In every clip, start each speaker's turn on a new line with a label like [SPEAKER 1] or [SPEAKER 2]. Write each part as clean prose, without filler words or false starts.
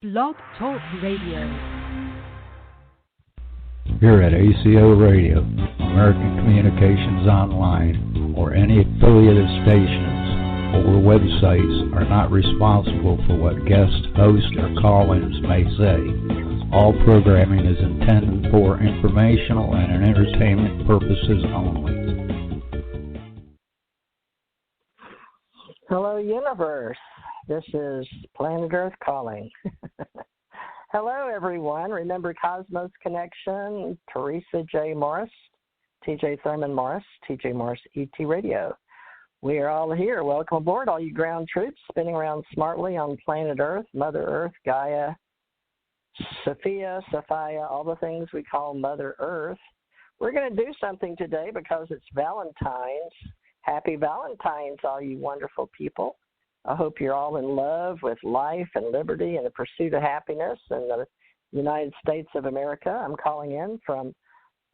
[SPEAKER 1] Blog Talk Radio.
[SPEAKER 2] Here at ACO Radio, American Communications Online, or any affiliated stations or websites are not responsible for what guest hosts or call-ins may say. All programming is intended for informational and entertainment purposes only.
[SPEAKER 3] Hello, universe. This is Planet Earth calling. Hello, everyone. Remember Cosmos Connection, Teresa J. Morris, TJ Thurman Morris, TJ Morris ET Radio. We are all here. Welcome aboard, all you ground troops spinning around smartly on planet Earth, Mother Earth, Gaia, Sophia, all the things we call Mother Earth. We're going to do something today because it's Valentine's. Happy Valentine's, all you wonderful people. I hope you're all in love with life and liberty and the pursuit of happiness in the United States of America. I'm calling in from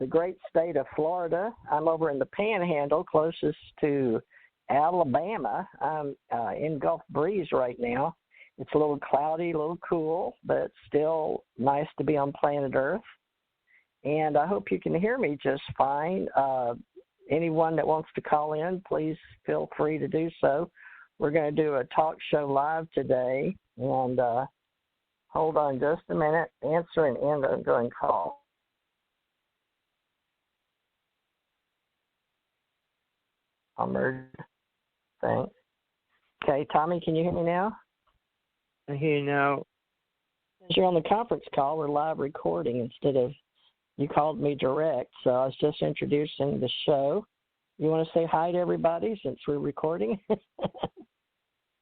[SPEAKER 3] the great state of Florida. I'm over in the Panhandle, closest to Alabama. I'm in Gulf Breeze right now. It's a little cloudy, a little cool, but still nice to be on planet Earth. And I hope you can hear me just fine. Anyone that wants to call in, please feel free to do so. We're going to do a talk show live today, and hold on just a minute. Answer and end ongoing call. I'll merge things. Okay, Tommy, can you hear me now?
[SPEAKER 4] I hear you now.
[SPEAKER 3] Since you're on the conference call, we're live recording instead of you called me direct, so I was just introducing the show. You want to say hi to everybody since we're recording?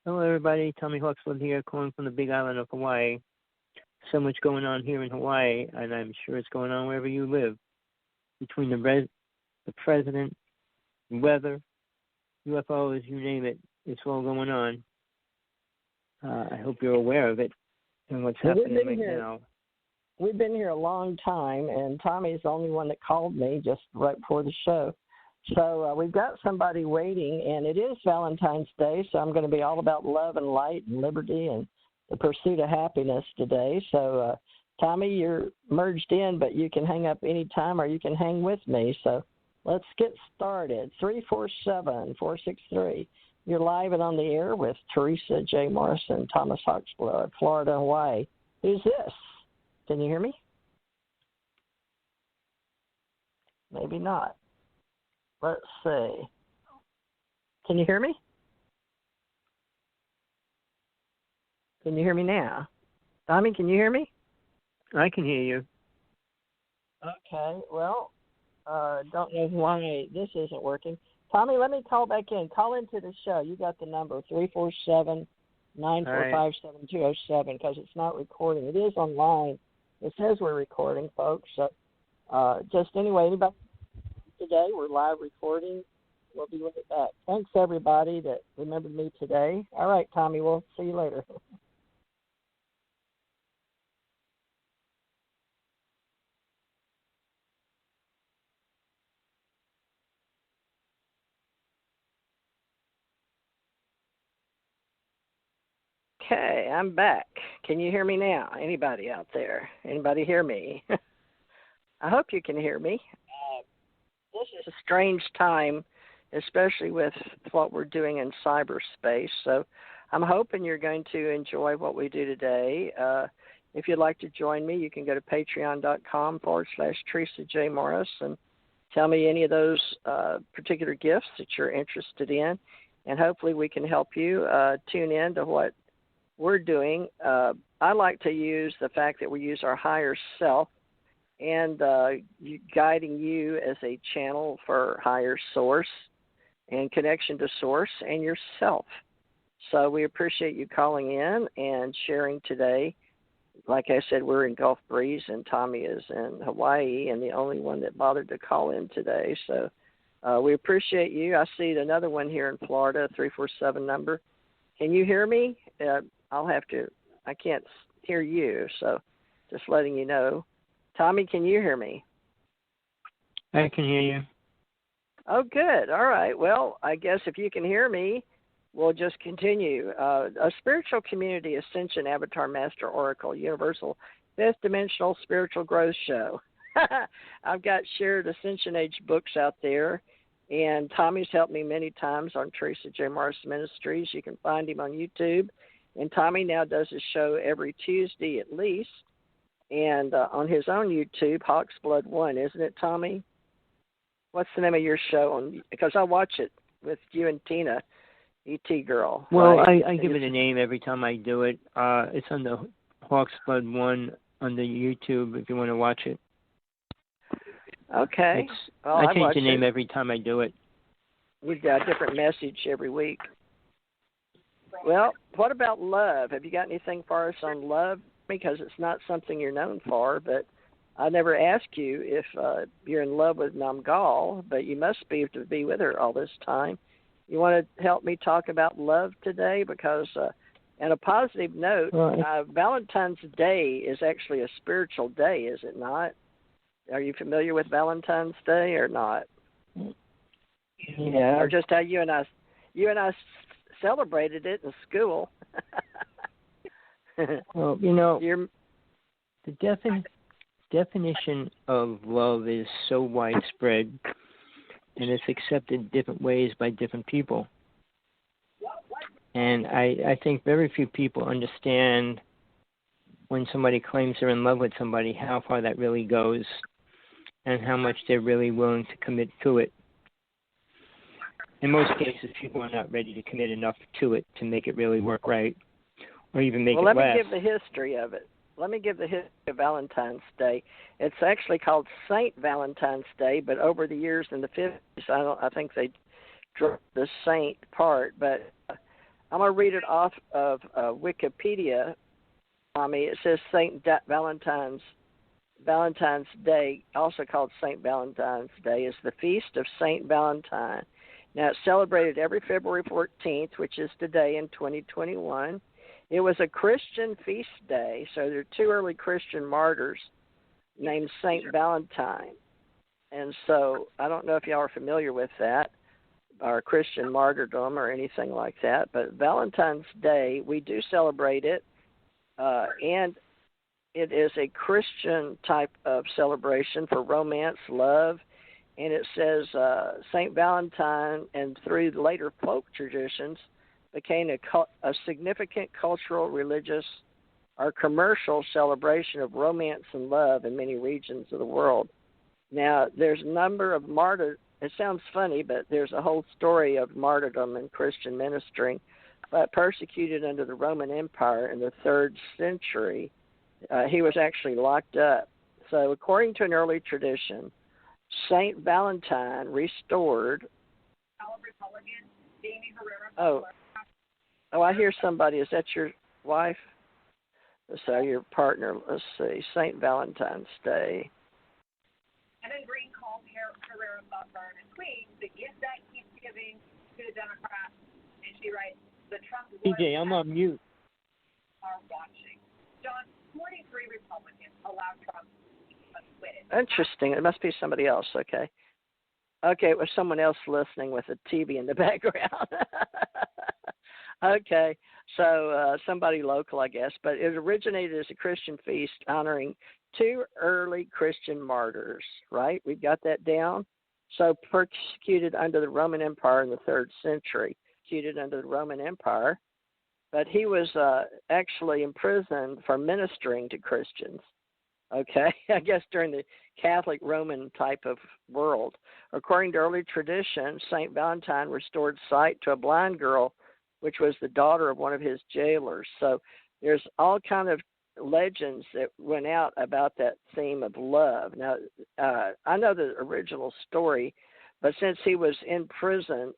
[SPEAKER 4] Hello, everybody. Tommy Huxford here, calling from the big island of Hawaii. So much going on here in Hawaii, and I'm sure it's going on wherever you live. Between the president, weather, UFOs, you name it, it's all going on. I hope you're aware of it and what's happening right now.
[SPEAKER 3] We've been here a long time, and Tommy's the only one that called me just right before the show. So we've got somebody waiting, and it is Valentine's Day, so I'm going to be all about love and light and liberty and the pursuit of happiness today. So, Tommy, you're merged in, but you can hang up any time or you can hang with me. So let's get started. 347-463. You're live and on the air with Teresa J. Morris and Thomas Hawksblood, Florida, Hawaii. Who's this? Can you hear me? Maybe not. Let's see. Can you hear me? Can you hear me now? Tommy, can you hear me?
[SPEAKER 4] I can hear you.
[SPEAKER 3] Okay, well, don't know why this isn't working. Tommy, let me call back in. Call into the show. You got the number, 347-945-7207, because it's not recording. It is online. It says we're recording, folks. So just anyway, anybody today, we're live recording. We'll be right back. Thanks, everybody that remembered me today. All right, Tommy, we'll see you later. Okay, I'm back. Can you hear me now? Anybody out there? Anybody hear me? I hope you can hear me. This is a strange time, especially with what we're doing in cyberspace. So I'm hoping you're going to enjoy what we do today. If you'd like to join me, you can go to patreon.com/Teresa J. Morris and tell me any of those particular gifts that you're interested in. And hopefully we can help you tune in to what we're doing. I like to use the fact that we use our higher self and guiding you as a channel for higher source and connection to source and yourself. So we appreciate you calling in and sharing today. Like I said, we're in Gulf Breeze, and Tommy is in Hawaii, and the only one that bothered to call in today. So we appreciate you. I see another one here in Florida, 347 number. Can you hear me? I can't hear you, so just letting you know. Tommy, can you hear me?
[SPEAKER 4] I can hear you.
[SPEAKER 3] Oh, good. All right. Well, I guess if you can hear me, we'll just continue. A spiritual community, Ascension, Avatar, Master, Oracle, Universal, Fifth Dimensional Spiritual Growth Show. I've got shared Ascension Age books out there, and Tommy's helped me many times on Teresa J. Morris Ministries. You can find him on YouTube. And Tommy now does his show every Tuesday at least, and on his own YouTube, Hawk's Blood 1, isn't it, Tommy? What's the name of your show? Because I watch it with you and Tina, E.T. Girl.
[SPEAKER 4] Well,
[SPEAKER 3] right?
[SPEAKER 4] I give it a name every time I do it. It's on the Hawk's Blood 1 on the YouTube if you want to watch it.
[SPEAKER 3] Okay. Well,
[SPEAKER 4] I change the name every time I do it.
[SPEAKER 3] We've got a different message every week. Well, what about love? Have you got anything for us on love? Because it's not something you're known for, but I never asked you if you're in love with Namgal, but you must be to be with her all this time. You want to help me talk about love today? Because, on a positive note, Valentine's Day is actually a spiritual day, is it not? Are you familiar with Valentine's Day or not?
[SPEAKER 4] Yeah.
[SPEAKER 3] Or just how you and I celebrated it in school.
[SPEAKER 4] Well, the definition of love is so widespread, and it's accepted different ways by different people. And I think very few people understand when somebody claims they're in love with somebody, how far that really goes and how much they're really willing to commit to it. In most cases, people are not ready to commit enough to it to make it really work right or even make it last.
[SPEAKER 3] Well, let me give the history of it. Let me give the history of Valentine's Day. It's actually called Saint Valentine's Day, but over the years in the 50s, I think they dropped the saint part. But I'm going to read it off of Wikipedia. It says Saint Valentine's Day, also called Saint Valentine's Day, is the feast of Saint Valentine. Now, it's celebrated every February 14th, which is today in 2021. It was a Christian feast day, so there are two early Christian martyrs named Saint Valentine. And so I don't know if y'all are familiar with that, or Christian martyrdom or anything like that, but Valentine's Day, we do celebrate it, and it is a Christian type of celebration for romance, love, and it says St. Valentine, and through the later folk traditions, became a significant cultural, religious, or commercial celebration of romance and love in many regions of the world. Now, there's a number of martyrs. It sounds funny, but there's a whole story of martyrdom in Christian ministry. But persecuted under the Roman Empire in the 3rd century, he was actually locked up. So according to an early tradition, Saint Valentine restored. Oh, I hear somebody. Is that your wife? So your partner. Let's see. Saint Valentine's Day.
[SPEAKER 5] And then Green called Herrera Butler and tweet the gift that keeps giving to the Democrats. And she writes, the Trump
[SPEAKER 4] DJ, I'm on mute.
[SPEAKER 5] Are watching. John, 43 Republicans allow Trump acquitted.
[SPEAKER 3] Interesting. It must be somebody else. Okay. Okay, it was someone else listening with a TV in the background. Okay, so somebody local, I guess, but it originated as a Christian feast honoring two early Christian martyrs, right? We've got that down. So persecuted under the Roman Empire in the 3rd century, persecuted under the Roman Empire, but he was actually imprisoned for ministering to Christians, okay, I guess during the Catholic Roman type of world. According to early tradition, St. Valentine restored sight to a blind girl, which was the daughter of one of his jailers. So there's all kind of legends that went out about that theme of love. Now, I know the original story, but since he was in prison,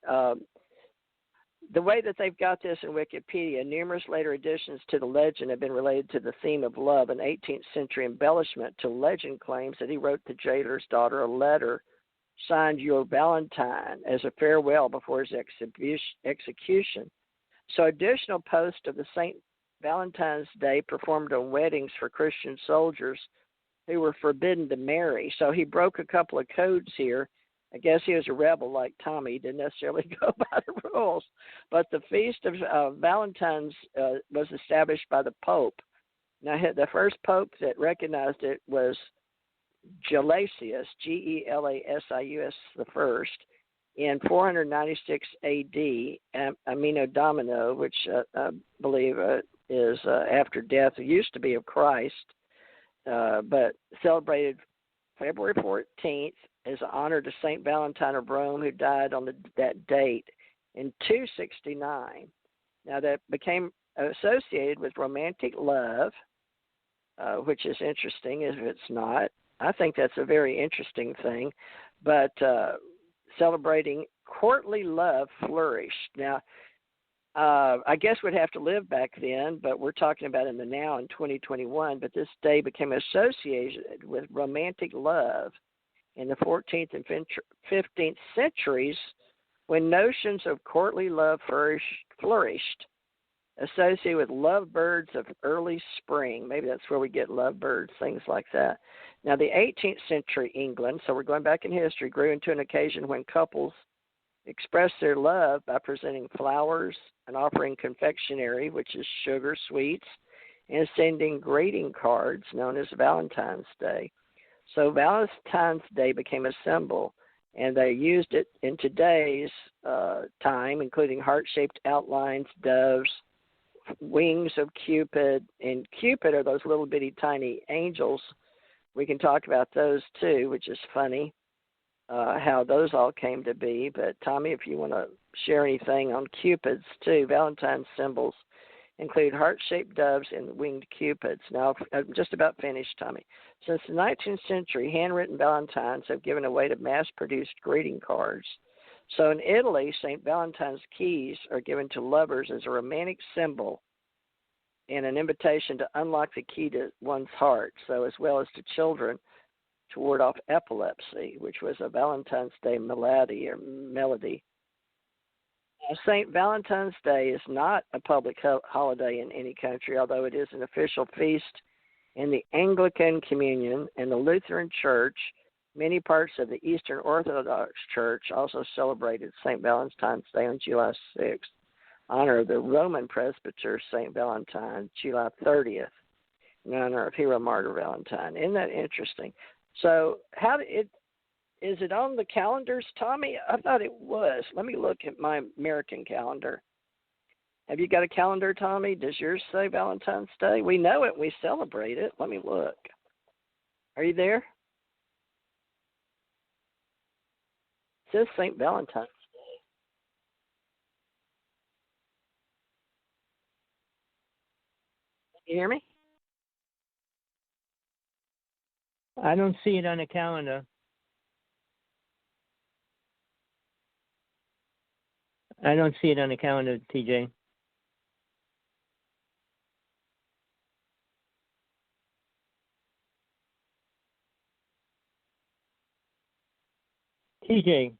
[SPEAKER 3] the way that they've got this in Wikipedia, numerous later additions to the legend have been related to the theme of love. An 18th century embellishment to legend claims that he wrote the jailer's daughter a letter signed Your Valentine as a farewell before his execution. So additional posts of the St. Valentine's Day performed on weddings for Christian soldiers who were forbidden to marry. So he broke a couple of codes here I guess he was a rebel like Tommy. He didn't necessarily go by the rules. But the Feast of Valentine's was established by the Pope. Now, the first Pope that recognized it was Gelasius, Gelasius the first, in 496 A.D. Amino Domino, which I believe is after death. It used to be of Christ, but celebrated February 14th as an honor to Saint Valentine of Rome, who died on that date in 269. Now, that became associated with romantic love, which is interesting if it's not. I think that's a very interesting thing, but celebrating courtly love flourished. Now, I guess we'd have to live back then, but we're talking about in the now in 2021, but this day became associated with romantic love in the 14th and 15th centuries when notions of courtly love flourished, associated with lovebirds of early spring. Maybe that's where we get lovebirds, things like that. Now, the 18th century England, so we're going back in history, grew into an occasion when couples expressed their love by presenting flowers and offering confectionery, which is sugar, sweets, and sending greeting cards known as Valentine's Day. So Valentine's Day became a symbol, and they used it in today's time, including heart-shaped outlines, doves, wings of Cupid, and Cupid are those little bitty tiny angels. We can talk about those too, which is funny, how those all came to be. But Tommy, if you want to share anything on Cupids too, Valentine's symbols include heart-shaped doves and winged Cupids. Now, I'm just about finished, Tommy. Since the 19th century, handwritten Valentines have given way to mass-produced greeting cards. So in Italy, St. Valentine's keys are given to lovers as a romantic symbol and an invitation to unlock the key to one's heart, so as well as to children to ward off epilepsy, which was a Valentine's Day melody. St. Valentine's Day is not a public holiday in any country, although it is an official feast in the Anglican Communion and the Lutheran Church. Many parts of the Eastern Orthodox Church also celebrated St. Valentine's Day on July 6th, honor of the Roman presbyter St. Valentine, July 30th, in honor of hero martyr Valentine. Isn't that interesting? So is it on the calendars, Tommy? I thought it was. Let me look at my American calendar. Have you got a calendar, Tommy? Does yours say Valentine's Day? We know it. We celebrate it. Let me look. Are you there? It says St. Valentine's Day. Can you hear me?
[SPEAKER 4] I don't see it on the calendar. I don't see it on the calendar, TJ. TJ.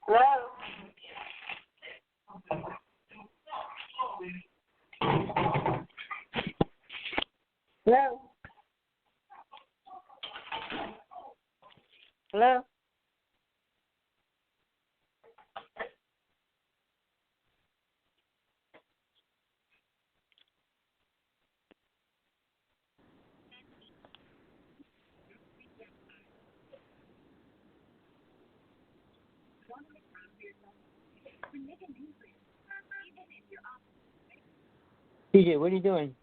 [SPEAKER 3] Hello? Hello? Hello?
[SPEAKER 4] TJ, what are you doing?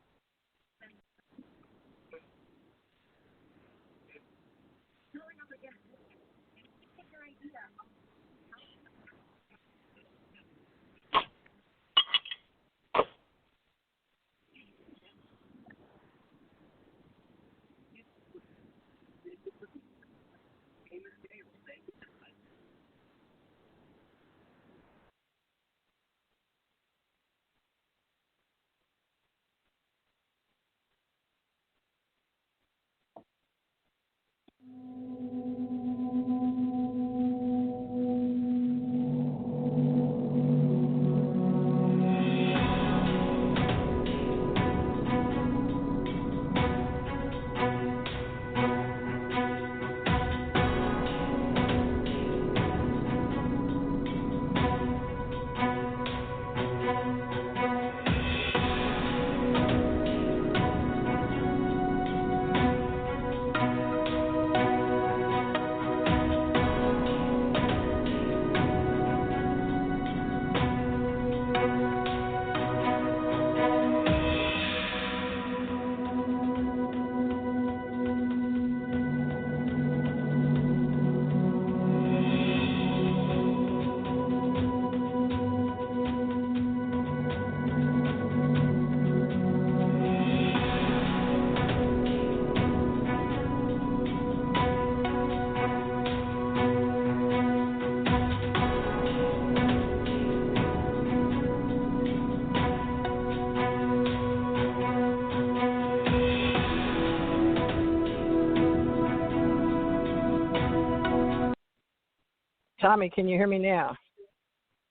[SPEAKER 3] Tommy, can you hear me now?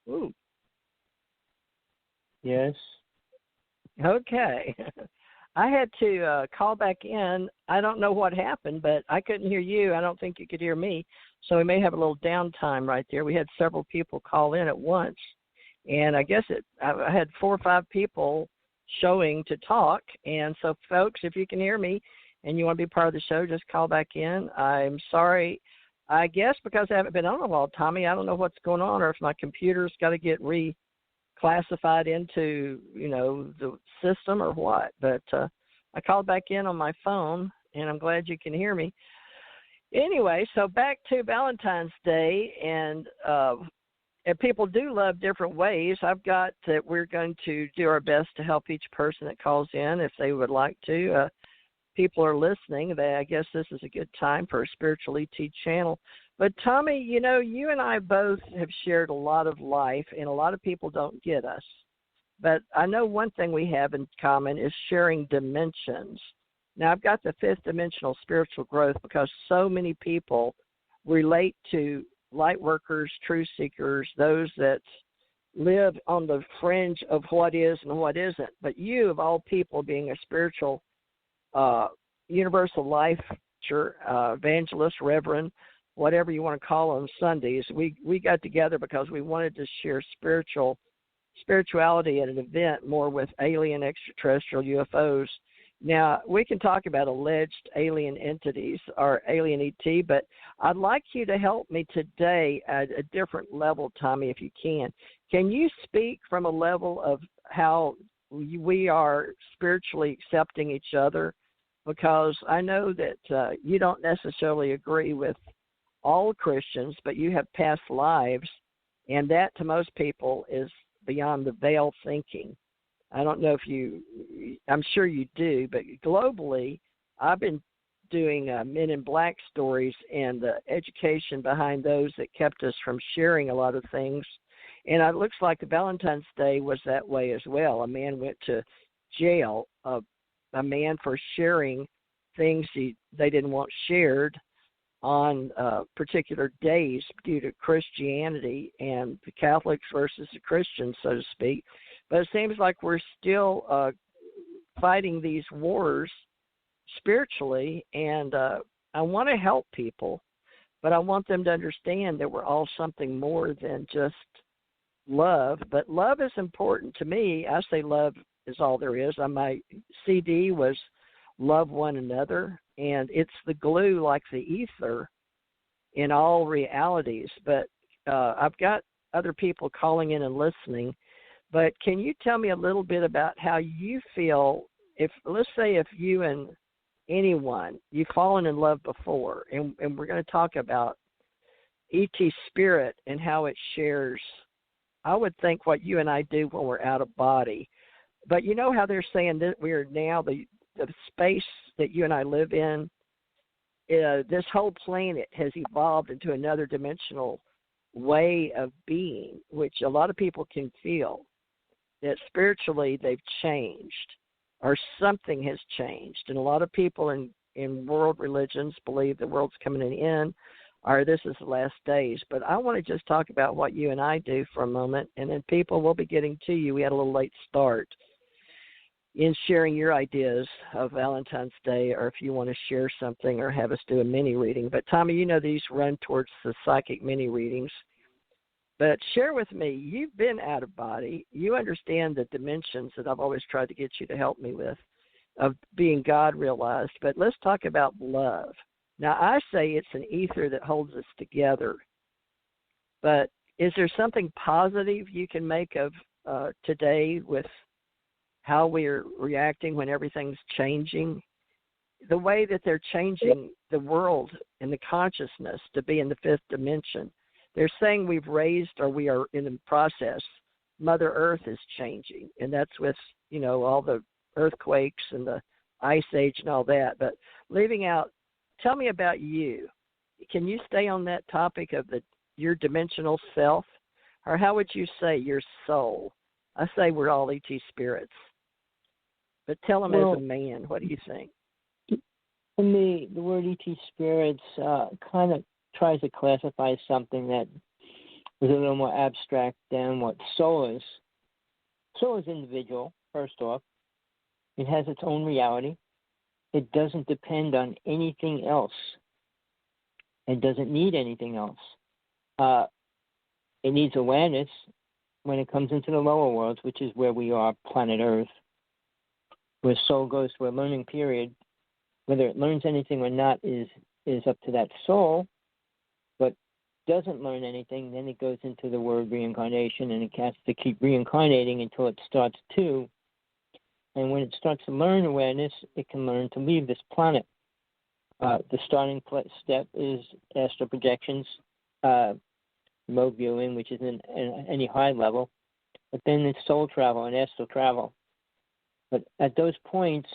[SPEAKER 3] Ooh.
[SPEAKER 4] Yes.
[SPEAKER 3] Okay. I had to call back in. I don't know what happened, but I couldn't hear you. I don't think you could hear me. So we may have a little downtime right there. We had several people call in at once. And I guess I had 4 or 5 people showing to talk. And so, folks, if you can hear me and you want to be part of the show, just call back in. I'm sorry. I guess because I haven't been on a while, Tommy, I don't know what's going on, or if my computer's got to get classified into, the system or what. But I called back in on my phone, and I'm glad you can hear me. Anyway, so back to Valentine's Day, and people do love different ways. I've got that we're going to do our best to help each person that calls in if they would like to. People are listening. I guess this is a good time for a Spiritual ET channel. But, Tommy, you and I both have shared a lot of life, and a lot of people don't get us. But I know one thing we have in common is sharing dimensions. Now, I've got the 5th dimensional spiritual growth because so many people relate to light workers, truth seekers, those that live on the fringe of what is and what isn't. But you, of all people, being a spiritual universal life evangelist, reverend, whatever you want to call on Sundays, we got together because we wanted to share spirituality at an event more with alien extraterrestrial UFOs. Now, we can talk about alleged alien entities or alien ET, but I'd like you to help me today at a different level, Tommy, if you can. Can you speak from a level of how we are spiritually accepting each other? Because I know that you don't necessarily agree with all Christians, but you have past lives, and that to most people is beyond the veil thinking. I don't know if I'm sure you do, but globally, I've been doing Men in Black stories and the education behind those that kept us from sharing a lot of things. And it looks like the Valentine's Day was that way as well. A man went to jail, a man for sharing things they didn't want shared on particular days due to Christianity and the Catholics versus the Christians, so to speak. But it seems like we're still fighting these wars spiritually, and I want to help people, but I want them to understand that we're all something more than just love. But love is important to me. I say love is all there is. My CD was Love One Another, and it's the glue like the ether in all realities. But I've got other people calling in and listening. But can you tell me a little bit about how you feel let's say if you and anyone, you've fallen in love before, and we're going to talk about ET spirit and how it shares, I would think, what you and I do when we're out of body. But you know how they're saying that we're now, the space that you and I live in, this whole planet has evolved into another dimensional way of being, which a lot of people can feel, that spiritually they've changed or something has changed. And a lot of people in world religions believe the world's coming to an end or this is the last days. But I want to just talk about what you and I do for a moment, and then people will be getting to you. We had a little late start in sharing your ideas of Valentine's Day, or if you want to share something or have us do a mini reading. But Tommy, these run towards the psychic mini readings. But share with me, you've been out of body. You understand the dimensions that I've always tried to get you to help me with of being God realized. But let's talk about love. Now, I say it's an ether that holds us together. But is there something positive you can make of today with how we're reacting when everything's changing? The way that they're changing the world and the consciousness to be in the 5th dimension. They're saying we've raised, or we are in the process. Mother Earth is changing, and that's with, all the earthquakes and the ice age and all that. But leaving out, tell me about you. Can you stay on that topic of your dimensional self? Or how would you say your soul? I say we're all ET spirits. But tell them as a man, what do you think?
[SPEAKER 4] For me, the word ET spirits kind of tries to classify something that was a little more abstract than what soul is. Soul is individual, first off. It has its own reality. It doesn't depend on anything else. It doesn't need anything else. It needs awareness when it comes into the lower worlds, which is where we are, planet Earth, where soul goes through a learning period. Whether it learns anything or not is up to that soul, but doesn't learn anything, then it goes into the word reincarnation, and it has to keep reincarnating until it starts to. And when it starts to learn awareness, it can learn to leave this planet. The starting step is astral projections, remote viewing, which is in any high level, but then it's soul travel and astral travel. But at those points,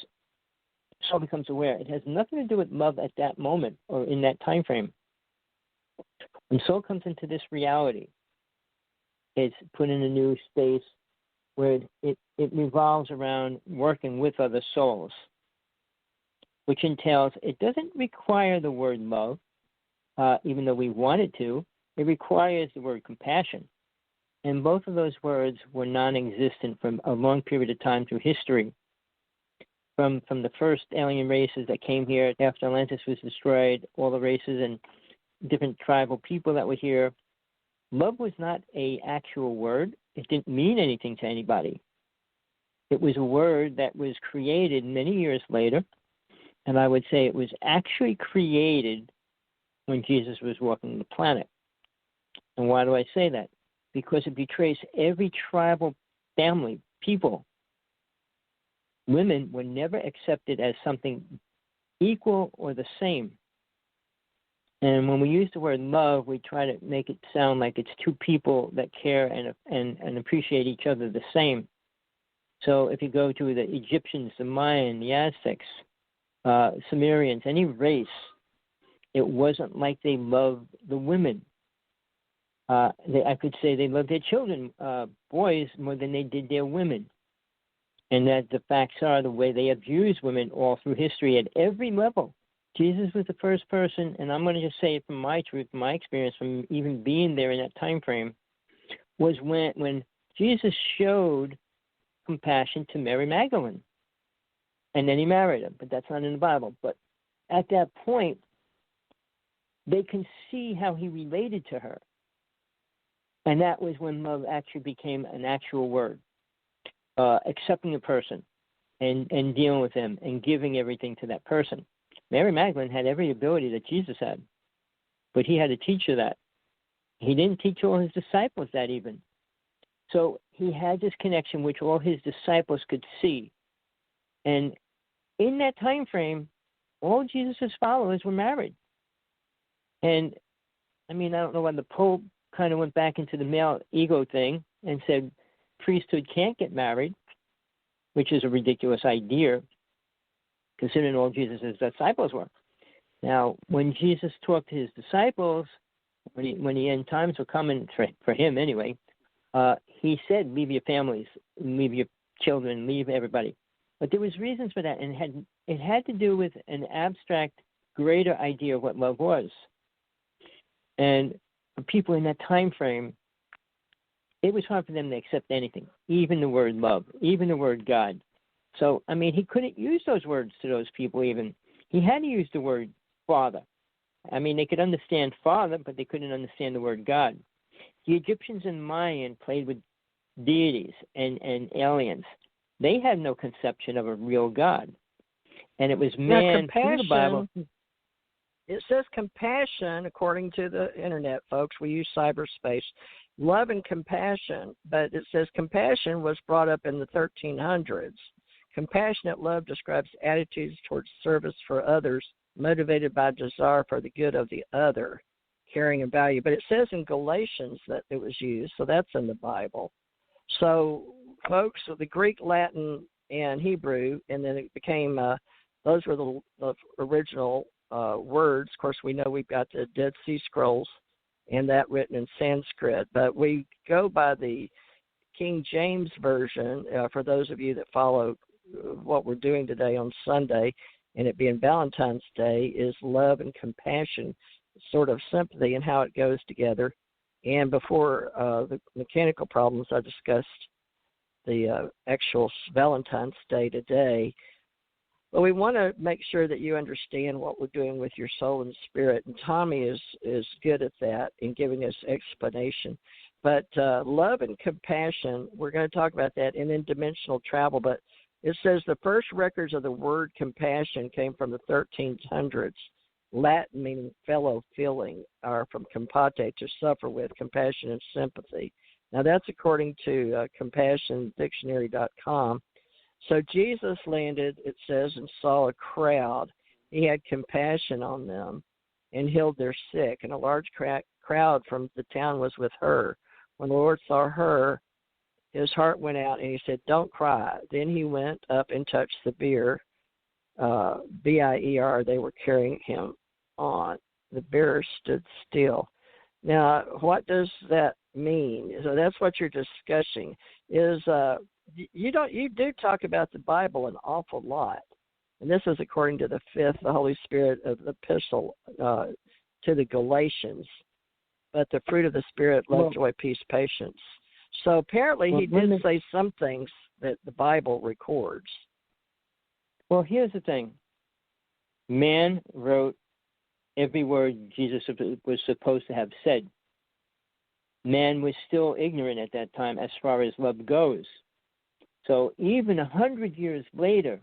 [SPEAKER 4] soul becomes aware. It has nothing to do with love at that moment or in that time frame. When soul comes into this reality, it's put in a new space where it revolves around working with other souls, which entails it doesn't require the word love, even though we want it to. It requires the word compassion. And both of those words were non-existent for a long period of time through history. From the first alien races that came here after Atlantis was destroyed, all the races and different tribal people that were here, love was not an actual word. It didn't mean anything to anybody. It was a word that was created many years later, and I would say it was actually created when Jesus was walking the planet. And why do I say that? Because if you trace every tribal family, people, women were never accepted as something equal or the same. And when we use the word love, we try to make it sound like it's two people that care and appreciate each other the same. So if you go to the Egyptians, the Mayan, the Aztecs, Sumerians, any race, it wasn't like they loved the women. I could say they loved their children, boys, more than they did their women. And that the facts are the way they abused women all through history at every level. Jesus was the first person, and I'm going to just say it from my truth, my experience, from even being there in that time frame, was when Jesus showed compassion to Mary Magdalene. And then he married her, but that's not in the Bible. But at that point, they can see how he related to her. And that was when love actually became an actual word. Accepting a person and dealing with them and giving everything to that person. Mary Magdalene had every ability that Jesus had, but he had to teach her that. He didn't teach all his disciples that even. So he had this connection which all his disciples could see. And in that time frame, all Jesus' followers were married. And, I mean, I don't know when the Pope kind of went back into the male ego thing and said priesthood can't get married, which is a ridiculous idea, considering all Jesus' disciples were. Now, when Jesus talked to his disciples, when the end times were coming, for him anyway, he said, leave your families, leave your children, leave everybody. But there was reasons for that, and it had to do with an abstract, greater idea of what love was. And for people in that time frame, it was hard for them to accept anything, even the word love, even the word God. So, I mean, he couldn't use those words to those people even. He had to use the word Father. I mean, they could understand Father, but they couldn't understand the word God. The Egyptians and Mayan played with deities and aliens. They had no conception of a real God. And it was man through the Bible.
[SPEAKER 3] It says compassion, according to the internet, folks. We use cyberspace. Love and compassion, but it says compassion was brought up in the 1300s. Compassionate love describes attitudes towards service for others, motivated by desire for the good of the other, caring and value. But it says in Galatians that it was used, so that's in the Bible. So, folks, the Greek, Latin, and Hebrew, and then it became, those were the original words. Of course, we know we've got the Dead Sea Scrolls and that written in Sanskrit, but we go by the King James Version, for those of you that follow what we're doing today on Sunday, and it being Valentine's Day, is love and compassion, sort of sympathy and how it goes together. And before the mechanical problems, I discussed the actual Valentine's Day today. But we want to make sure that you understand what we're doing with your soul and spirit. And Tommy is good at that in giving us explanation. But love and compassion, we're going to talk about that, and then dimensional travel. But it says the first records of the word compassion came from the 1300s. Latin meaning fellow feeling, or from compate, to suffer with, compassion and sympathy. Now that's according to CompassionDictionary.com. So Jesus landed, it says, and saw a crowd. He had compassion on them and healed their sick, and a large crowd from the town was with her. When the Lord saw her, his heart went out, and he said, "Don't cry." Then he went up and touched the bier, B-I-E-R, they were carrying him on. The bearer stood still. Now, what does that mean? So that's what you're discussing. Is you do talk about the Bible an awful lot, and this is according to the Holy Spirit of the epistle to the Galatians. But the fruit of the Spirit, love, joy, peace, patience. So apparently he did say some things that the Bible records.
[SPEAKER 4] Well, here's the thing. Man wrote every word Jesus was supposed to have said. Man was still ignorant at that time as far as love goes. So even 100 years later,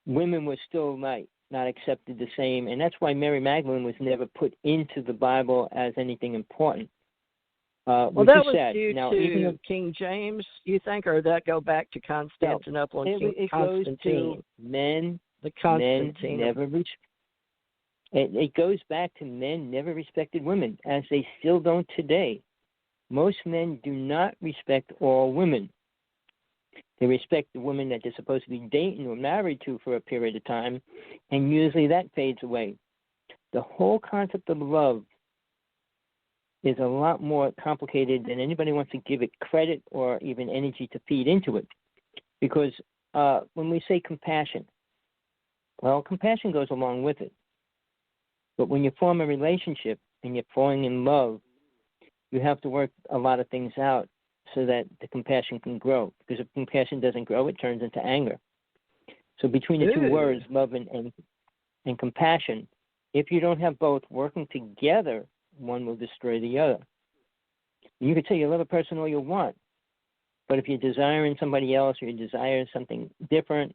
[SPEAKER 4] women were still not accepted the same, and that's why Mary Magdalene was never put into the Bible as anything important.
[SPEAKER 3] Well, that was sad. Due to King James, you think, or that go back to Constantinople and King Constantine?
[SPEAKER 4] It goes back to men never respected women, as they still don't today. Most men do not respect all women. They respect the women that they're supposed to be dating or married to for a period of time, and usually that fades away. The whole concept of love is a lot more complicated than anybody wants to give it credit or even energy to feed into it. Because when we say compassion, well, compassion goes along with it. But when you form a relationship and you're falling in love, you have to work a lot of things out so that the compassion can grow. Because if compassion doesn't grow, it turns into anger. So between the two words, love and compassion, if you don't have both working together, one will destroy the other. You could say you love a person all you want, but if you're desiring somebody else or you're desiring something different,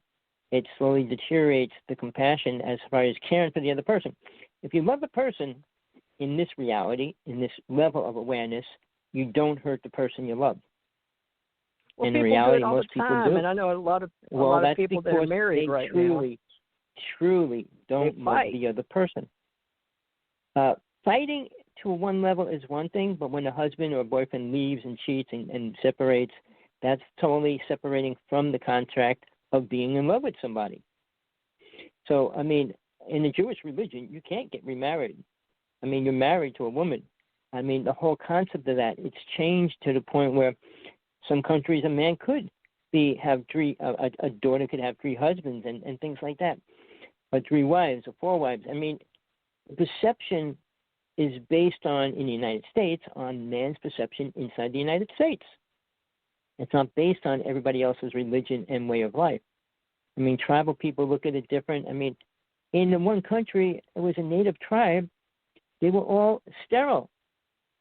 [SPEAKER 4] it slowly deteriorates the compassion as far as caring for the other person. If you love a person in this reality, in this level of awareness, you don't hurt the person you love.
[SPEAKER 3] Well,
[SPEAKER 4] in
[SPEAKER 3] people
[SPEAKER 4] reality,
[SPEAKER 3] do it all
[SPEAKER 4] most
[SPEAKER 3] the time,
[SPEAKER 4] people do.
[SPEAKER 3] And I know a lot of people that are married right now.
[SPEAKER 4] Truly don't love the other person. Fighting to one level is one thing, but when a husband or a boyfriend leaves and cheats and separates, that's totally separating from the contract of being in love with somebody. So, I mean, in the Jewish religion, you can't get remarried. I mean, you're married to a woman. I mean, the whole concept of that, it's changed to the point where some countries a man could have a daughter could have 3 husbands and things like that, or 3 wives or 4 wives. I mean, perception is based on, in the United States, on man's perception inside the United States. It's not based on everybody else's religion and way of life. I mean, tribal people look at it different. I mean, in the one country, it was a native tribe. They were all sterile.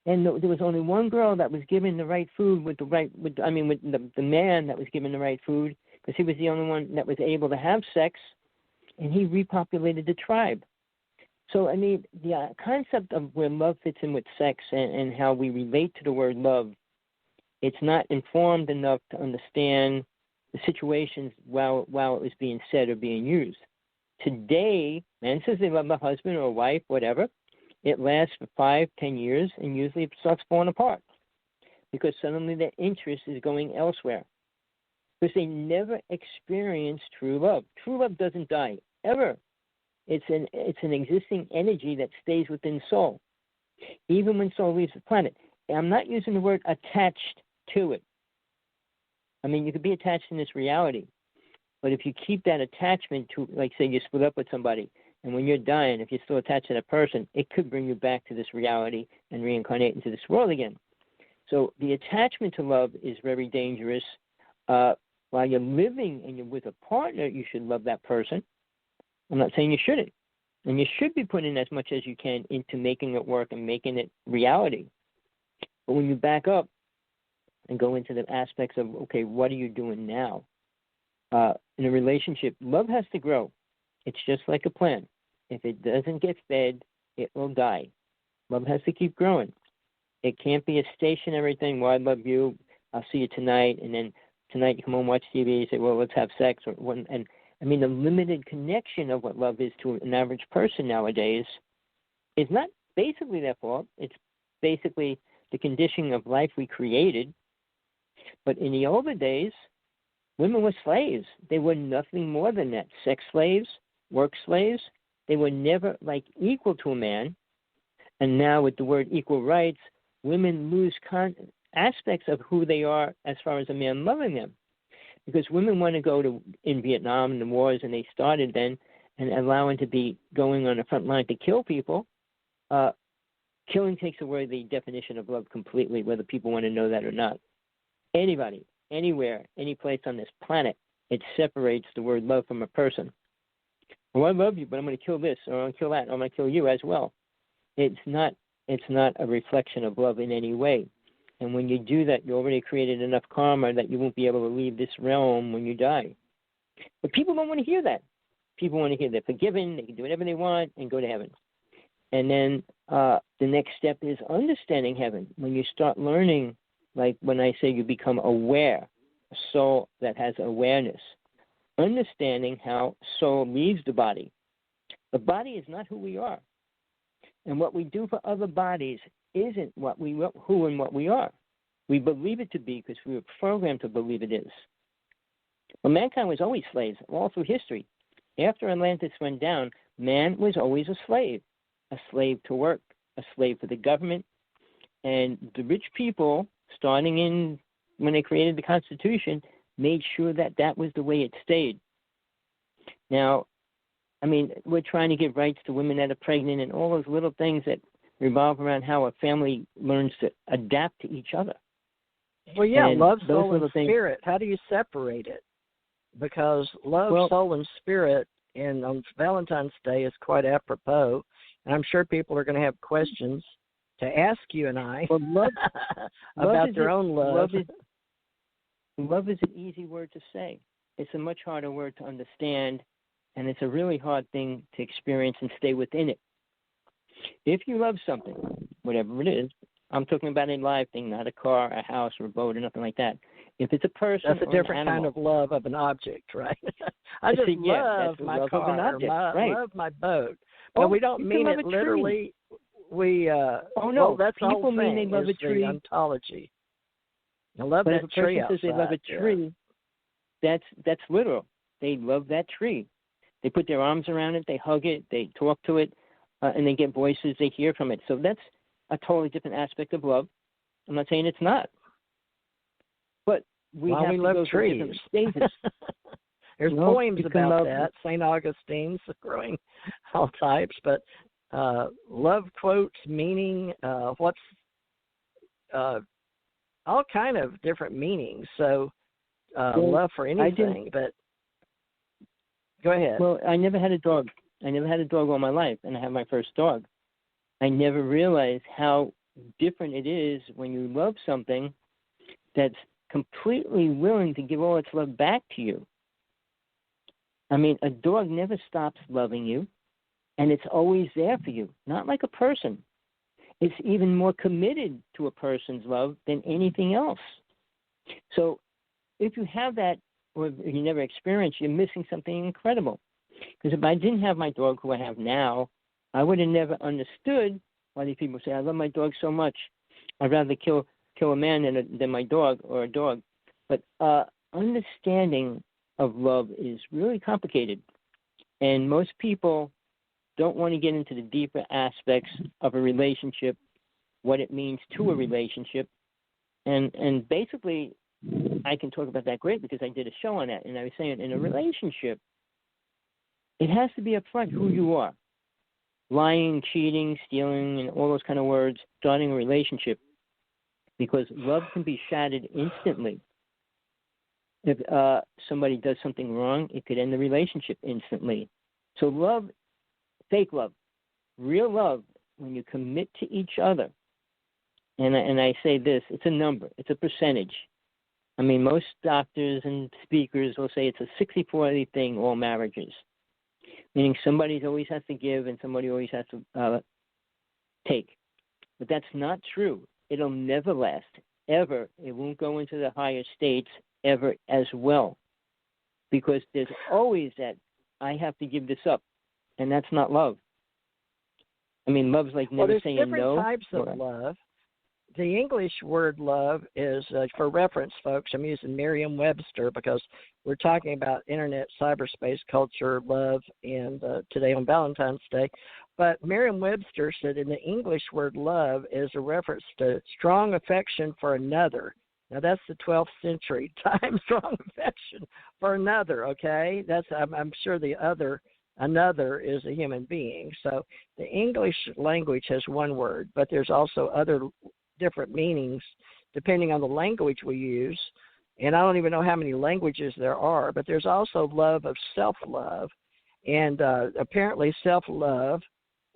[SPEAKER 4] And there was only one girl that was given the right food with the man that was given the right food, because he was the only one that was able to have sex, and he repopulated the tribe. So, I mean, the concept of where love fits in with sex and how we relate to the word love, it's not informed enough to understand the situations while it was being said or being used. Today, man says they love a husband or a wife, whatever. It lasts for 5-10 years, and usually it starts falling apart because suddenly their interest is going elsewhere because they never experience true love. True love doesn't die, ever. It's an existing energy that stays within soul, even when soul leaves the planet. And I'm not using the word attached to it. I mean, you could be attached in this reality, but if you keep that attachment to, like, say, you split up with somebody, And when you're dying, if you're still attached to that person, it could bring you back to this reality and reincarnate into this world again. So the attachment to love is very dangerous. While you're living and you're with a partner, you should love that person. I'm not saying you shouldn't. And you should be putting as much as you can into making it work and making it reality. But when you back up and go into the aspects of, okay, what are you doing now? In a relationship, love has to grow. It's just like a plant. If it doesn't get fed, it will die. Love has to keep growing. It can't be a stationary thing. Well, I love you. I'll see you tonight. And then tonight you come home, watch TV, you say, well, let's have sex. And I mean, the limited connection of what love is to an average person nowadays is not basically their fault. It's basically the conditioning of life we created. But in the older days, women were slaves. They were nothing more than that. Sex slaves, work slaves. They were never like equal to a man. And now with the word equal rights, women lose aspects of who they are as far as a man loving them. Because women want to go to in Vietnam and the wars, and they started then, and allowing to be going on the front line to kill people. Killing takes away the definition of love completely, whether people want to know that or not. Anybody, anywhere, any place on this planet, it separates the word love from a person. Well, I love you, but I'm going to kill this, or I'm going to kill that, or I'm going to kill you as well. It's not a reflection of love in any way. And when you do that, you already created enough karma that you won't be able to leave this realm when you die. But people don't want to hear that. People want to hear they're forgiven, they can do whatever they want, and go to heaven. And then the next step is understanding heaven. When you start learning, like when I say you become aware, a soul that has awareness, understanding how soul leaves the body. The body is not who we are. And what we do for other bodies isn't who and what we are. We believe it to be because we were programmed to believe it is. Well, mankind was always slaves all through history. After Atlantis went down, man was always a slave to work, a slave for the government. And the rich people, starting in when they created the Constitution, made sure that that was the way it stayed. Now, I mean, we're trying to give rights to women that are pregnant and all those little things that revolve around how a family learns to adapt to each other.
[SPEAKER 3] Well, yeah,
[SPEAKER 4] and
[SPEAKER 3] love, soul, and spirit. How do you separate it? Because love, soul, and spirit on Valentine's Day is quite apropos, and I'm sure people are going to have questions to ask you and I about their own love.
[SPEAKER 4] Love is an easy word to say. It's a much harder word to understand, and it's a really hard thing to experience and stay within it. If you love something, whatever it is, I'm talking about a live thing, not a car, a house, or a boat, or nothing like that. If it's a person,
[SPEAKER 3] that's a different kind of love of an object, right? I just love my
[SPEAKER 4] love
[SPEAKER 3] car, love my boat, but we don't mean it literally. That's
[SPEAKER 4] people mean they love a tree.
[SPEAKER 3] The ontology. I love that tree outside.
[SPEAKER 4] If a person says they love a tree, that's literal. They love that tree. They put their arms around it, they hug it, they talk to it, and they get voices, they hear from it. So that's a totally different aspect of love. I'm not saying it's not. But we have to go through different stages.
[SPEAKER 3] There's poems about that, St. Augustine's, growing all types, but love quotes, meaning, all kind of different meanings. So love for anything, but go ahead.
[SPEAKER 4] Well, I never had a dog. I never had a dog all my life, and I had my first dog. I never realized how different it is when you love something that's completely willing to give all its love back to you. I mean, a dog never stops loving you, and it's always there for you, not like a person. It's even more committed to a person's love than anything else. So if you have that, or if you never experienced, you're missing something incredible. Because if I didn't have my dog, who I have now, I would have never understood why these people say, I love my dog so much. I'd rather kill a man than my dog or a dog. But understanding of love is really complicated. And most people don't want to get into the deeper aspects of a relationship, what it means to a relationship. And basically, I can talk about that great because I did a show on that. And I was saying in a relationship, it has to be upfront who you are. Lying, cheating, stealing, and all those kind of words, starting a relationship, because love can be shattered instantly. If somebody does something wrong, it could end the relationship instantly. So love, fake love, real love, when you commit to each other, and I say this, it's a number, it's a percentage. I mean, most doctors and speakers will say it's a 60-40 thing, all marriages. Meaning somebody always has to give and somebody always has to take. But that's not true. It'll never last, ever. It won't go into the higher states ever as well. Because there's always that, I have to give this up. And that's not love. I mean, love's like never saying no.
[SPEAKER 3] There's different types of love. The English word love is, for reference, folks, I'm using Merriam-Webster because we're talking about internet, cyberspace, culture, love, and today on Valentine's Day. But Merriam-Webster said in the English word love is a reference to strong affection for another. Now, that's the 12th century time, strong affection for another, okay? That's I'm sure the another is a human being. So the English language has one word, but there's also other different meanings depending on the language we use. And I don't even know how many languages there are, but there's also love of self-love. And apparently self-love,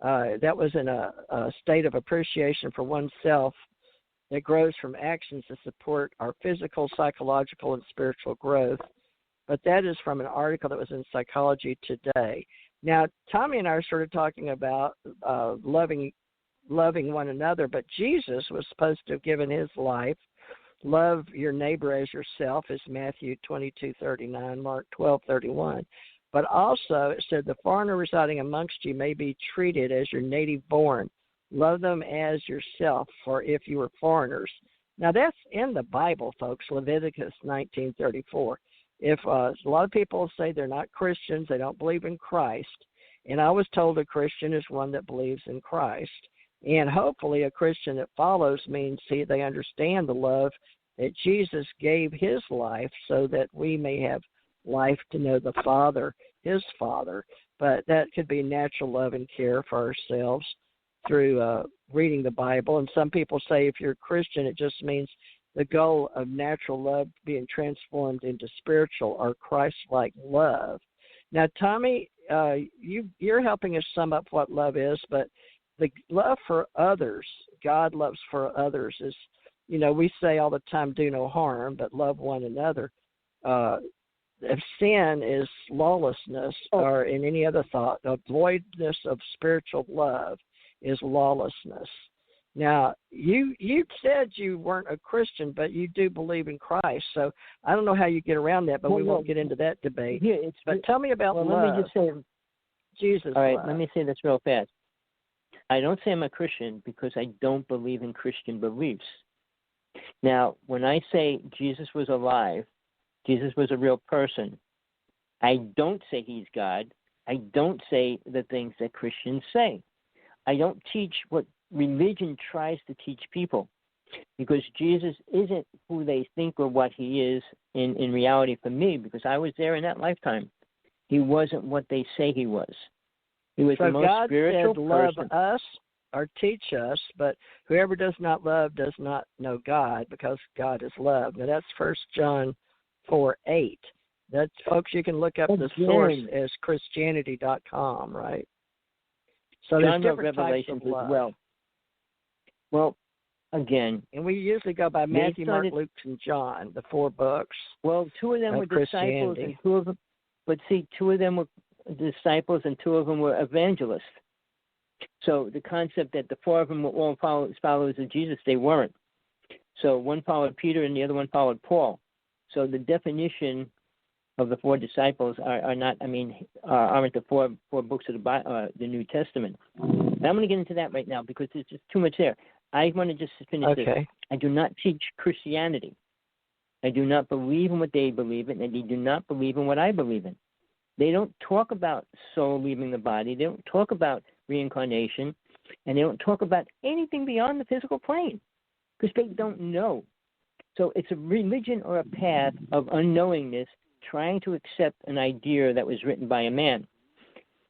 [SPEAKER 3] that was in a state of appreciation for oneself that grows from actions to support our physical, psychological, and spiritual growth. But that is from an article that was in Psychology Today. Now, Tommy and I are sort of talking about loving one another, but Jesus was supposed to have given his life. Love your neighbor as yourself is Matthew 22:39, Mark 12:31. But also it said the foreigner residing amongst you may be treated as your native born. Love them as yourself, for if you were foreigners. Now that's in the Bible, folks, Leviticus 19:34. If a lot of people say they're not Christians, they don't believe in Christ, and I was told a Christian is one that believes in Christ. And hopefully a Christian that follows means they understand the love that Jesus gave his life so that we may have life to know the Father, his Father. But that could be natural love and care for ourselves through reading the Bible. And some people say if you're a Christian, it just means the goal of natural love being transformed into spiritual or Christ-like love. Now, Tommy, you're helping us sum up what love is, but the love for others, God loves for others is, we say all the time, do no harm, but love one another. If sin is lawlessness, or in any other thought, the voidness of spiritual love is lawlessness. Now, you said you weren't a Christian, but you do believe in Christ. So I don't know how you get around that, but we won't get into that debate.
[SPEAKER 4] Yeah,
[SPEAKER 3] but tell me about love.
[SPEAKER 4] Let me just say,
[SPEAKER 3] Jesus.
[SPEAKER 4] All right,
[SPEAKER 3] love.
[SPEAKER 4] Let me say this real fast. I don't say I'm a Christian because I don't believe in Christian beliefs. Now, when I say Jesus was alive, Jesus was a real person, I don't say he's God. I don't say the things that Christians say. I don't teach what religion tries to teach people, because Jesus isn't who they think or what he is in reality for me, because I was there in that lifetime. He wasn't what they say he was. He was the most
[SPEAKER 3] God
[SPEAKER 4] spiritual
[SPEAKER 3] said,
[SPEAKER 4] person.
[SPEAKER 3] Love us or teach us, but whoever does not love does not know God, because God is love. Now that's 1 John 4:8. That's, folks, you can look up the source as Christianity.com, right? So
[SPEAKER 4] John
[SPEAKER 3] there's
[SPEAKER 4] wrote
[SPEAKER 3] different
[SPEAKER 4] Revelations
[SPEAKER 3] types of love.
[SPEAKER 4] as well. Well, again.
[SPEAKER 3] And we usually go by Matthew, Mark, Luke, and John, the 4 books.
[SPEAKER 4] Well, 2 of them were disciples, and 2 of them. But see, 2 of them were disciples, and 2 of them were evangelists. So the concept that the 4 of them were all followers of Jesus, they weren't. So one followed Peter, and the other one followed Paul. So the definition of the 4 disciples are not, aren't the 4 books of the New Testament. And I'm going to get into that right now because there's just too much there. I want to just finish this. I do not teach Christianity. I do not believe in what they believe in, and they do not believe in what I believe in. They don't talk about soul leaving the body. They don't talk about reincarnation, and they don't talk about anything beyond the physical plane because they don't know. So it's a religion or a path of unknowingness, trying to accept an idea that was written by a man.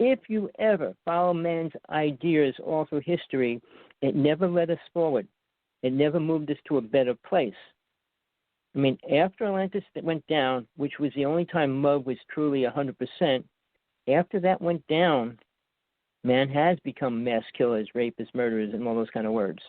[SPEAKER 4] if you ever follow man's ideas all through history, it never led us forward. It never moved us to a better place. I mean, after Atlantis went down, which was the only time love was truly 100%, after that went down, man has become mass killers, rapists, murderers, and all those kind of words,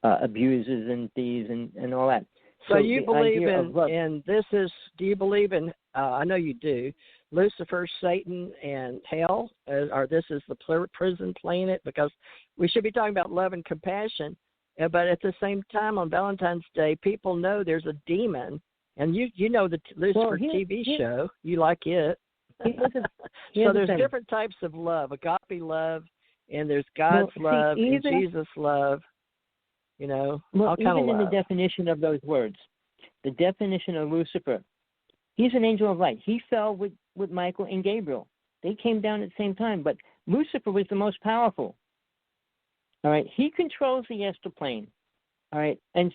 [SPEAKER 4] abusers and thieves and all that.
[SPEAKER 3] So you believe in this is, do you believe in, I know you do, Lucifer, Satan, and hell, or this is the prison planet? Because we should be talking about love and compassion, but at the same time on Valentine's Day, people know there's a demon, and you know the Lucifer TV show, you like it. So there's different types of love, agape love, and there's God's love and Jesus' love, you know, all kind of love.
[SPEAKER 4] Even in the definition of those words, the definition of Lucifer, he's an angel of light. He fell with Michael and Gabriel. They came down at the same time, but Lucifer was the most powerful. All right, he controls the astral plane. All right, and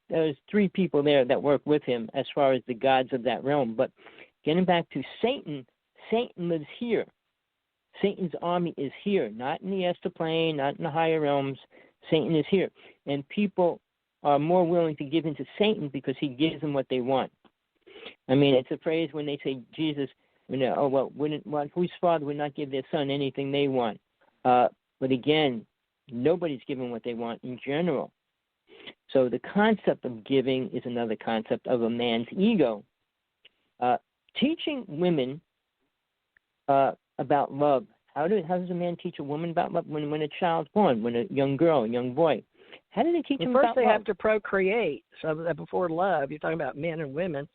[SPEAKER 4] there's 3 people there that work with him as far as the gods of that realm. But getting back to Satan, Satan lives here. Satan's army is here, not in the astral plane, not in the higher realms. Satan is here, and people are more willing to give in to Satan because he gives them what they want. I mean, it's a phrase when they say Jesus, whose father would not give their son anything they want? But again, nobody's given what they want in general. So the concept of giving is another concept of a man's ego. Teaching women about love. How does a man teach a woman about love when a child's born, when a young girl, a young boy? How do they teach them about love?
[SPEAKER 3] First, they have to procreate. So before love, you're talking about men and women.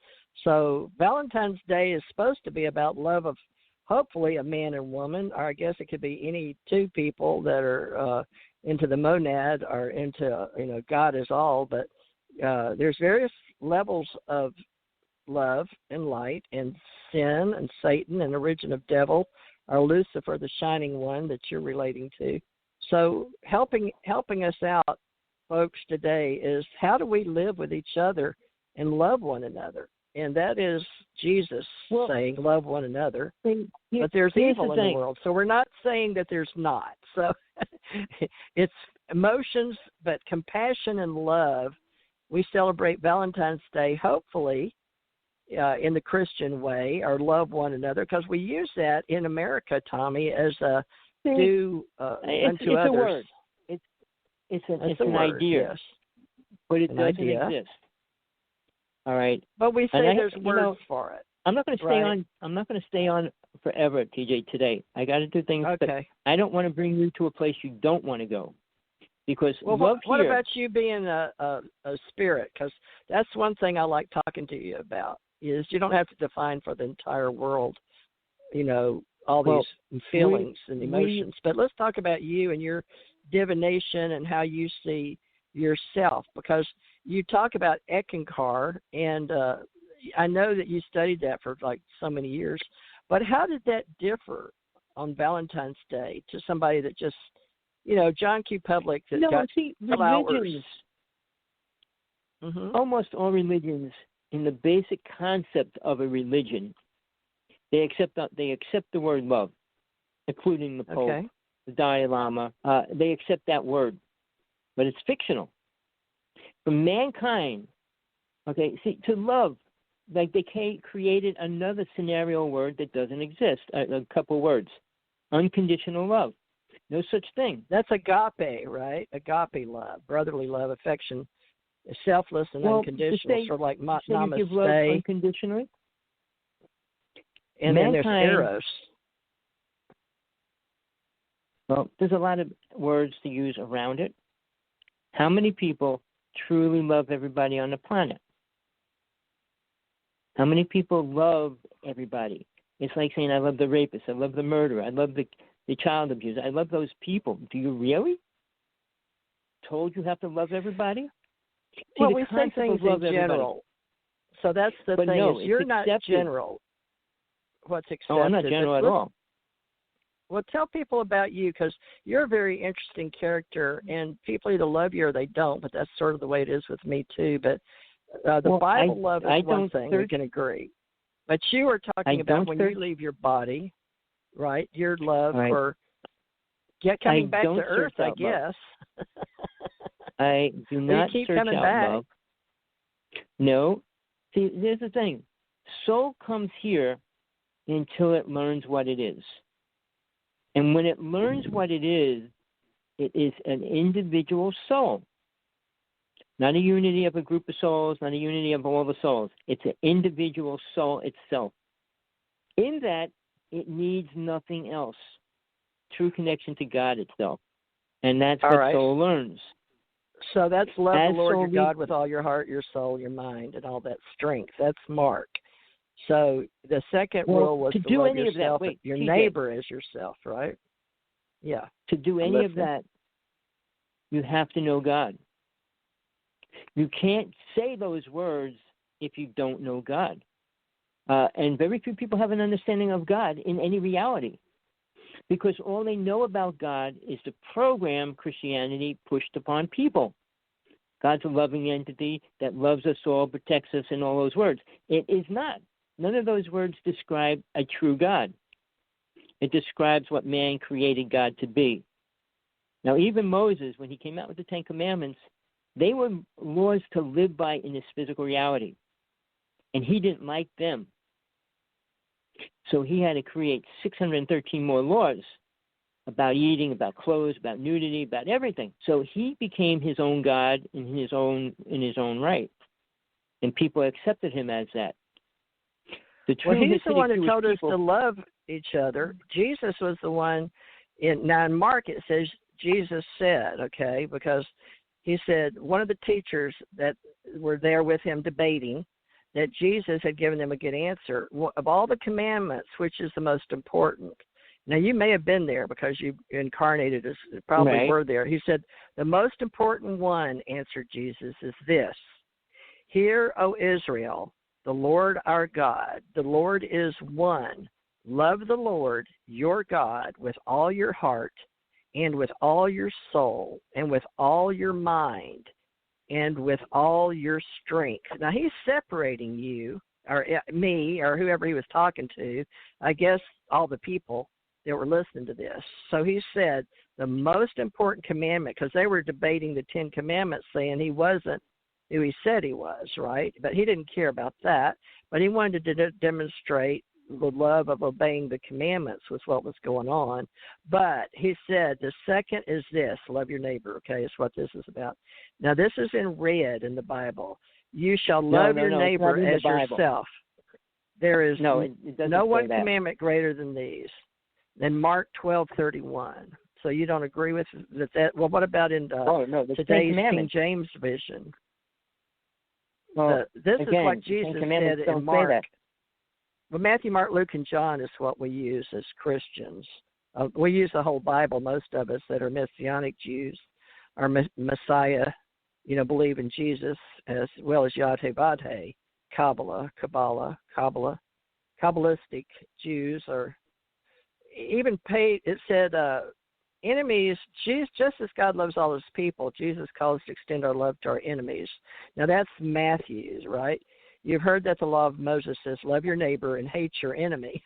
[SPEAKER 3] So Valentine's Day is supposed to be about love of hopefully a man and woman, or I guess it could be any 2 people that are into the monad or into, God is all. But there's various levels of love and light and sin and Satan and origin of devil, or Lucifer, the shining one that you're relating to. So helping us out, folks, today is how do we live with each other and love one another? And that is Jesus saying, love one another. But there's evil in the world. So we're not saying that there's not. So it's emotions, but compassion and love. We celebrate Valentine's Day, hopefully, in the Christian way, or love one another, because we use that in America, Tommy, as a do unto others.
[SPEAKER 4] A word. It's an
[SPEAKER 3] word,
[SPEAKER 4] idea,
[SPEAKER 3] yes.
[SPEAKER 4] But it doesn't exist. All right.
[SPEAKER 3] But we say there's words for it.
[SPEAKER 4] I'm not going to stay on. I'm not going to stay on forever, TJ. Today, I got to do things.
[SPEAKER 3] Okay.
[SPEAKER 4] But I don't want to bring you to a place you don't want to go, because
[SPEAKER 3] what about you being a spirit? Because that's one thing I like talking to you about. Is you don't have to define for the entire world, all these feelings and emotions. But let's talk about you and your divination and how you see yourself, because you talk about Eckankar, and I know that you studied that for like so many years, but how did that differ on Valentine's Day to somebody that just, John Q. Public that got flowers?
[SPEAKER 4] Religions, almost all religions, in the basic concept of a religion, they accept the word love, including the Pope, the Dalai Lama. They accept that word, but it's fictional. For mankind, to love, like they created another scenario word that doesn't exist, a couple words. Unconditional love. No such thing.
[SPEAKER 3] That's agape, right? Agape love, brotherly love, affection, selfless and unconditional, sort of like namaste.
[SPEAKER 4] You give love unconditionally?
[SPEAKER 3] And then there's eros.
[SPEAKER 4] Well, there's a lot of words to use around it. How many people truly love everybody on the planet? How many people love everybody? It's like saying, I love the rapist, I love the murderer, I love the child abuser, I love those people. Do you really? Told you have to love everybody?
[SPEAKER 3] Well, we say things in general. So that's the thing.
[SPEAKER 4] No,
[SPEAKER 3] you're not general. What's accepted?
[SPEAKER 4] Oh, I'm not general at all.
[SPEAKER 3] Well, tell people about you, because you're a very interesting character, and people either love you or they don't, but that's sort of the way it is with me, too. But the Bible love is one thing, we can agree. But you are talking about when you leave your body. right? Your love
[SPEAKER 4] Right.
[SPEAKER 3] for coming back to
[SPEAKER 4] don't
[SPEAKER 3] earth,
[SPEAKER 4] search
[SPEAKER 3] I
[SPEAKER 4] out love.
[SPEAKER 3] guess.
[SPEAKER 4] I do not
[SPEAKER 3] keep
[SPEAKER 4] search
[SPEAKER 3] coming
[SPEAKER 4] out
[SPEAKER 3] back.
[SPEAKER 4] love. No. See, here's the thing. Soul comes here until it learns what it is. And when it learns what it is an individual soul. Not a unity of a group of souls, not a unity of all the souls. It's an individual soul itself. In that, it needs nothing else. True connection to God itself. And that's what soul learns.
[SPEAKER 3] So that's love
[SPEAKER 4] As
[SPEAKER 3] the Lord your
[SPEAKER 4] soul
[SPEAKER 3] God with all your heart, your soul, your mind, and all that strength. That's Mark. So the second rule was to
[SPEAKER 4] do
[SPEAKER 3] love
[SPEAKER 4] any of that,
[SPEAKER 3] yourself,
[SPEAKER 4] wait,
[SPEAKER 3] your
[SPEAKER 4] TJ.
[SPEAKER 3] neighbor as yourself, right? Yeah.
[SPEAKER 4] To do any of that, you have to know God. You can't say those words if you don't know God. And very few people have an understanding of God in any reality, because all they know about God is the program Christianity pushed upon people. God's a loving entity that loves us all, protects us, and all those words. It is not. None of those words describe a true God. It describes what man created God to be. Now, even Moses, when he came out with the Ten Commandments, they were laws to live by in this physical reality. And he didn't like them. So he had to create 613 more laws about eating, about clothes, about nudity, about everything. So he became his own God in his own right. And people accepted him as that.
[SPEAKER 3] Well, he's the one who told us to love each other. Jesus was the one. In Mark it says Jesus said, okay, because he said one of the teachers that were there with him debating that Jesus had given them a good answer. Of all the commandments, which is the most important? Now, you may have been there because you incarnated as probably were there. He said, the most important one, answered Jesus, is this. Hear, O Israel, the Lord our God, the Lord is one. Love the Lord your God with all your heart and with all your soul and with all your mind and with all your strength. Now, he's separating you or me or whoever he was talking to, I guess all the people that were listening to this. So he said the most important commandment, because they were debating the 10 Commandments, saying he wasn't who he said he was, right? But he didn't care about that. But he wanted to demonstrate the love of obeying the commandments was what was going on. But he said the second is this, love your neighbor, okay, is what this is about. Now, this is in red in the Bible. You shall love your neighbor as yourself. There is no one commandment greater than these. Then Mark 12:31. So you don't agree with that? Well, what about in today's King James Version?
[SPEAKER 4] Well,
[SPEAKER 3] this is what Jesus said in Mark. Well, Matthew, Mark, Luke, and John is what we use as Christians. We use the whole Bible. Most of us that are Messianic Jews are Messiah, believe in Jesus as well as Yahweh, Kabbalah, Kabbalistic Jews are even paid. It said enemies, just as God loves all his people, Jesus calls us to extend our love to our enemies. Now, that's Matthew's, right? You've heard that the law of Moses says, love your neighbor and hate your enemy.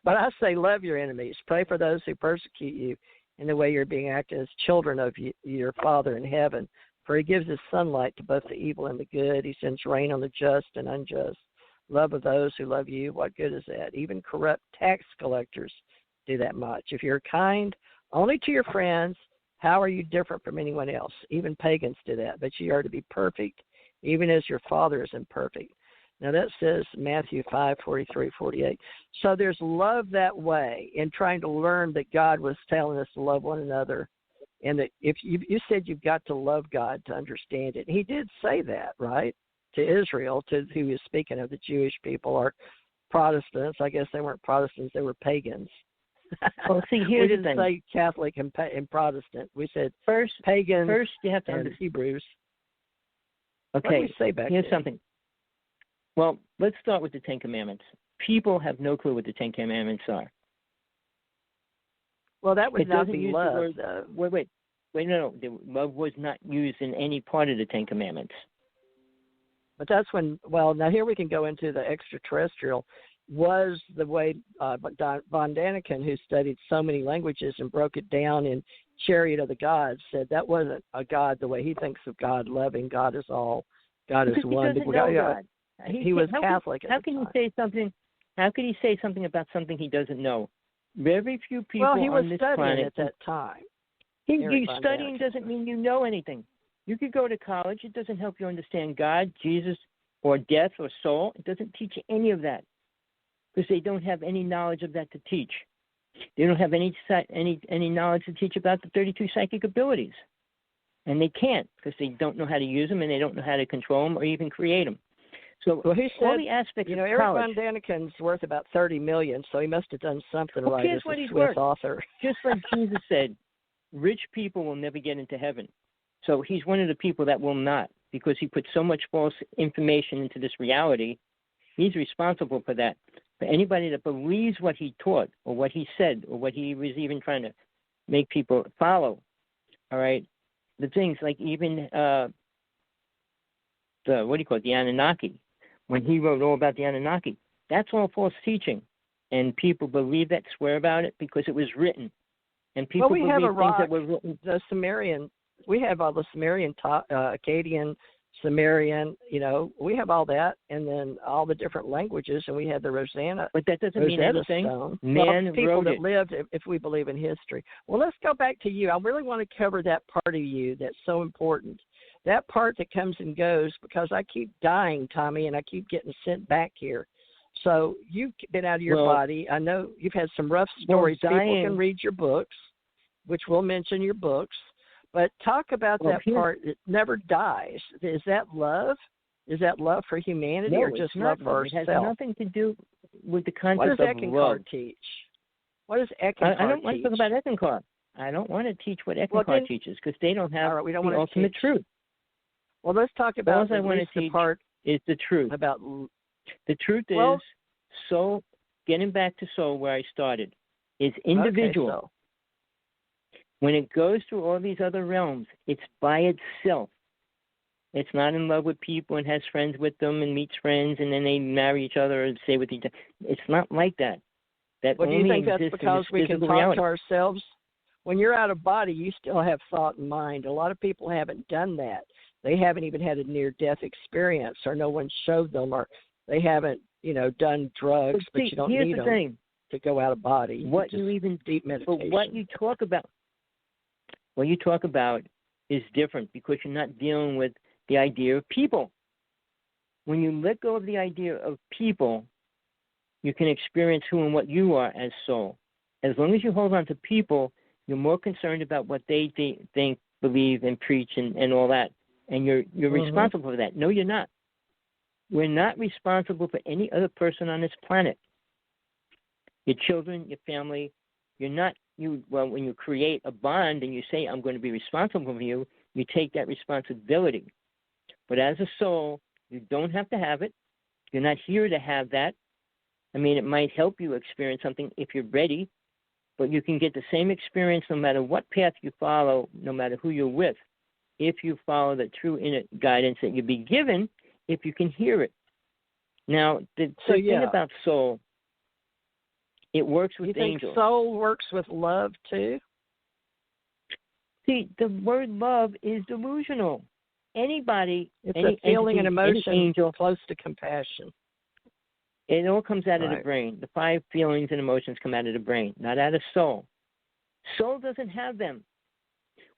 [SPEAKER 3] But I say love your enemies. Pray for those who persecute you in the way you're being acted as children of your Father in heaven. For he gives his sunlight to both the evil and the good. He sends rain on the just and unjust. Love of those who love you. What good is that? Even corrupt tax collectors do that much. If you're kind only to your friends, how are you different from anyone else? Even pagans do that. But you are to be perfect, even as your Father is imperfect. Now, that says Matthew 5:43-48. So there's love that way in trying to learn that God was telling us to love one another. And that if you said you've got to love God to understand it. He did say that, right, to Israel, to who he was speaking of, the Jewish people or Protestants. I guess they weren't Protestants, they were pagans.
[SPEAKER 4] Well, see,
[SPEAKER 3] we didn't say Catholic and Protestant. We said pagan.
[SPEAKER 4] First, you have to
[SPEAKER 3] understand Hebrews.
[SPEAKER 4] Okay,
[SPEAKER 3] what did we say back
[SPEAKER 4] here's
[SPEAKER 3] then?
[SPEAKER 4] Something. Well, let's start with the 10 Commandments. People have no clue what the 10 Commandments are.
[SPEAKER 3] Well, that would not be love.
[SPEAKER 4] Wait, no. Love was not used in any part of the 10 Commandments.
[SPEAKER 3] But that's when, now here we can go into the extraterrestrial. was the way von Daniken, who studied so many languages and broke it down in Chariot of the Gods, said that wasn't a God the way he thinks of God, loving, God is all, God is one.
[SPEAKER 4] He doesn't know God.
[SPEAKER 3] He was Catholic.
[SPEAKER 4] How can he say something? How could he say something about something he doesn't know? Very few people
[SPEAKER 3] on this planet. Well, he was studying at that time.
[SPEAKER 4] Studying doesn't mean you know anything. You could go to college. It doesn't help you understand God, Jesus, or death or soul. It doesn't teach you any of that because they don't have any knowledge of that to teach. They don't have any knowledge to teach about the 32 psychic abilities. And they can't because they don't know how to use them and they don't know how to control them or even create them. So
[SPEAKER 3] he said,
[SPEAKER 4] all the aspects of
[SPEAKER 3] Eric
[SPEAKER 4] college,
[SPEAKER 3] von Daniken's worth about $30 million, so he must have done something right as
[SPEAKER 4] what
[SPEAKER 3] a
[SPEAKER 4] he's
[SPEAKER 3] Swiss
[SPEAKER 4] worth.
[SPEAKER 3] author.
[SPEAKER 4] Just like Jesus said, rich people will never get into heaven. So he's one of the people that will not because he put so much false information into this reality. He's responsible for that. For anybody that believes what he taught or what he said or what he was even trying to make people follow, all right, the things like even the Anunnaki. When he wrote all about the Anunnaki, that's all false teaching. And people believe that, swear about it because it was written. And people believe things that were written.
[SPEAKER 3] The Sumerian, we have all the Sumerian, Akkadian, Sumerian, we have all that, and then all the different languages, and we have the Rosanna.
[SPEAKER 4] But that doesn't mean anything.
[SPEAKER 3] Stone.
[SPEAKER 4] People
[SPEAKER 3] that lived, if we believe in history. Well, let's go back to you. I really want to cover that part of you that's so important. That part that comes and goes, because I keep dying, Tommy, and I keep getting sent back here. So you've been out of your body. I know you've had some rough stories. People can read your books, which we'll mention your books. But talk about that part that never dies. Is that love? Is that love for humanity or just love for ourselves?
[SPEAKER 4] It has nothing to do with the concept of love.
[SPEAKER 3] What does Eckankar teach? What does Eckankar teach?
[SPEAKER 4] I don't want to talk about Eckankar. I don't want to teach what Eckankar teaches because they don't have the ultimate truth.
[SPEAKER 3] Well, let's talk about
[SPEAKER 4] all I want to teach is the truth. The truth is soul. Getting back to soul, where I started, is individual.
[SPEAKER 3] Okay, so.
[SPEAKER 4] When it goes through all these other realms, it's by itself. It's not in love with people and has friends with them and meets friends and then they marry each other and stay with each other. It's not like that. That
[SPEAKER 3] do you think that's because we can talk
[SPEAKER 4] reality.
[SPEAKER 3] To ourselves? When you're out of body, you still have thought and mind. A lot of people haven't done that. They haven't even had a near-death experience, or no one showed them, or they haven't, done drugs. But you don't need them to go out of body. Deep meditation.
[SPEAKER 4] But what you talk about is different because you're not dealing with the idea of people. When you let go of the idea of people, you can experience who and what you are as soul. As long as you hold on to people, you're more concerned about what they think, believe, and preach, and all that. And you're responsible for that. No, you're not. We're not responsible for any other person on this planet. Your children, your family, you're not. When you create a bond and you say, I'm going to be responsible for you, you take that responsibility. But as a soul, you don't have to have it. You're not here to have that. I mean, it might help you experience something if you're ready, but you can get the same experience no matter what path you follow, no matter who you're with, if you follow the true inner guidance that you'll be given, if you can hear it. Now, the thing about soul, it works with angels.
[SPEAKER 3] You think soul works with love too?
[SPEAKER 4] See, the word love is delusional. Anybody,
[SPEAKER 3] it's a feeling and emotion
[SPEAKER 4] angel,
[SPEAKER 3] close to compassion.
[SPEAKER 4] It all comes out of the brain. The 5 feelings and emotions come out of the brain, not out of soul. Soul doesn't have them.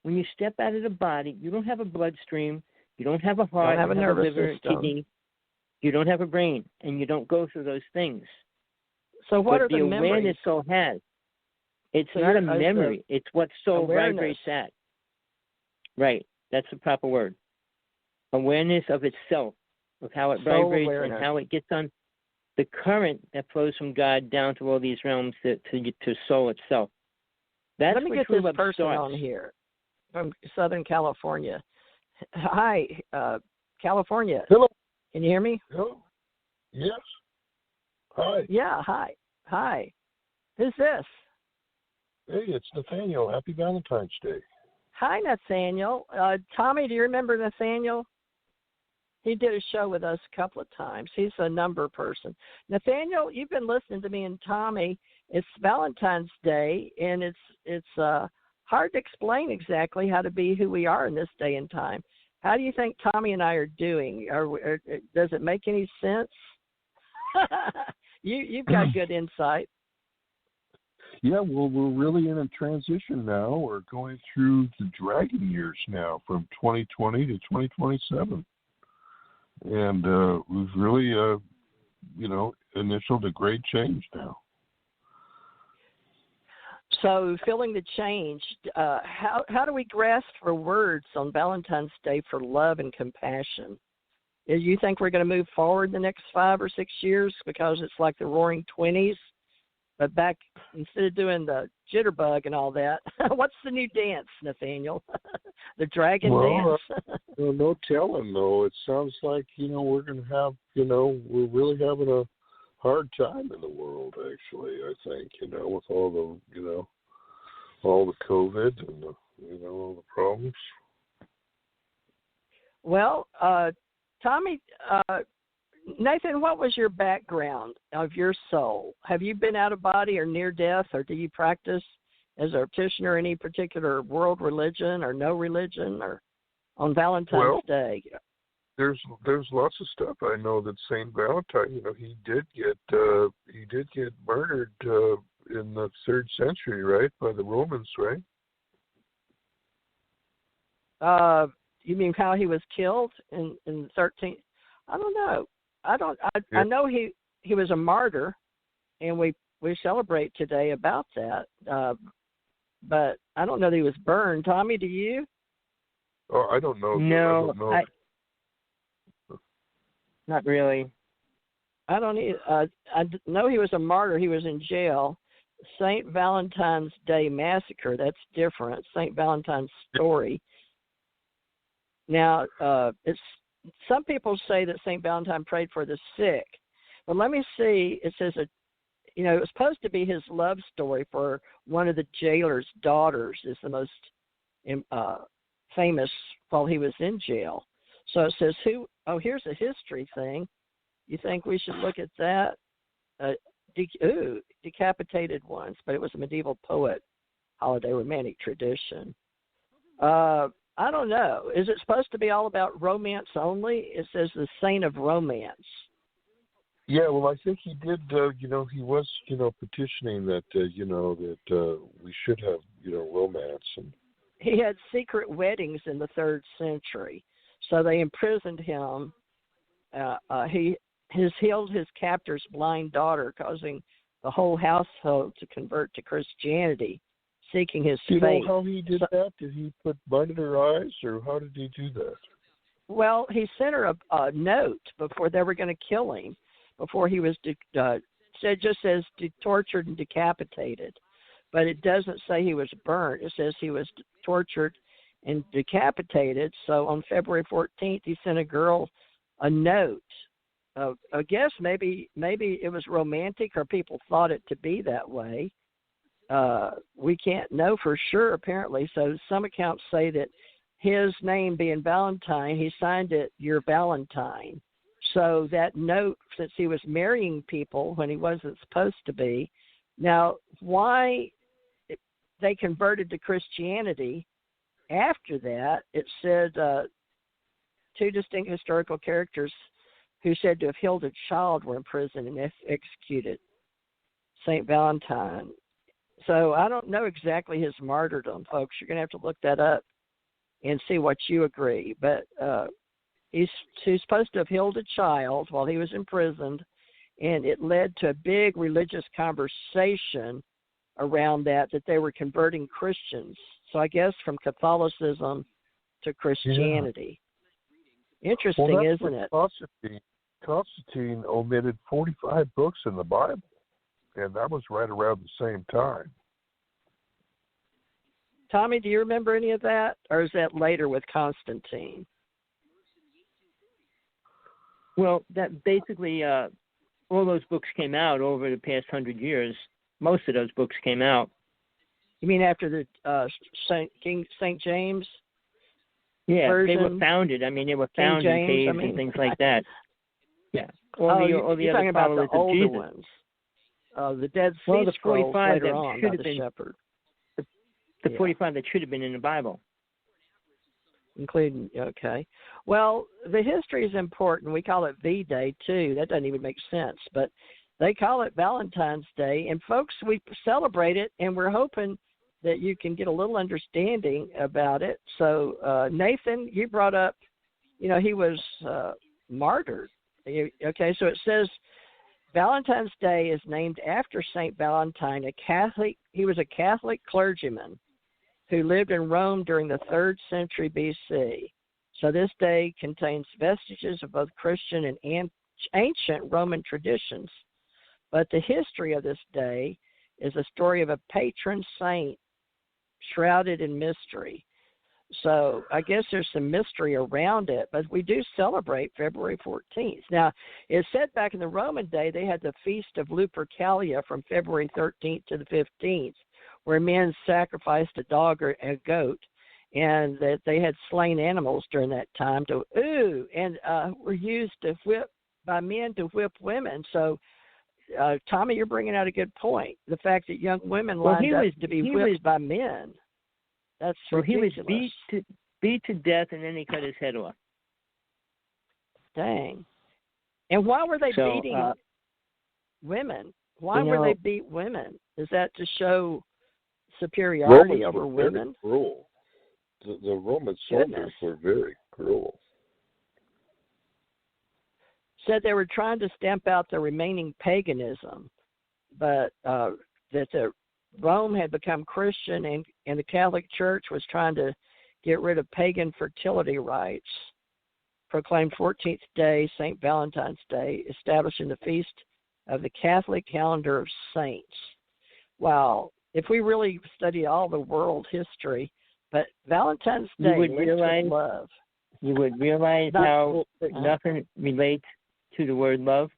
[SPEAKER 4] When you step out of the body, you don't have a bloodstream, you don't have a heart,
[SPEAKER 3] you don't have a nervous
[SPEAKER 4] liver,
[SPEAKER 3] system.
[SPEAKER 4] kidney, you don't have a brain, and you don't go through those things.
[SPEAKER 3] So what are the
[SPEAKER 4] awareness soul has? It's not a memory. It's what soul vibrates at. Right. That's the proper word. Awareness of itself, of how it vibrates and how it gets on the current that flows from God down to all these realms to soul itself. That's
[SPEAKER 3] Let me get this person on here from Southern California. Hi, California.
[SPEAKER 6] Hello.
[SPEAKER 3] Can you hear me?
[SPEAKER 6] Hello. Yes. Hi.
[SPEAKER 3] Yeah, hi. Hi. Who's this?
[SPEAKER 6] Hey, it's Nathaniel. Happy Valentine's Day.
[SPEAKER 3] Hi, Nathaniel. Tommy, do you remember Nathaniel? He did a show with us a couple of times. He's a number person. Nathaniel, you've been listening to me and Tommy. It's Valentine's Day, and it's hard to explain exactly how to be who we are in this day and time. How do you think Tommy and I are doing? Does it make any sense? You've got good insight.
[SPEAKER 6] Yeah, well, we're really in a transition now. We're going through the dragon years now from 2020 to 2027. And we've really, initialed a great change now.
[SPEAKER 3] So, feeling the change, how do we grasp for words on Valentine's Day for love and compassion? Do you think we're going to move forward the next 5 or 6 years because it's like the Roaring '20s? But back, instead of doing the jitterbug and all that, what's the new dance, Nathaniel? The dragon dance?
[SPEAKER 6] No telling, though. It sounds like, we're going to have, we're really having a hard time in the world, actually, I think, with all the, all the COVID and, all the problems.
[SPEAKER 3] Well, Tommy, Nathan, what was your background of your soul? Have you been out of body or near death, or do you practice as a practitioner any particular world religion or no religion, or on Valentine's Day?
[SPEAKER 6] There's lots of stuff I know that Saint Valentine, he did get murdered in the 3rd century, right, by the Romans, right?
[SPEAKER 3] You mean how he was killed in 13th? I don't know. I know he was a martyr, and we celebrate today about that. But I don't know that he was burned. Tommy, do you?
[SPEAKER 6] Oh, I don't know.
[SPEAKER 4] No,
[SPEAKER 6] I don't know.
[SPEAKER 4] Not really.
[SPEAKER 3] I don't either. I know he was a martyr. He was in jail. St. Valentine's Day Massacre, that's different. St. Valentine's story. Now, some people say that St. Valentine prayed for the sick. But let me see. It says, it was supposed to be his love story for one of the jailer's daughters, is the most famous while he was in jail. So it says, here's a history thing. You think we should look at that? Decapitated once, but it was a medieval poet, holiday romantic tradition. I don't know. Is it supposed to be all about romance only? It says the saint of romance.
[SPEAKER 6] Yeah, well, I think he did, he was, petitioning that, that we should have, romance. And
[SPEAKER 3] he had secret weddings in the 3rd century. So they imprisoned him. He has healed his captor's blind daughter, causing the whole household to convert to Christianity, seeking his faith.
[SPEAKER 6] Do you know how he did that? Did he put mud in her eyes, or how did he do that?
[SPEAKER 3] Well, he sent her a note before they were going to kill him, before he was just says tortured and decapitated. But it doesn't say he was burnt. It says he was tortured and decapitated. So on February 14th, he sent a girl a note. I guess maybe it was romantic, or people thought it to be that way. We can't know for sure, apparently. So some accounts say that his name being Valentine, he signed it, "Your Valentine." So that note, since he was marrying people when he wasn't supposed to be. Now, why they converted to Christianity after that, it said 2 distinct historical characters who said to have healed a child were imprisoned and executed. St. Valentine. So I don't know exactly his martyrdom, folks. You're going to have to look that up and see what you agree. But he's supposed to have healed a child while he was imprisoned, and it led to a big religious conversation around that they were converting Christians. So I guess from Catholicism to Christianity. Yeah. Interesting, isn't it?
[SPEAKER 6] Constantine omitted 45 books in the Bible, and that was right around the same time.
[SPEAKER 3] Tommy, do you remember any of that, or is that later with Constantine?
[SPEAKER 4] Well, that basically all those books came out over the past 100 years. Most of those books came out.
[SPEAKER 3] You mean after the St. James?
[SPEAKER 4] Yeah,
[SPEAKER 3] version.
[SPEAKER 4] they were founded. I mean, they were
[SPEAKER 3] King
[SPEAKER 4] found in
[SPEAKER 3] James,
[SPEAKER 4] caves and things like that. Yeah. All the
[SPEAKER 3] you're
[SPEAKER 4] other
[SPEAKER 3] talking about
[SPEAKER 4] followers
[SPEAKER 3] the older
[SPEAKER 4] of Jesus.
[SPEAKER 3] ones. The Dead Sea
[SPEAKER 4] Well, the
[SPEAKER 3] Scrolls
[SPEAKER 4] 45
[SPEAKER 3] later
[SPEAKER 4] that
[SPEAKER 3] on
[SPEAKER 4] should
[SPEAKER 3] by
[SPEAKER 4] have
[SPEAKER 3] the
[SPEAKER 4] been
[SPEAKER 3] shepherd.
[SPEAKER 4] The 45 that should have been in the Bible.
[SPEAKER 3] Including, okay. Well, the history is important. We call it V-Day, too. That doesn't even make sense. But they call it Valentine's Day. And, folks, we celebrate it, and we're hoping that you can get a little understanding about it. So, Nathan, you brought up, he was martyred. Okay, so it says Valentine's Day is named after St. Valentine, he was a Catholic clergyman who lived in Rome during the 3rd century BC. So this day contains vestiges of both Christian and ancient Roman traditions. But the history of this day is a story of a patron saint shrouded in mystery. So I guess there's some mystery around it, but we do celebrate February 14th. Now, it's said back in the Roman day they had the Feast of Lupercalia from February 13th to the 15th, where men sacrificed a dog or a goat, and that they had slain animals during that time were used to whip by men to whip women. So, Tommy, you're bringing out a good point. The fact that young women lined up to be whipped by men. That's ridiculous.
[SPEAKER 4] He was beat to death, and then he cut his head off.
[SPEAKER 3] Dang. And why were they beating women? Why were they beat women? Is that to show superiority over women?
[SPEAKER 6] Cruel. The Roman soldiers were very cruel.
[SPEAKER 3] Said they were trying to stamp out the remaining paganism, but that Rome had become Christian and the Catholic Church was trying to get rid of pagan fertility rites. Proclaimed 14th day, St. Valentine's Day, establishing the feast of the Catholic calendar of saints. Wow. If we really study all the world history, but Valentine's Day linked with love.
[SPEAKER 4] You would realize how nothing relates to the word love?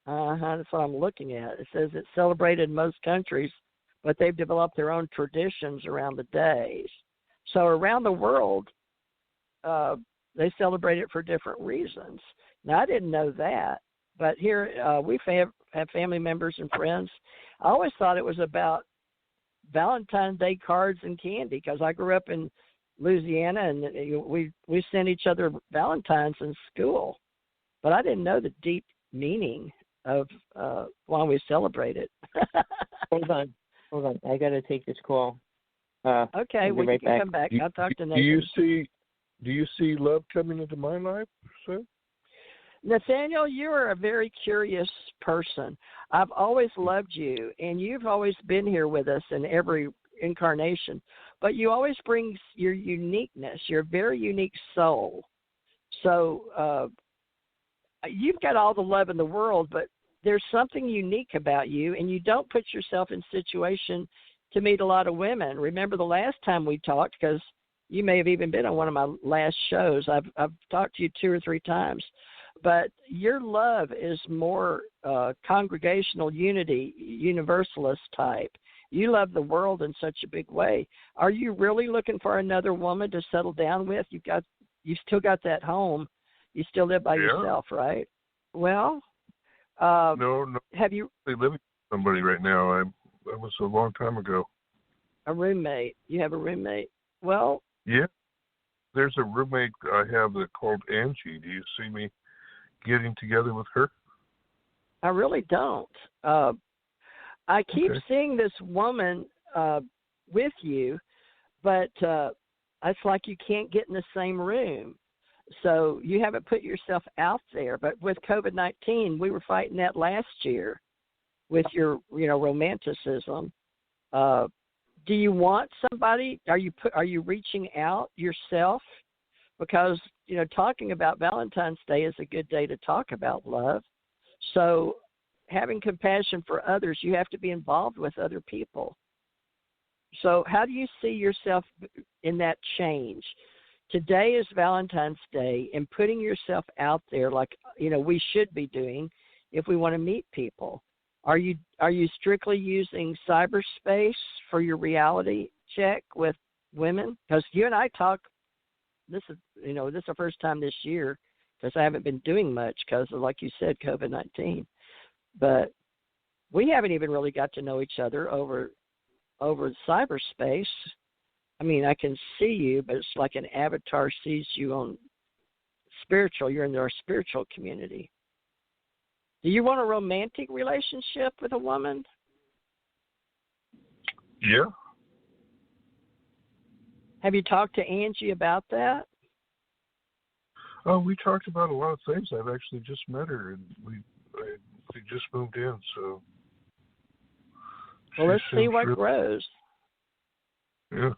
[SPEAKER 3] That's what I'm looking at. It says it's celebrated in most countries, but they've developed their own traditions around the days. So around the world, they celebrate it for different reasons. Now, I didn't know that, but here we have family members and friends. I always thought it was about Valentine's Day cards and candy because I grew up in Louisiana and we sent each other Valentines in school. But I didn't know the deep meaning of why we celebrate it.
[SPEAKER 4] Hold on. I got to take this call.
[SPEAKER 3] Okay, we
[SPEAKER 4] right
[SPEAKER 3] can
[SPEAKER 4] back.
[SPEAKER 3] come back. I'll talk to Nathan.
[SPEAKER 6] Do you see love coming into my life, sir?
[SPEAKER 3] Nathaniel, you are a very curious person. I've always loved you, and you've always been here with us in every incarnation. But you always bring your uniqueness, your very unique soul. So you've got all the love in the world, but there's something unique about you, and you don't put yourself in situation to meet a lot of women. Remember the last time we talked, because you may have even been on one of my last shows. I've talked to you 2 or 3 times. But your love is more congregational unity, universalist type. You love the world in such a big way. Are you really looking for another woman to settle down with? You still got that home. You still live by yourself, right? Well,
[SPEAKER 6] no.
[SPEAKER 3] Have you
[SPEAKER 6] living with somebody right now? That was a long time ago.
[SPEAKER 3] A roommate? You have a roommate? Well,
[SPEAKER 6] yeah. There's a roommate I have called Angie. Do you see me getting together with her?
[SPEAKER 3] I really don't. I keep seeing this woman with you, but it's like you can't get in the same room. So you haven't put yourself out there. But with COVID-19, we were fighting that last year with your, romanticism. Do you want somebody? Are you reaching out yourself? Because, talking about Valentine's Day is a good day to talk about love. So having compassion for others, you have to be involved with other people. So how do you see yourself in that change? Today is Valentine's Day, and putting yourself out there like, we should be doing if we want to meet people. Are you strictly using cyberspace for your reality check with women? Because you and I talk this is the first time this year because I haven't been doing much because of, like you said, COVID-19. But we haven't even really got to know each other over cyberspace. I mean, I can see you, but it's like an avatar sees you on spiritual. You're in our spiritual community. Do you want a romantic relationship with a woman?
[SPEAKER 6] Yeah.
[SPEAKER 3] Have you talked to Angie about that?
[SPEAKER 6] Oh, we talked about a lot of things. I've actually just met her, and we just moved in, so.
[SPEAKER 3] Well, let's see what
[SPEAKER 6] really
[SPEAKER 3] grows.
[SPEAKER 6] Yeah.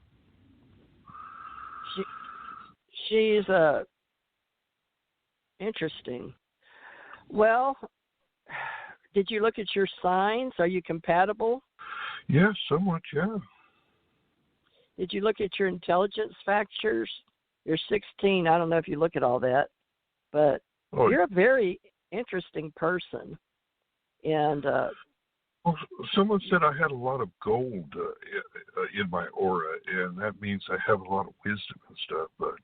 [SPEAKER 3] She's interesting. Well, did you look at your signs? Are you compatible?
[SPEAKER 6] Yeah, somewhat, yeah.
[SPEAKER 3] Did you look at your intelligence factors? You're 16. I don't know if you look at all that, but you're a very interesting person. And
[SPEAKER 6] well, someone said I had a lot of gold in my aura, and that means I have a lot of wisdom and stuff. But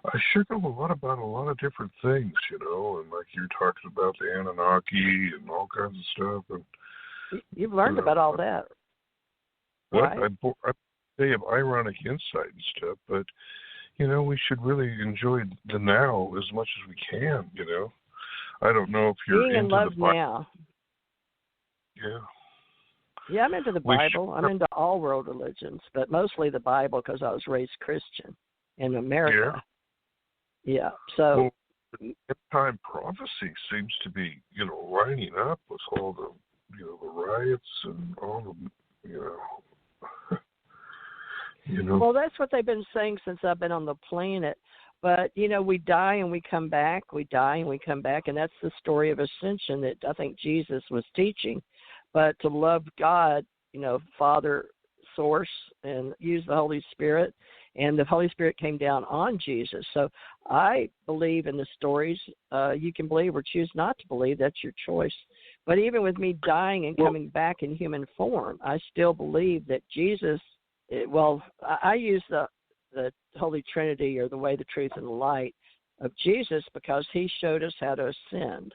[SPEAKER 6] I sure know a lot about a lot of different things, and like you're talking about the Anunnaki and all kinds of stuff. And
[SPEAKER 3] you've learned about all that, right?
[SPEAKER 6] They have ironic insight and stuff, but we should really enjoy the now as much as we can. I don't know if you're
[SPEAKER 3] being in
[SPEAKER 6] into
[SPEAKER 3] love
[SPEAKER 6] the Bible.
[SPEAKER 3] now.
[SPEAKER 6] Yeah.
[SPEAKER 3] Yeah, I'm into the Bible. I'm into all world religions, but mostly the Bible because I was raised Christian in America.
[SPEAKER 6] Yeah.
[SPEAKER 3] So.
[SPEAKER 6] Well, time prophecy seems to be, lining up with all the, the riots and all the,
[SPEAKER 3] Well, that's what they've been saying since I've been on the planet. But, we die and we come back. We die and we come back. And that's the story of ascension that I think Jesus was teaching. But to love God, Father, Source, and use the Holy Spirit. And the Holy Spirit came down on Jesus. So I believe in the stories. You can believe or choose not to believe. That's your choice. But even with me dying and coming back in human form, I still believe that Jesus, I use the Holy Trinity or the way, the truth, and the light of Jesus because he showed us how to ascend.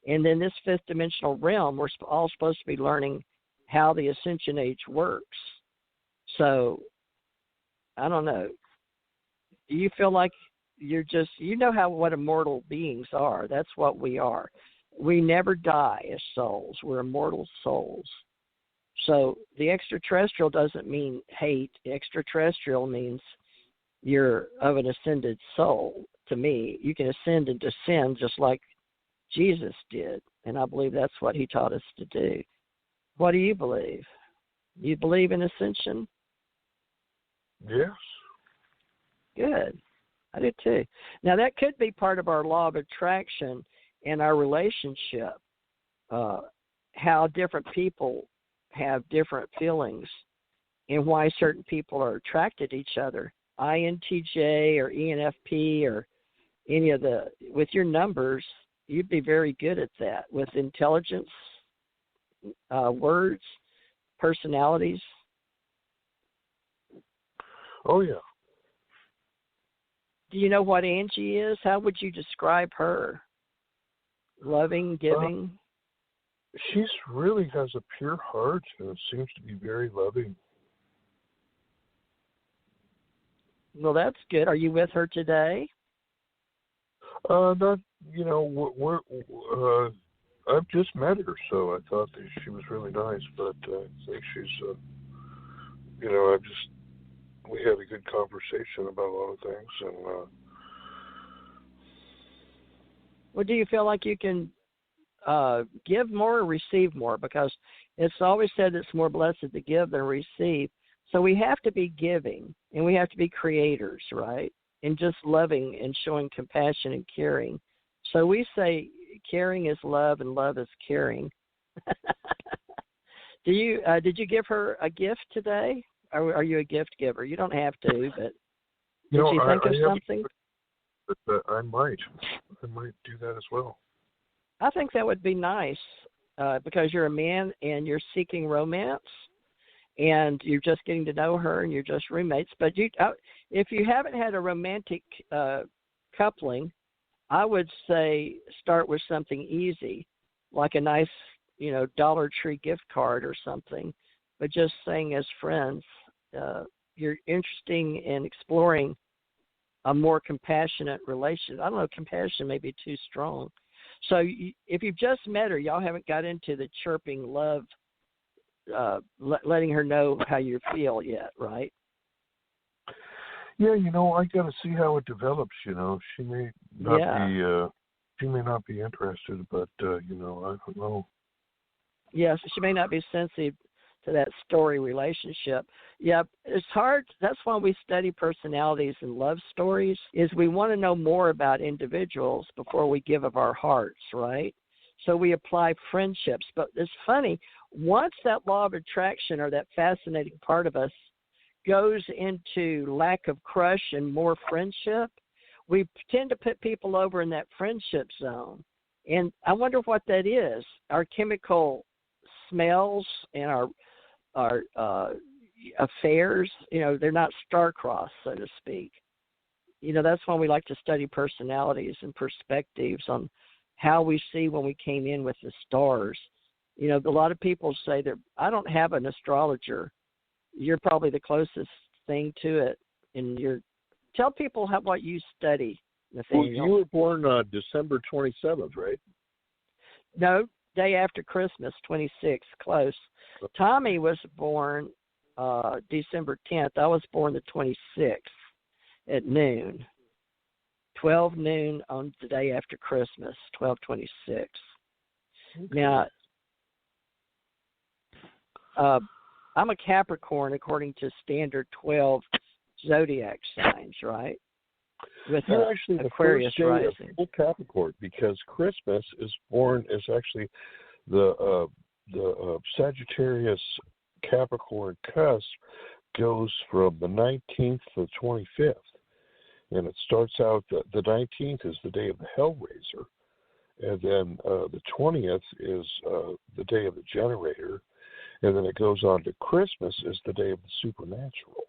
[SPEAKER 3] And in this fifth dimensional realm, we're all supposed to be learning how the ascension age works. So, I don't know. Do you feel like you're just, what immortal beings are. That's what we are. We never die as souls. We're immortal souls. So the extraterrestrial doesn't mean hate. The extraterrestrial means you're of an ascended soul. To me, you can ascend and descend just like Jesus did, and I believe that's what he taught us to do. What do you believe? You believe in ascension?
[SPEAKER 6] Yes.
[SPEAKER 3] Good. I do too. Now, that could be part of our law of attraction in our relationship, how different people have different feelings and why certain people are attracted to each other. INTJ or ENFP or any of with your numbers, you'd be very good at that. With intelligence, words, personalities.
[SPEAKER 6] Oh, yeah.
[SPEAKER 3] Do you know what Angie is? How would you describe her? Loving, giving?
[SPEAKER 6] She really has a pure heart and seems to be very loving.
[SPEAKER 3] Well, that's good. Are you with her today?
[SPEAKER 6] Not, I've just met her, so I thought that she was really nice, but I think she's, we had a good conversation about a lot of things, and
[SPEAKER 3] well, do you feel like you can give more or receive more? Because it's always said it's more blessed to give than receive. So we have to be giving, and we have to be creators, right? And just loving and showing compassion and caring. So we say caring is love and love is caring. Did you give her a gift today? Or are you a gift giver? You don't have to, but did you think of something?
[SPEAKER 6] But I might do that as well.
[SPEAKER 3] I think that would be nice because you're a man and you're seeking romance. and you're just getting to know her, and you're just roommates. But if you haven't had a romantic coupling, I would say start with something easy, like a nice, Dollar Tree gift card or something. But just saying as friends, you're interesting in exploring a more compassionate relationship. I don't know, compassion may be too strong. So if you've just met her, y'all haven't got into the chirping love, letting her know how you feel yet, right?
[SPEAKER 6] Yeah, I got to see how it develops. She may not be interested, but I don't know.
[SPEAKER 3] Yes, she may not be sensitive to that story relationship. Yeah, it's hard. That's why we study personalities and love stories, is we want to know more about individuals before we give of our hearts, right? So we apply friendships. But it's funny, once that law of attraction or that fascinating part of us goes into lack of crush and more friendship, we tend to put people over in that friendship zone. And I wonder what that is. Our chemical smells and our affairs, they're not star-crossed, so to speak. That's why we like to study personalities and perspectives on how we see when we came in with the stars. A lot of people say that I don't have an astrologer. You're probably the closest thing to it. And tell people what you study, Nathaniel.
[SPEAKER 6] Well, you were born December 27th, right?
[SPEAKER 3] No, day after Christmas, 26th, close. Tommy was born December 10th. I was born the 26th at noon. 12 noon on the day after Christmas, 12/26. Okay. Now, I'm a Capricorn according to standard 12 zodiac signs, right? With
[SPEAKER 6] You're actually
[SPEAKER 3] Aquarius
[SPEAKER 6] the first day
[SPEAKER 3] rising.
[SPEAKER 6] of full Capricorn, because Christmas is actually the Sagittarius Capricorn cusp goes from the 19th to the 25th. And it starts out, the 19th is the day of the Hellraiser. And then the 20th is the day of the Generator. And then it goes on to Christmas is the day of the Supernatural.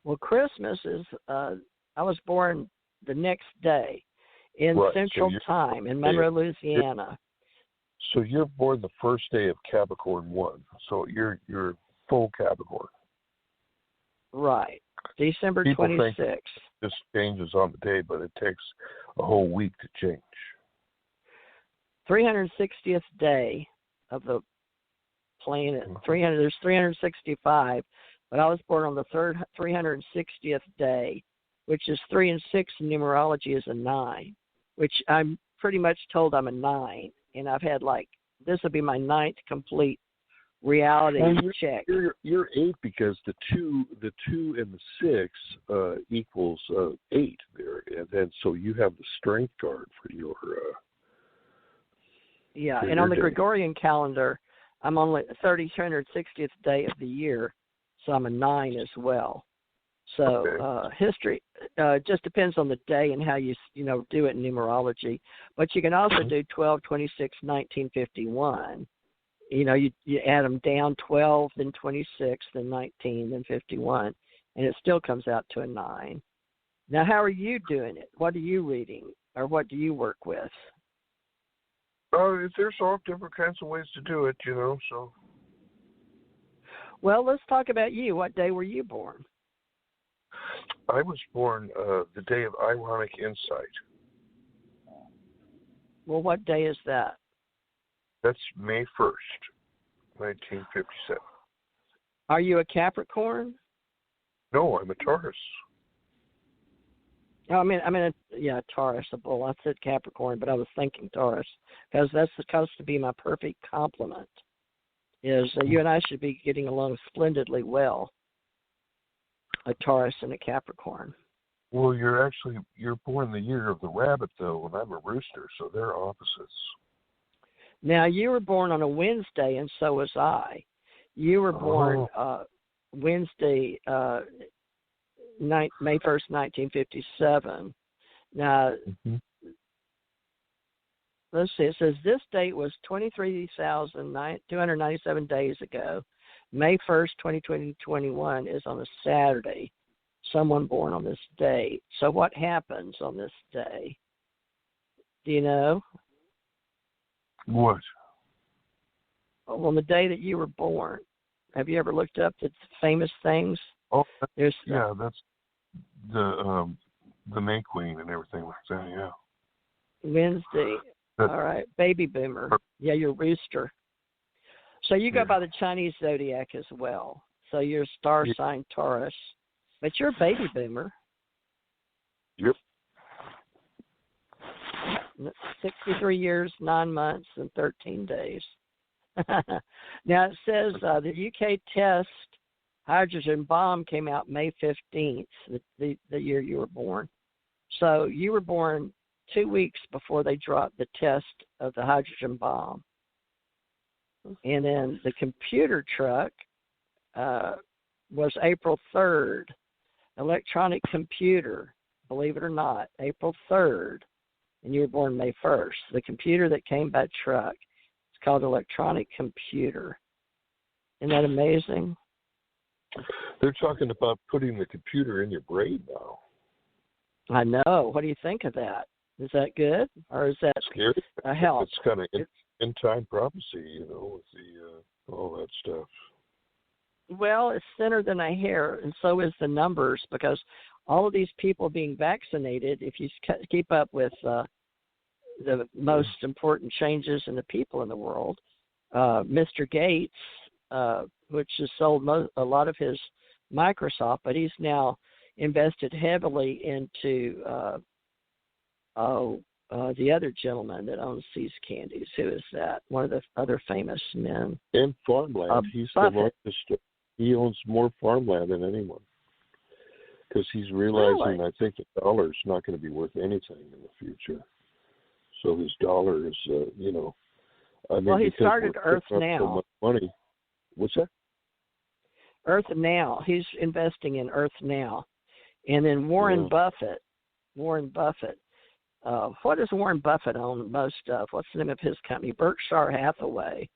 [SPEAKER 3] Well, Christmas is, I was born the next day in Central Time in Monroe, Louisiana.
[SPEAKER 6] So you're born the first day of Capricorn 1. So you're full Capricorn.
[SPEAKER 3] Right. December 26th.
[SPEAKER 6] This changes on the day, but it takes a whole week to change.
[SPEAKER 3] 360th day of the planet. There's 365, but I was born on the 360th day, which is 3 and 6 in numerology is a 9, which I'm pretty much told I'm a 9, and I've had this will be my 9th complete reality check.
[SPEAKER 6] You're 8 because the 2 and the 6 equals 8 there, and then so you have the strength card for your.
[SPEAKER 3] And on the Gregorian calendar, I'm on the 360th day of the year, so I'm a 9 as well. So history just depends on the day and how you do it in numerology. But you can also do 12, 26, 19, 51. You add them down 12, then 26, then 19, then 51, and it still comes out to a 9. Now, how are you doing it? What are you reading, or what do you work with?
[SPEAKER 6] There's all different kinds of ways to do it, so.
[SPEAKER 3] Well, let's talk about you. What day were you born?
[SPEAKER 6] I was born the day of ironic insight.
[SPEAKER 3] Well, what day is that?
[SPEAKER 6] That's May 1st, 1957.
[SPEAKER 3] Are you a Capricorn?
[SPEAKER 6] No, I'm a Taurus.
[SPEAKER 3] Oh, Taurus, a bull. I said Capricorn, but I was thinking Taurus because that's supposed to be my perfect complement. You and I should be getting along splendidly well. A Taurus and a Capricorn.
[SPEAKER 6] Well, you're born the year of the rabbit, though, and I'm a rooster, so they're opposites.
[SPEAKER 3] Now, you were born on a Wednesday, and so was I. You were born Wednesday, May 1st, 1957. Now, let's see. It says this date was 23,297 days ago. May 1st, 2021 is on a Saturday. Someone born on this date. So what happens on this day? Do you know?
[SPEAKER 6] What?
[SPEAKER 3] On the day that you were born. Have you ever looked up the famous things?
[SPEAKER 6] Oh,
[SPEAKER 3] There's
[SPEAKER 6] that's the May Queen and everything like that. Yeah.
[SPEAKER 3] Wednesday. All right, baby boomer. Yeah, you're rooster. So you go by the Chinese zodiac as well. So you're star sign Taurus, but you're a baby boomer.
[SPEAKER 6] Yep.
[SPEAKER 3] 63 years, 9 months, and 13 days. Now it says the UK test hydrogen bomb came out May 15th, the year you were born. So you were born 2 weeks before they dropped the test of the hydrogen bomb. And then the computer truck was April 3rd. Electronic computer, believe it or not, April 3rd. And you were born May 1st. The computer that came by truck, it's called electronic computer. Isn't that amazing?
[SPEAKER 6] They're talking about putting the computer in your brain now.
[SPEAKER 3] I know. What do you think of that? Is that good, or is that
[SPEAKER 6] scary?
[SPEAKER 3] A help?
[SPEAKER 6] It's kind of in time prophecy, with the all that stuff.
[SPEAKER 3] Well, it's thinner than a hair, and so is the numbers, because all of these people being vaccinated, if you keep up with the most important changes in the people in the world, Mr. Gates, which has sold a lot of his Microsoft, but he's now invested heavily into the other gentleman that owns See's Candies. Who is that? One of the other famous men.
[SPEAKER 6] And farmland. He's
[SPEAKER 3] Buffett.
[SPEAKER 6] the largest. He owns more farmland than anyone. Because he's realizing,
[SPEAKER 3] Really?
[SPEAKER 6] I think the dollar is not going to be worth anything in the future. So his dollar is,
[SPEAKER 3] well, he started Earth Now.
[SPEAKER 6] So much money. What's that?
[SPEAKER 3] Earth Now. He's investing in Earth Now. And then Warren Buffett. What does Warren Buffett own most of? What's the name of his company? Berkshire Hathaway.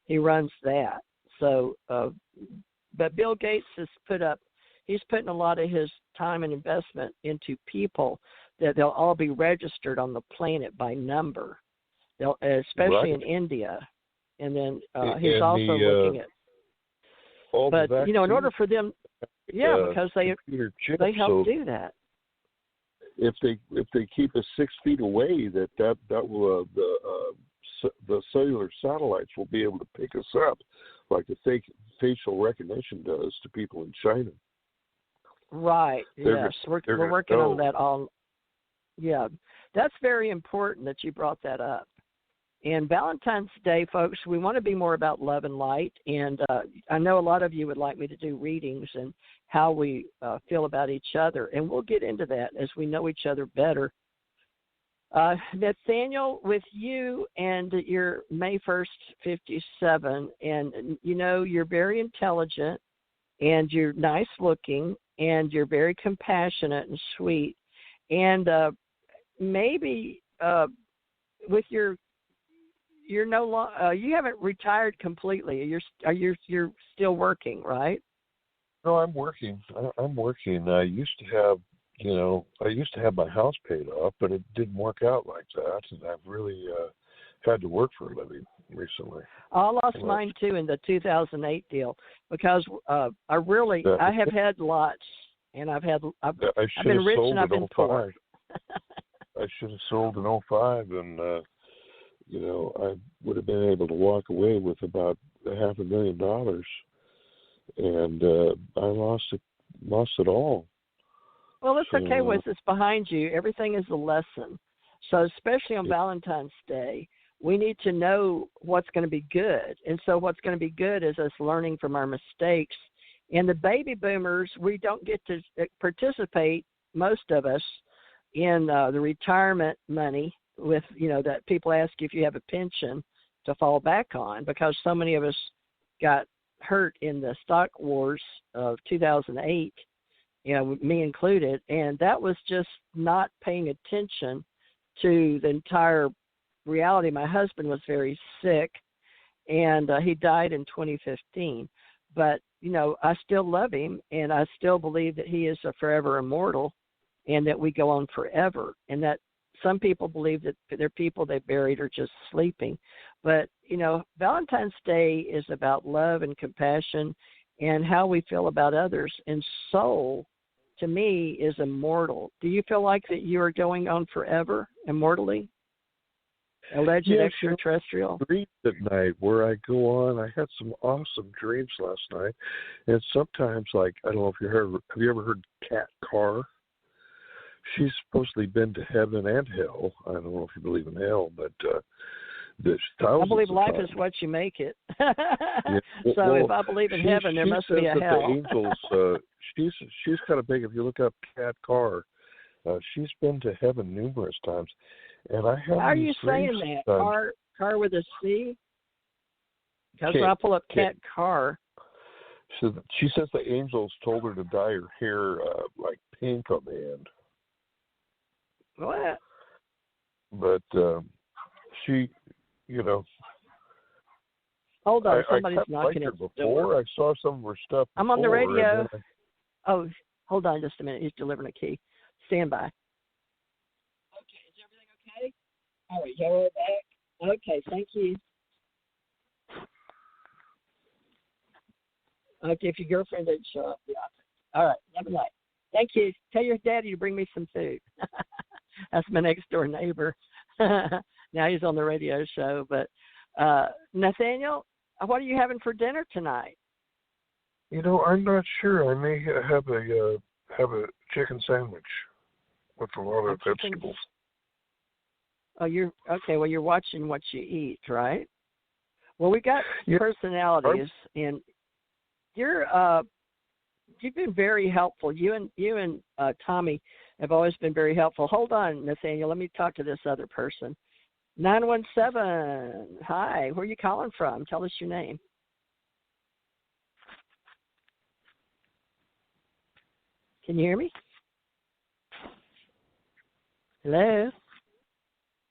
[SPEAKER 3] He runs that. So, but Bill Gates he's putting a lot of his time and investment into people that they'll all be registered on the planet by number, especially in India. And then he's also looking at. But in order for them, because they help do that.
[SPEAKER 6] If they keep us 6 feet away, that will the cellular satellites will be able to pick us up, like the facial recognition does to people in China.
[SPEAKER 3] Right. Yes, we're working on that all. Yeah, that's very important that you brought that up. And Valentine's Day, folks, we want to be more about love and light. And I know a lot of you would like me to do readings and how we feel about each other. And we'll get into that as we know each other better. Nathaniel, with you and your May 1st, 57, and, you're very intelligent and you're nice looking and you're very compassionate and sweet. And maybe with you haven't retired completely. You're still working, right?
[SPEAKER 6] No, I'm working. I used to have my house paid off, but it didn't work out like that, and I've really had to work for a living recently.
[SPEAKER 3] I lost mine too in the 2008 deal because I have had lots, and I've been rich and I've been poor.
[SPEAKER 6] I should have sold in 2005, and I would have been able to walk away with about $500,000, and I lost it all.
[SPEAKER 3] Well, it's okay with it's behind you. Everything is a lesson. So especially on Valentine's Day, we need to know what's going to be good. And so what's going to be good is us learning from our mistakes. And the baby boomers, we don't get to participate, most of us, in the retirement money with, that people ask if you have a pension to fall back on, because so many of us got hurt in the stock wars of 2008, me included, and that was just not paying attention to the entire reality. My husband was very sick, and he died in 2015. but I still love him, and I still believe that he is a forever immortal, and that we go on forever, and that some people believe that they're people they buried are just sleeping. But, Valentine's Day is about love and compassion and how we feel about others. And soul, to me, is immortal. Do you feel like that you are going on forever, immortally? Alleged extraterrestrial?
[SPEAKER 6] Dreams at night where I go on. I had some awesome dreams last night. And sometimes, like, I don't know if have you ever heard Kat Carr? She's supposedly been to heaven and hell. I don't know if you believe in hell, but
[SPEAKER 3] I believe life is what you make it.
[SPEAKER 6] Yeah.
[SPEAKER 3] So if I believe in heaven, there must be a hell.
[SPEAKER 6] The angels, she's kind of big. If you look up Kat Carr, she's been to heaven numerous times. And I have.
[SPEAKER 3] How are you saying that? Car with a C? Because when I pull up Kat Carr.
[SPEAKER 6] She says the angels told her to dye her hair like pink on the end.
[SPEAKER 3] What?
[SPEAKER 6] But she,
[SPEAKER 3] Hold on, somebody's knocking at the door.
[SPEAKER 6] I saw some of her stuff.
[SPEAKER 3] I'm on the radio. Oh, hold on just a minute. He's delivering a key. Stand by. Okay, is everything okay? All right, you're back. Okay, thank you. Okay, if your girlfriend didn't show up, yeah. All right, have a night. Thank you. Tell your daddy to bring me some food. That's my next door neighbor. Now he's on the radio show. But Nathaniel, what are you having for dinner tonight?
[SPEAKER 6] I'm not sure. I may have a chicken sandwich with a lot of vegetables.
[SPEAKER 3] Oh, you're okay. Well, you're watching what you eat, right? Well, we got personalities, and you've been very helpful. You and Tommy have always been very helpful. Hold on, Nathaniel. Let me talk to this other person. 917. Hi. Where are you calling from? Tell us your name. Can you hear me? Hello?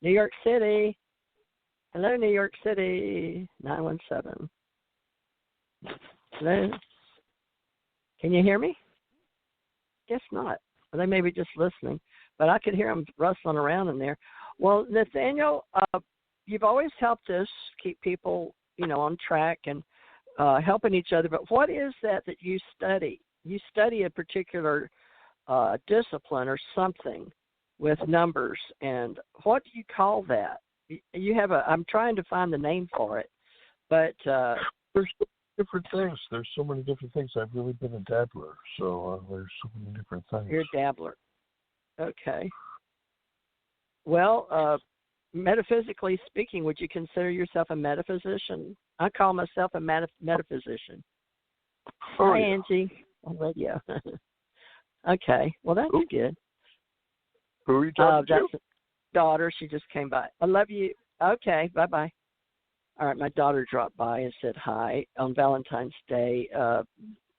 [SPEAKER 3] New York City. Hello, New York City. 917. Hello? Can you hear me? Guess not. Well, they may be just listening, but I could hear them rustling around in there. Well, Nathaniel, you've always helped us keep people, on track and helping each other. But what is that you study? You study a particular discipline or something with numbers, and what do you call that? You have I'm trying to find the name for it, but
[SPEAKER 6] there's different things. There's so many different things. I've really been a dabbler, so there's so many different things.
[SPEAKER 3] You're a dabbler. Okay. Well, metaphysically speaking, would you consider yourself a metaphysician? I call myself a metaphysician. Hi, Angie, on radio. Okay. Well, that's good.
[SPEAKER 6] Who are you talking to?
[SPEAKER 3] That's a daughter. She just came by. I love you. Okay. Bye-bye. All right. My daughter dropped by and said hi on Valentine's Day.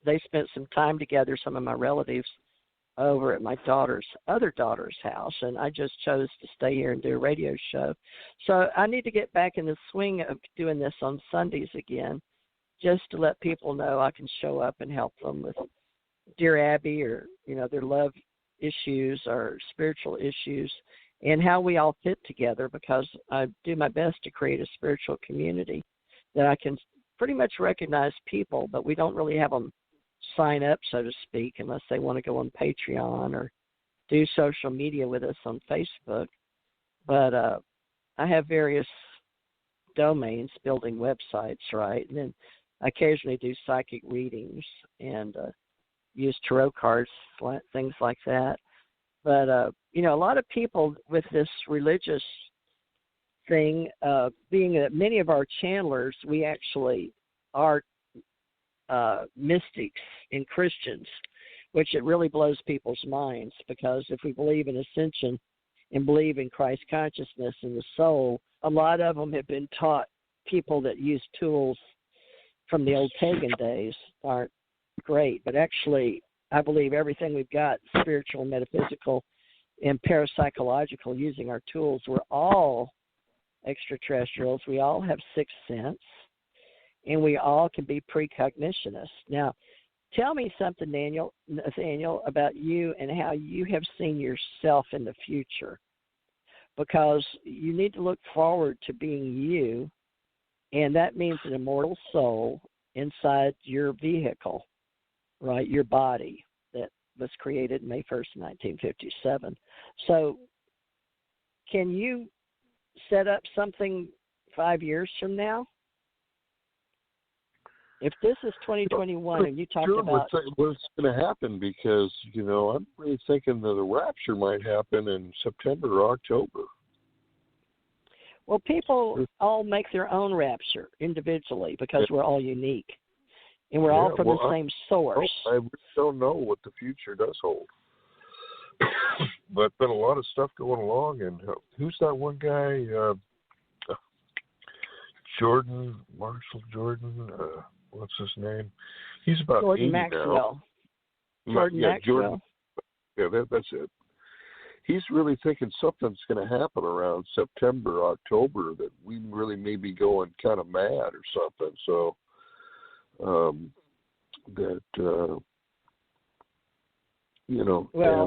[SPEAKER 3] They spent some time together, some of my relatives, over at my other daughter's house, and I just chose to stay here and do a radio show. So I need to get back in the swing of doing this on Sundays again, just to let people know I can show up and help them with Dear Abby or, their love issues or spiritual issues and how we all fit together, because I do my best to create a spiritual community that I can pretty much recognize people, but we don't really have them sign up, so to speak, unless they want to go on Patreon or do social media with us on Facebook. But I have various domains building websites, right? And then I occasionally do psychic readings and use tarot cards, things like that. But, a lot of people with this religious thing, being that many of our channelers, we actually are mystics and Christians, which it really blows people's minds, because if we believe in ascension and believe in Christ consciousness and the soul, a lot of them have been taught people that use tools from the old pagan days aren't great. But actually, I believe everything we've got, spiritual, metaphysical, and parapsychological, using our tools, we're all extraterrestrials. We all have sixth sense. and we all can be precognitionists. Now, tell me something, Nathaniel, about you and how you have seen yourself in the future, because you need to look forward to being you, and that means an immortal soul inside your vehicle, right, your body that was created May 1st, 1957. So can you set up something 5 years from now? If this is 2021 and you talked about
[SPEAKER 6] what's going to happen, because, I'm really thinking that the rapture might happen in September or October.
[SPEAKER 3] Well, people all make their own rapture individually because we're all unique. And we're all from the same source.
[SPEAKER 6] I really don't know what the future does hold. But been a lot of stuff going along. And who's that one guy? Marshall Jordan. What's his name? He's about
[SPEAKER 3] Jordan
[SPEAKER 6] 80
[SPEAKER 3] Maxwell.
[SPEAKER 6] now.
[SPEAKER 3] Jordan Maxwell.
[SPEAKER 6] That's it. He's really thinking something's going to happen around September, October, that we really may be going kind of mad or something. So
[SPEAKER 3] Well,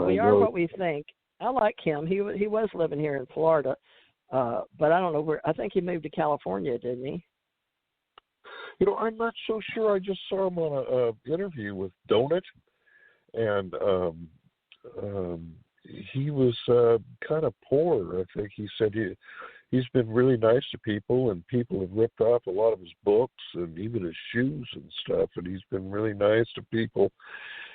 [SPEAKER 3] we are what we think. I like him. He was living here in Florida, but I don't know where. I think he moved to California, didn't he?
[SPEAKER 6] I'm not so sure. I just saw him on a interview with Donut, and he was kind of poor. I think he said he's been really nice to people, and people have ripped off a lot of his books and even his shoes and stuff, and he's been really nice to people.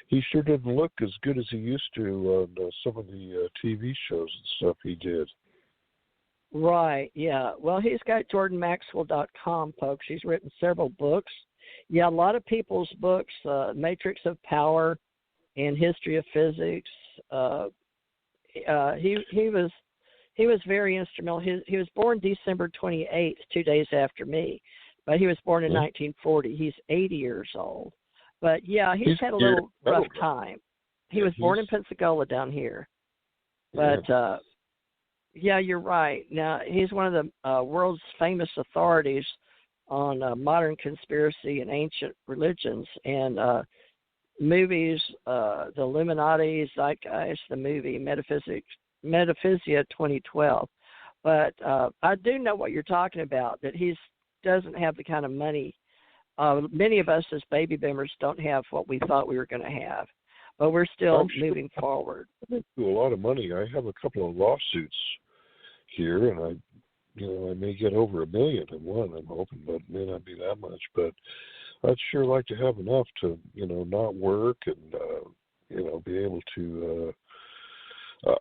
[SPEAKER 6] He sure didn't look as good as he used to on some of the TV shows and stuff he did.
[SPEAKER 3] Right, yeah. Well, he's got JordanMaxwell.com, folks. He's written several books. Yeah, a lot of people's books, Matrix of Power and History of Physics. He was very instrumental. He was born December 28th, 2 days after me, but he was born in 1940. He's 80 years old. But, yeah, he's had a little rough time. He was born in Pensacola down here. But, yeah, you're right. Now, he's one of the world's famous authorities on modern conspiracy and ancient religions and movies, the Illuminati, Zeitgeist, the movie, Metaphysia 2012. But I do know what you're talking about, that he doesn't have the kind of money. Many of us as baby boomers don't have what we thought we were going to have, but we're still moving forward.
[SPEAKER 6] I do a lot of money. I have a couple of lawsuits here, and I may get over $1 million in one, I'm hoping, but it may not be that much. But I'd sure like to have enough to, not work and, be able to.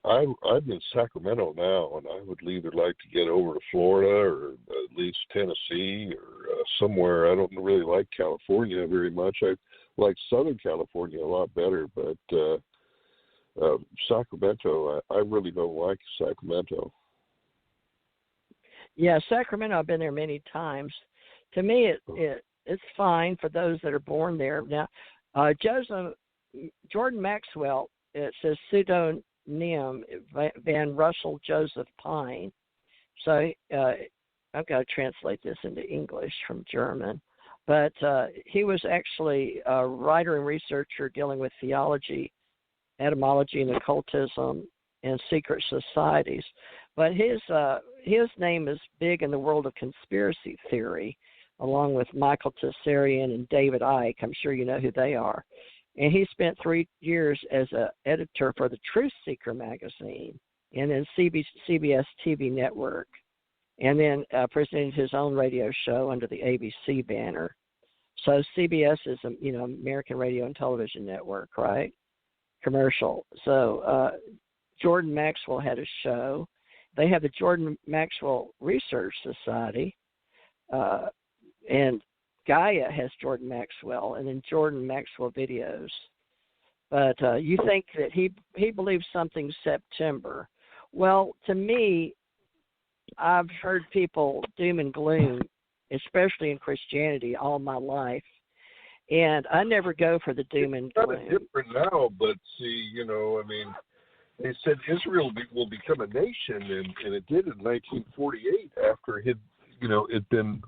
[SPEAKER 6] I'm in Sacramento now, and I would either like to get over to Florida or at least Tennessee or somewhere. I don't really like California very much. I like Southern California a lot better, but Sacramento, I really don't like Sacramento.
[SPEAKER 3] Yeah, Sacramento, I've been there many times. To me, it's fine for those that are born there. Now, Jordan Maxwell, it says pseudonym Van Russell Joseph Pine. So I've got to translate this into English from German. But he was actually a writer and researcher dealing with theology, etymology, and occultism and secret societies. But his name is big in the world of conspiracy theory, along with Michael Tessarian and David Icke. I'm sure you know who they are. And he spent 3 years as an editor for the Truth Seeker magazine and then CBS TV network, and then presented his own radio show under the ABC banner. So CBS is, American Radio and Television Network, right? Commercial. So Jordan Maxwell had a show. They have the Jordan Maxwell Research Society, and Gaia has Jordan Maxwell, and then Jordan Maxwell Videos. But you think that he believes something September. Well, to me, I've heard people doom and gloom, especially in Christianity, all my life. And I never go for the doom and gloom.
[SPEAKER 6] It's kind of different now, but see, they said Israel will become a nation, and it did in 1948 after it had been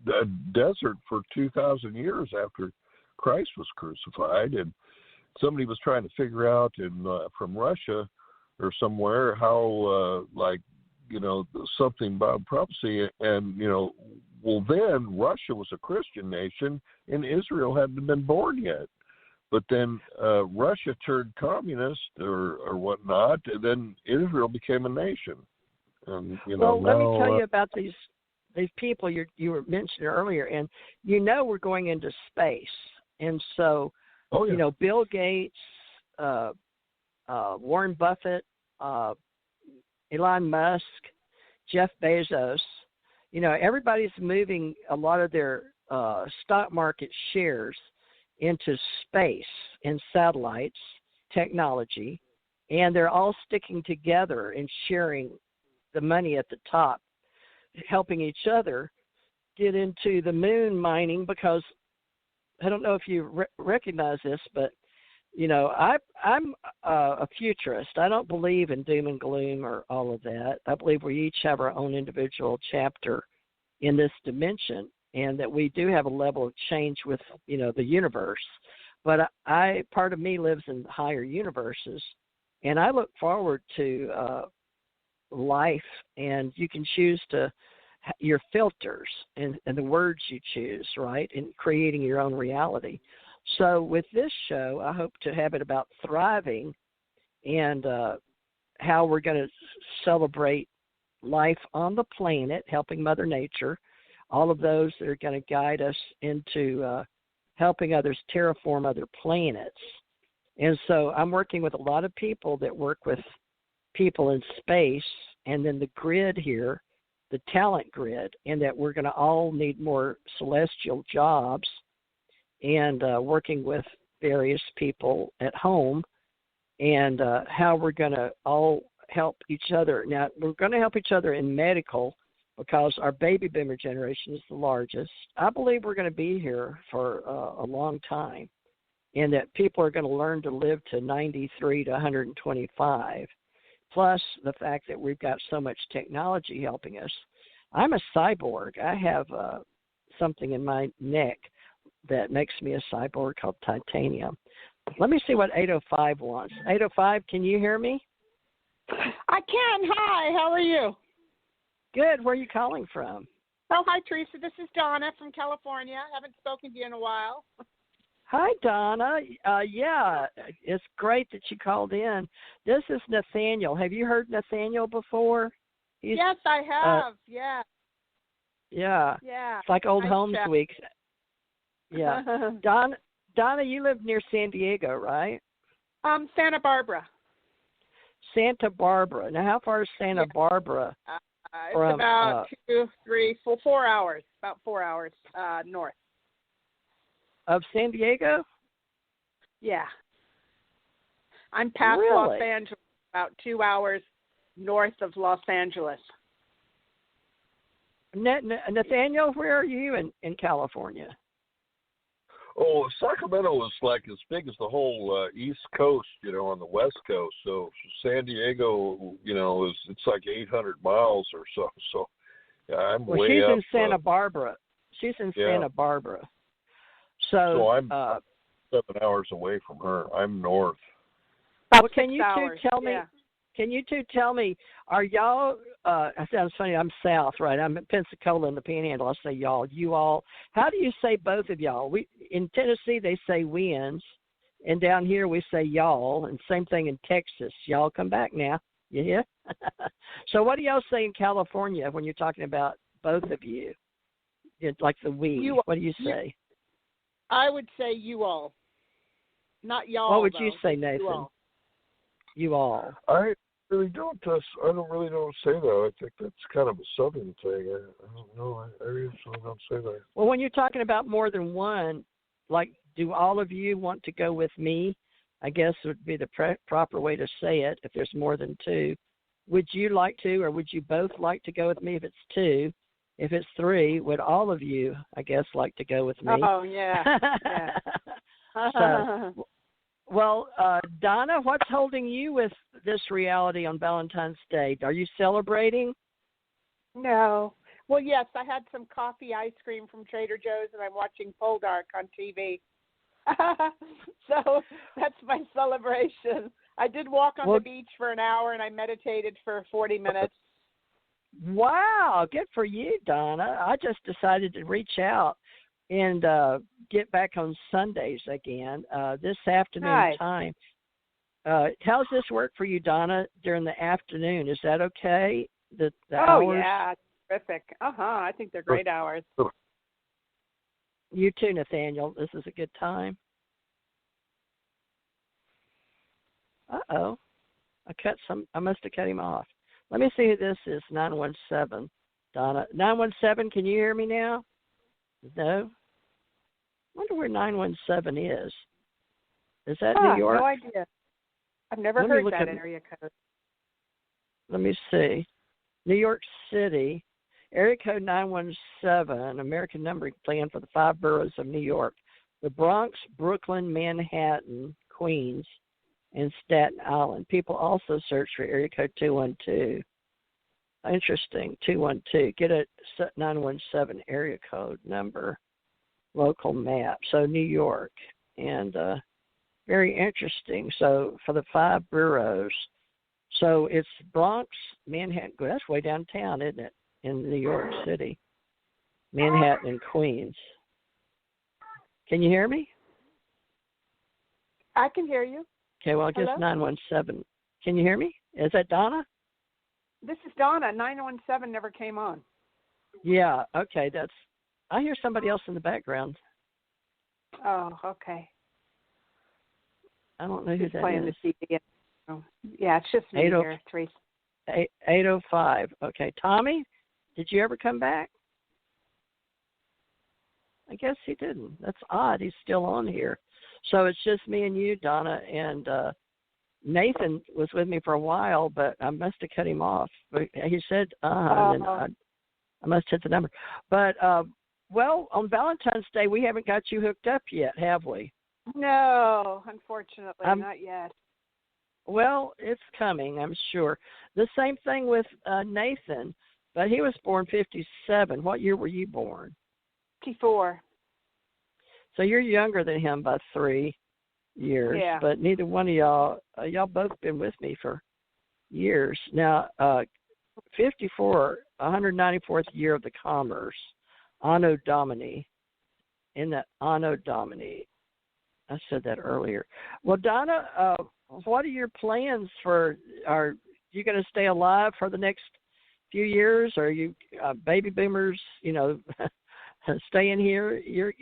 [SPEAKER 6] a desert for 2,000 years after Christ was crucified, and somebody was trying to figure out from Russia or somewhere how something about prophecy, and well, then Russia was a Christian nation and Israel hadn't been born yet. But then Russia turned communist or whatnot, and then Israel became a nation. And
[SPEAKER 3] well, let me
[SPEAKER 6] now,
[SPEAKER 3] tell you about these people you were mentioning earlier, and we're going into space, and so Bill Gates, Warren Buffett, Elon Musk, Jeff Bezos, everybody's moving a lot of their stock market shares into space and satellites technology, and they're all sticking together and sharing the money at the top, helping each other get into the moon mining, because I don't know if you recognize this, but I'm a futurist. I don't believe in doom and gloom or all of that. I believe we each have our own individual chapter in this dimension, and that we do have a level of change with, the universe. But part of me lives in higher universes, and I look forward to life, and you can choose your filters and the words you choose, right, in creating your own reality. So with this show, I hope to have it about thriving and how we're going to celebrate life on the planet, helping Mother Nature, all of those that are going to guide us into helping others terraform other planets. And so I'm working with a lot of people that work with people in space, and then the grid here, the talent grid, and that we're going to all need more celestial jobs, and working with various people at home, and how we're going to all help each other. Now, we're going to help each other in medical, because our baby boomer generation is the largest. I believe we're going to be here for a long time, and that people are going to learn to live to 93 to 125, plus the fact that we've got so much technology helping us. I'm a cyborg. I have something in my neck that makes me a cyborg called titanium. Let me see what 805 wants. 805, can you hear me?
[SPEAKER 7] I can. Hi, how are you?
[SPEAKER 3] Good. Where are you calling from?
[SPEAKER 7] Oh, hi, Teresa. This is Donna from California. I haven't spoken to you in a while.
[SPEAKER 3] Hi, Donna. Yeah, it's great that you called in. This is Nathaniel. Have you heard Nathaniel before?
[SPEAKER 7] Yes, I have. Yeah.
[SPEAKER 3] Yeah. It's like Old Homes Week. Yeah. Donna, you live near San Diego, right?
[SPEAKER 7] Santa Barbara.
[SPEAKER 3] Santa Barbara. Now, how far is Santa Barbara?
[SPEAKER 7] It's about 4 hours. About 4 hours north.
[SPEAKER 3] Of San Diego?
[SPEAKER 7] Yeah. I'm past Los Angeles, about 2 hours north of Los Angeles.
[SPEAKER 3] Nathaniel, where are you in California?
[SPEAKER 6] Oh, Sacramento is like as big as the whole East Coast, on the West Coast. So San Diego, it's like 800 miles or so. So I'm way
[SPEAKER 3] she's
[SPEAKER 6] up.
[SPEAKER 3] In Santa Barbara. She's in Santa Barbara. So
[SPEAKER 6] I'm 7 hours away from her. I'm north.
[SPEAKER 7] About
[SPEAKER 3] can you two tell me? Can you two tell me? Are y'all? It sounds funny. I'm south, right? I'm in Pensacola in the Panhandle. I say y'all. You all. How do you say both of y'all? We in Tennessee they say wins, and down here we say y'all. And same thing in Texas. Y'all come back now. You hear? So what do y'all say in California when you're talking about both of you? It's like the we. What do you say?
[SPEAKER 7] I would say you all, not y'all.
[SPEAKER 3] What would you say, Nathan? You all.
[SPEAKER 6] I really don't. I don't really say that. I think that's kind of a Southern thing. I don't know. I really don't say that.
[SPEAKER 3] Well, when you're talking about more than one, like, do all of you want to go with me? I guess would be the proper way to say it. If there's more than two, would you like to, or would you both like to go with me? If it's two, if it's three, would all of you, I guess, like to go with me?
[SPEAKER 7] Oh yeah.
[SPEAKER 3] So. Well, Donna, what's holding you with this reality on Valentine's Day? Are you celebrating?
[SPEAKER 7] No, Well, yes, I had some coffee ice cream from Trader Joe's, and I'm watching Poldark on TV. So that's my celebration. I did walk on the beach for an hour, and I meditated for 40 minutes.
[SPEAKER 3] Wow, good for you, Donna. I just decided to reach out and get back on Sundays again this afternoon time. How's this work for you, Donna, during the afternoon? Is that okay? The hours?
[SPEAKER 7] Yeah, terrific. I think they're great hours.
[SPEAKER 3] You too, Nathaniel. This is a good time. Uh-oh. I must have cut him off. Let me see who this is, 917. Donna. 917, can you hear me now? No? I wonder where 917 is. Is that New York?
[SPEAKER 7] No idea. I've never heard that area code.
[SPEAKER 3] Let me see. New York City, area code 917, American numbering plan for the 5 boroughs of New York. The Bronx, Brooklyn, Manhattan, Queens, and Staten Island. People also search for area code 212. Interesting, 212. Get a 917 area code number, local map. So New York, and very interesting. So for the 5 boroughs, so it's Bronx, Manhattan. That's way downtown, isn't it, in New York City? Manhattan and Queens. Can you hear me?
[SPEAKER 7] I can hear you.
[SPEAKER 3] Okay, well, just 917. Can you hear me? Is that Donna?
[SPEAKER 7] This is Donna. 917 never came on.
[SPEAKER 3] Yeah, okay. I hear somebody else in the background.
[SPEAKER 7] Oh, okay.
[SPEAKER 3] I don't know who that
[SPEAKER 7] playing
[SPEAKER 3] is.
[SPEAKER 7] the CD. Oh, yeah, it's just me here, Teresa.
[SPEAKER 3] 805. Okay. Tommy, did you ever come back? I guess he didn't. That's odd. He's still on here. So it's just me and you, Donna, and Nathan was with me for a while, but I must have cut him off. But he said, and I must hit the number. But, well, on Valentine's Day, we haven't got you hooked up yet, have we?
[SPEAKER 7] No, unfortunately, not yet.
[SPEAKER 3] Well, it's coming, I'm sure. The same thing with Nathan, but he was born 57. What year were you born?
[SPEAKER 7] 54.
[SPEAKER 3] So you're younger than him by 3 years.
[SPEAKER 7] Yeah.
[SPEAKER 3] But neither one of y'all both been with me for years. Now, 54, 194th year of the commerce, Anno Domini, in the Anno Domini. I said that earlier. Well, Donna, what are your plans are you going to stay alive for the next few years? Or are you baby boomers, staying here? You're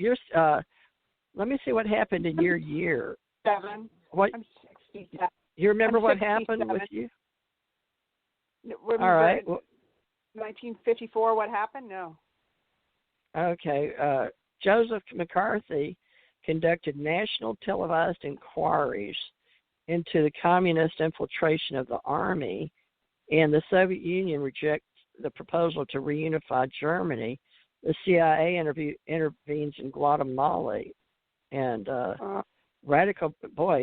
[SPEAKER 3] let me see what happened in your year.
[SPEAKER 7] 7.
[SPEAKER 3] What?
[SPEAKER 7] I'm 67.
[SPEAKER 3] You remember
[SPEAKER 7] I'm
[SPEAKER 3] what
[SPEAKER 7] 67.
[SPEAKER 3] happened with you?
[SPEAKER 7] Remember
[SPEAKER 3] all right.
[SPEAKER 7] 1954, what happened? No.
[SPEAKER 3] Okay. Joseph McCarthy conducted national televised inquiries into the communist infiltration of the army, and the Soviet Union rejected the proposal to reunify Germany. The CIA intervenes in Guatemala, and radical,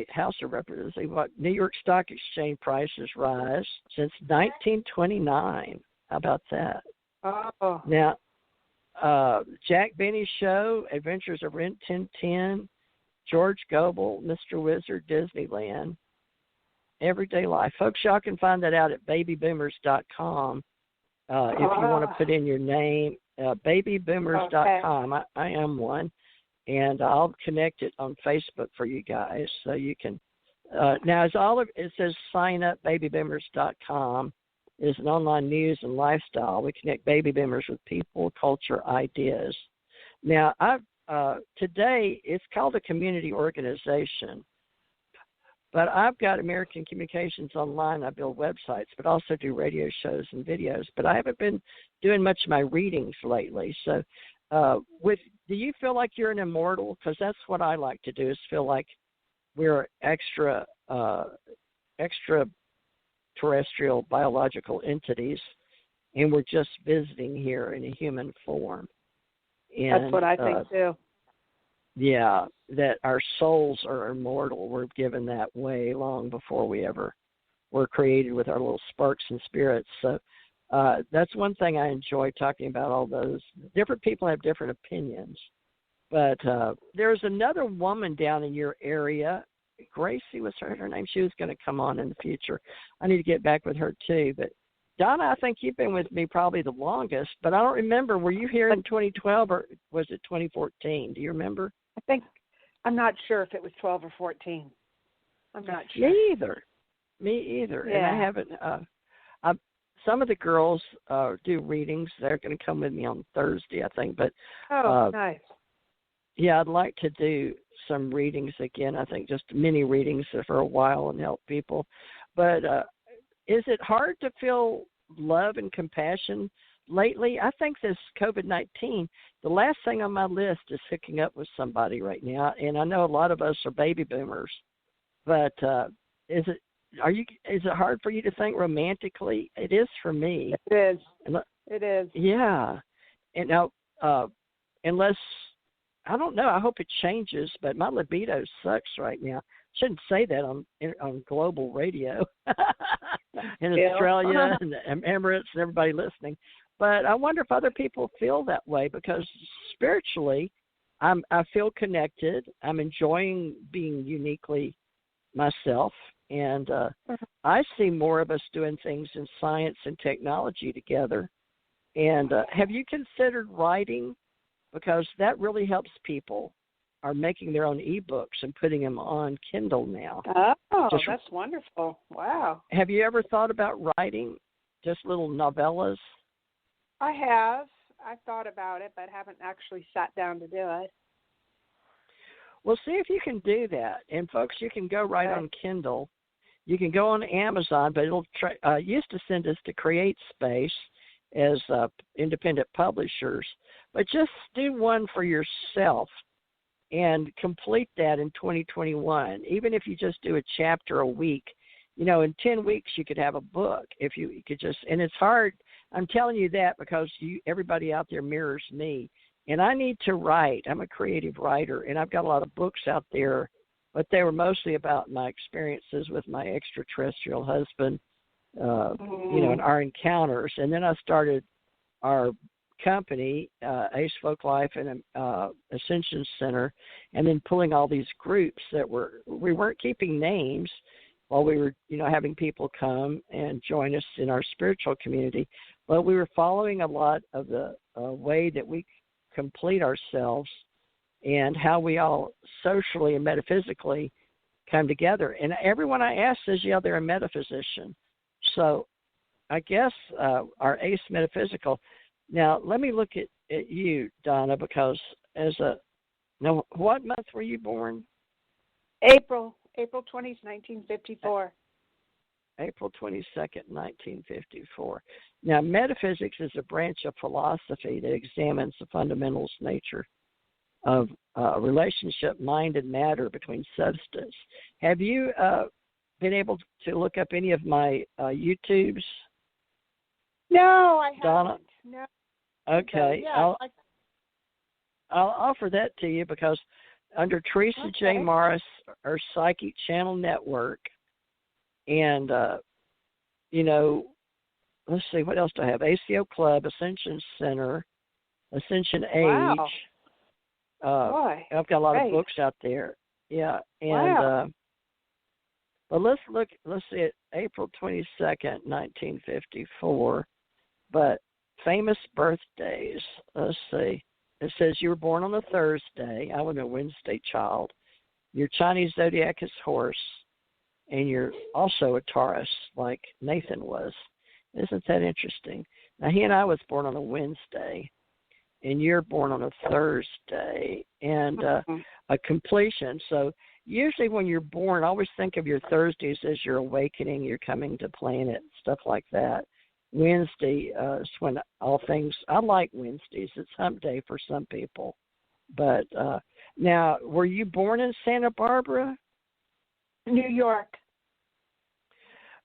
[SPEAKER 3] House of Representatives, what New York Stock Exchange prices rise since 1929. How about that?
[SPEAKER 7] Oh.
[SPEAKER 3] Now, Jack Benny's show, Adventures of Rin Tin Tin, George Gobel, Mr. Wizard, Disneyland, Everyday Life. Folks, y'all can find that out at babyboomers.com if you want to put in your name. Babyboomers.com.
[SPEAKER 7] Okay.
[SPEAKER 3] I am one, and I'll connect it on Facebook for you guys so you can. Now, it says sign up babyboomers.com. Is an online news and lifestyle. We connect baby boomers with people, culture, ideas. Now, today it's called a community organization, but I've got American Communications Online. I build websites, but also do radio shows and videos. But I haven't been doing much of my readings lately. So, do you feel like you're an immortal? Because that's what I like to do, is feel like we're extra terrestrial biological entities, and we're just visiting here in a human form. And,
[SPEAKER 7] that's what I think too.
[SPEAKER 3] Yeah, that our souls are immortal. We're given that way long before we ever were created with our little sparks and spirits. So That's one thing I enjoy talking about. All those different people have different opinions, but there's another woman down in your area. Gracie was her name. She was going to come on in the future. I need to get back with her too. But Donna, I think you've been with me probably the longest, but I don't remember. Were you here in 2012 or was it 2014? Do you remember?
[SPEAKER 7] I'm not sure if it was 12 or 14. I'm not sure.
[SPEAKER 3] Me either.
[SPEAKER 7] Yeah.
[SPEAKER 3] And I haven't. Some of the girls do readings. They're going to come with me on Thursday, I think. But
[SPEAKER 7] nice.
[SPEAKER 3] Yeah, I'd like to do some readings again. I think just mini readings for a while and help people. But is it hard to feel love and compassion lately? I think this COVID-19, the last thing on my list is hooking up with somebody right now. And I know a lot of us are baby boomers. But is it hard for you to think romantically? It is for me.
[SPEAKER 7] It is.
[SPEAKER 3] Yeah. And now, unless, I don't know, I hope it changes, but my libido sucks right now. Shouldn't say that on global radio in Australia and the Emirates and everybody listening. But I wonder if other people feel that way, because spiritually, I feel connected. I'm enjoying being uniquely myself, and I see more of us doing things in science and technology together. And have you considered writing? Because that really helps people are making their own ebooks and putting them on Kindle now.
[SPEAKER 7] Oh, that's wonderful. Wow.
[SPEAKER 3] Have you ever thought about writing just little novellas?
[SPEAKER 7] I have. I've thought about it, but haven't actually sat down to do it.
[SPEAKER 3] Well, see if you can do that. And, folks, you can go right on Kindle. You can go on Amazon, but it'll used to send us to CreateSpace as independent publishers. But just do one for yourself and complete that in 2021. Even if you just do a chapter a week, in 10 weeks you could have a book. If you could just, and it's hard. I'm telling you that because everybody out there mirrors me. And I need to write. I'm a creative writer, and I've got a lot of books out there, but they were mostly about my experiences with my extraterrestrial husband, and our encounters. And then I started our company, Ace Folk Life and Ascension Center, and then pulling all these groups that we weren't keeping names while we were, having people come and join us in our spiritual community, but we were following a lot of the way that we complete ourselves and how we all socially and metaphysically come together. And everyone I ask says, yeah, they're a metaphysician. So I guess our Ace Metaphysical. Now, let me look at you, Donna, because what month were you born?
[SPEAKER 7] April 20th, 1954.
[SPEAKER 3] April 22nd, 1954. Now, metaphysics is a branch of philosophy that examines the fundamentals nature of relationship, mind, and matter between substance. Have you been able to look up any of my YouTubes?
[SPEAKER 7] No, I haven't.
[SPEAKER 3] Donna?
[SPEAKER 7] No.
[SPEAKER 3] Okay.
[SPEAKER 7] Yeah,
[SPEAKER 3] I'll offer that to you because under Teresa J. Morris, our Psychic Channel Network, and, let's see, what else do I have? ACO Club, Ascension Center, Ascension Age.
[SPEAKER 7] Wow.
[SPEAKER 3] I've got a lot of books out there. Yeah. And, but let's see at April 22nd, 1954. But famous birthdays, let's see. It says you were born on a Thursday. I was a Wednesday child. Your Chinese zodiac is horse, and you're also a Taurus, like Nathan was. Isn't that interesting? Now, he and I was born on a Wednesday, and you're born on a Thursday, and a completion. So usually when you're born, always think of your Thursdays as your awakening, you're coming to planet, stuff like that. Wednesday is when all things, I like Wednesdays. It's hump day for some people. But now, were you born in Santa Barbara?
[SPEAKER 7] New York.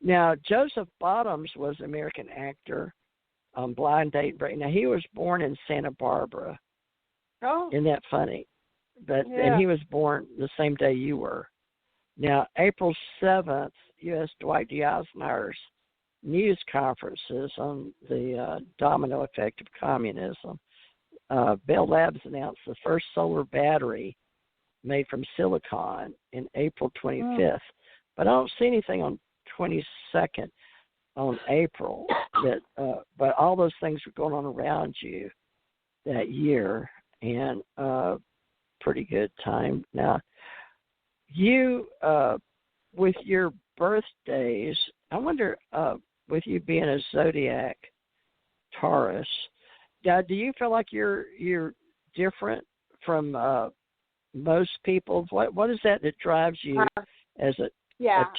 [SPEAKER 3] Now, Joseph Bottoms was an American actor on Blind Date Break. Now, he was born in Santa Barbara.
[SPEAKER 7] Oh.
[SPEAKER 3] Isn't that funny? But
[SPEAKER 7] yeah.
[SPEAKER 3] And he was born the same day you were. Now, April 7th, U.S. Dwight D. Eisenhower's news conferences on the domino effect of communism. Bell Labs announced the first solar battery made from silicon in April 25th. But I don't see anything on 22nd on April. But all those things were going on around you that year, and pretty good time. Now, you, with your birthdays, I wonder, with you being a zodiac Taurus, do you feel like you're different from most people? What is that drives you as a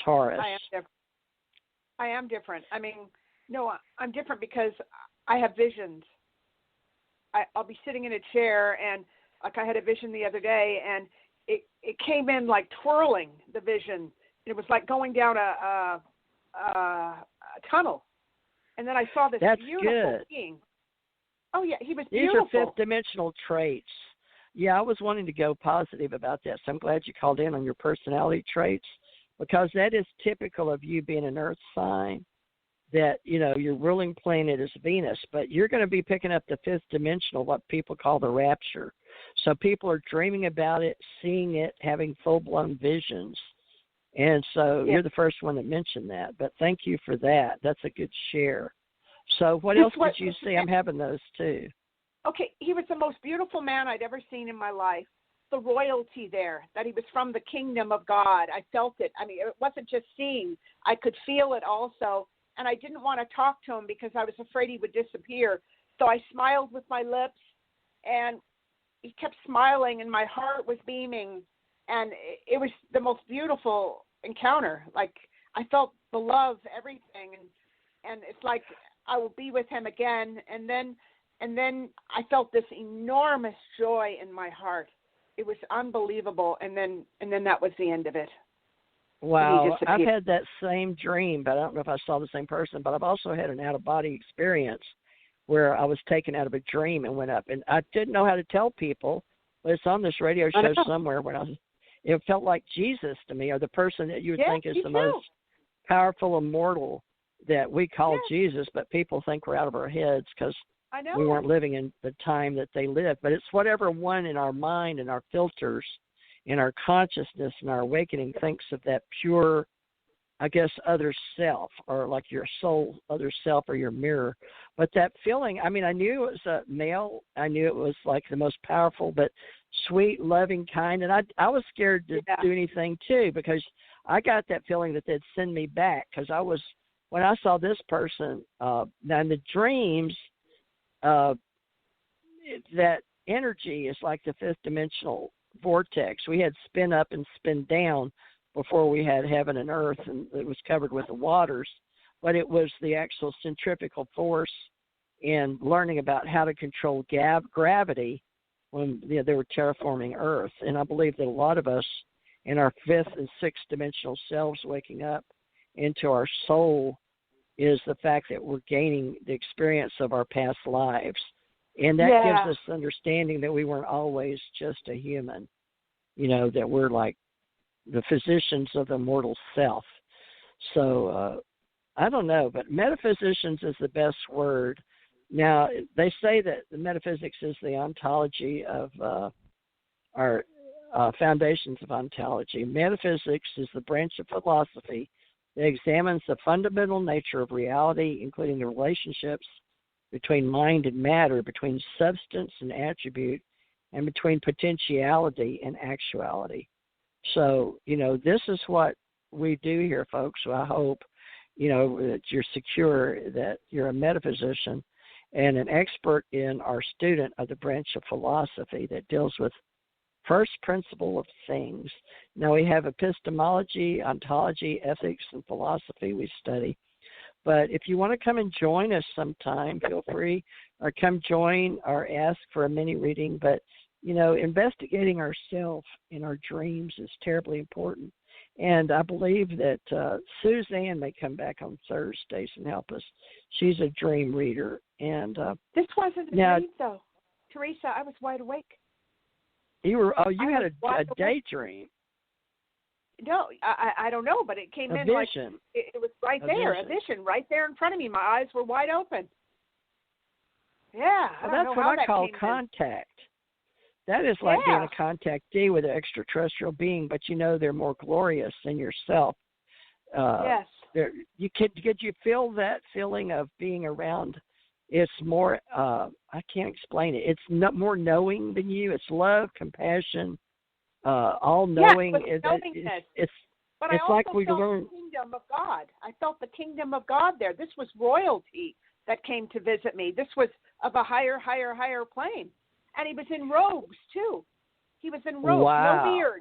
[SPEAKER 3] Taurus?
[SPEAKER 7] I am different. I mean, no, I'm different because I have visions. I'll be sitting in a chair, and like I had a vision the other day, and it came in like twirling, the vision. It was like going down a tunnel, and then I saw this beautiful being. Oh yeah, he was beautiful.
[SPEAKER 3] These are fifth dimensional traits. Yeah, I was wanting to go positive about that, so I'm glad you called in on your personality traits, because that is typical of you being an earth sign, that, you know, your ruling planet is Venus, but you're going to be picking up the fifth dimensional, what people call the rapture. So people are dreaming about it, seeing it, having full-blown visions. And so you're the first one that mentioned that, but thank you for that. That's a good share. So what else did you see? I'm having those too.
[SPEAKER 7] Okay, he was the most beautiful man I'd ever seen in my life. The royalty there, that he was from the kingdom of God. I felt it. I mean, it wasn't just seeing. I could feel it also. And I didn't want to talk to him because I was afraid he would disappear. So I smiled with my lips, and he kept smiling, and my heart was beaming. And it was the most beautiful encounter. Like, I felt the love, everything. And it's like I will be with him again. And then I felt this enormous joy in my heart. It was unbelievable. And then that was the end of it.
[SPEAKER 3] Wow, I've had that same dream, but I don't know if I saw the same person. But I've also had an out-of-body experience where I was taken out of a dream and went up. And I didn't know how to tell people, but it's on this radio show somewhere. It felt like Jesus to me, or the person that you would think is the most powerful immortal that we call Jesus, but people think we're out of our heads because we weren't living in the time that they lived. But it's whatever one in our mind and our filters, in our consciousness and our awakening thinks of that pure, I guess, other self, or like your soul, other self, or your mirror. But that feeling, I mean, I knew it was a male. I knew it was like the most powerful, but sweet, loving, kind. And I was scared to do anything too, because I got that feeling that they'd send me back, because when I saw this person, now in the dreams, that energy is like the fifth dimensional vortex. We had spin up and spin down before we had heaven and earth, and it was covered with the waters, but it was the actual centrifugal force in learning about how to control gravity when they were terraforming earth. And I believe that a lot of us in our fifth and sixth dimensional selves waking up into our soul is the fact that we're gaining the experience of our past lives. And that gives us understanding that we weren't always just a human, you know, that we're like the physicians of the mortal self. So I don't know, but metaphysicians is the best word. Now, they say that the metaphysics is the ontology of our foundations of ontology. Metaphysics is the branch of philosophy that examines the fundamental nature of reality, including the relationships between mind and matter, between substance and attribute, and between potentiality and actuality. So, you know, this is what we do here, folks. So I hope, you know, that you're secure, that you're a metaphysician and an expert in our student of the branch of philosophy that deals with first principle of things. Now, we have epistemology, ontology, ethics, and philosophy we study. But if you want to come and join us sometime, feel free, or come join or ask for a mini reading. But, you know, investigating ourselves in our dreams is terribly important. And I believe that Suzanne may come back on Thursdays and help us. She's a dream reader. And
[SPEAKER 7] this wasn't a dream, though. Teresa, I was wide awake.
[SPEAKER 3] You had a daydream.
[SPEAKER 7] No, I don't know, but it came
[SPEAKER 3] A
[SPEAKER 7] in
[SPEAKER 3] vision.
[SPEAKER 7] like it was right there, a vision right there in front of me. My eyes were wide open. Yeah,
[SPEAKER 3] well, that's what I call contact. That is like being a contactee with an extraterrestrial being, but you know they're more glorious than yourself.
[SPEAKER 7] Yes.
[SPEAKER 3] Could you feel that feeling of being around? It's more, I can't explain it. It's not more knowing than you. It's love, compassion, all knowing.
[SPEAKER 7] Yes,
[SPEAKER 3] it's
[SPEAKER 7] but
[SPEAKER 3] it's
[SPEAKER 7] I also
[SPEAKER 3] like we
[SPEAKER 7] felt
[SPEAKER 3] learned.
[SPEAKER 7] the kingdom of God. I felt the kingdom of God there. This was royalty that came to visit me. This was of a higher plane. And he was in robes, too. He was in robes,
[SPEAKER 3] wow.
[SPEAKER 7] no beard.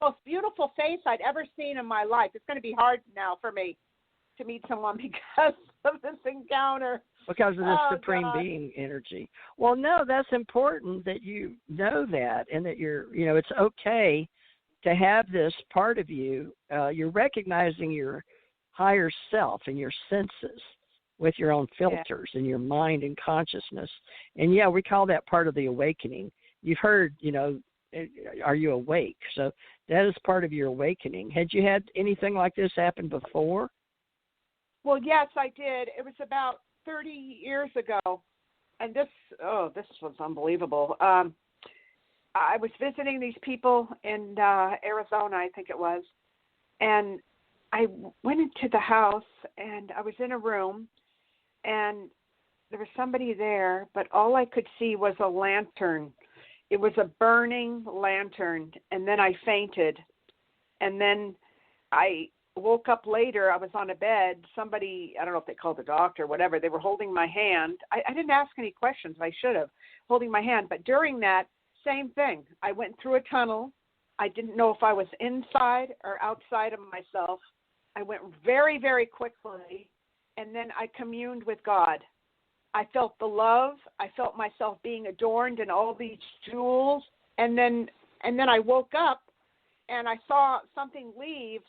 [SPEAKER 7] Most beautiful face I'd ever seen in my life. It's going to be hard now for me to meet someone because of this encounter.
[SPEAKER 3] Because of this supreme being energy. Well, no, that's important that you know that and that it's okay to have this part of you. You're recognizing your higher self and your senses with your own filters and your mind and consciousness. And, we call that part of the awakening. You've heard, are you awake? So that is part of your awakening. Had you had anything like this happen before?
[SPEAKER 7] Well, yes, I did. It was about 30 years ago, and this was unbelievable. I was visiting these people in Arizona, I think it was, and I went into the house, and I was in a room, and there was somebody there, but all I could see was a lantern. It was a burning lantern, and then I fainted, and then I woke up later. I was on a bed. Somebody, I don't know if they called the doctor or whatever, they were holding my hand. I didn't ask any questions. I should have, holding my hand. But during that, same thing. I went through a tunnel. I didn't know if I was inside or outside of myself. I went very, very quickly, and then I communed with God. I felt the love. I felt myself being adorned in all these jewels. And then I woke up, and I saw something leave,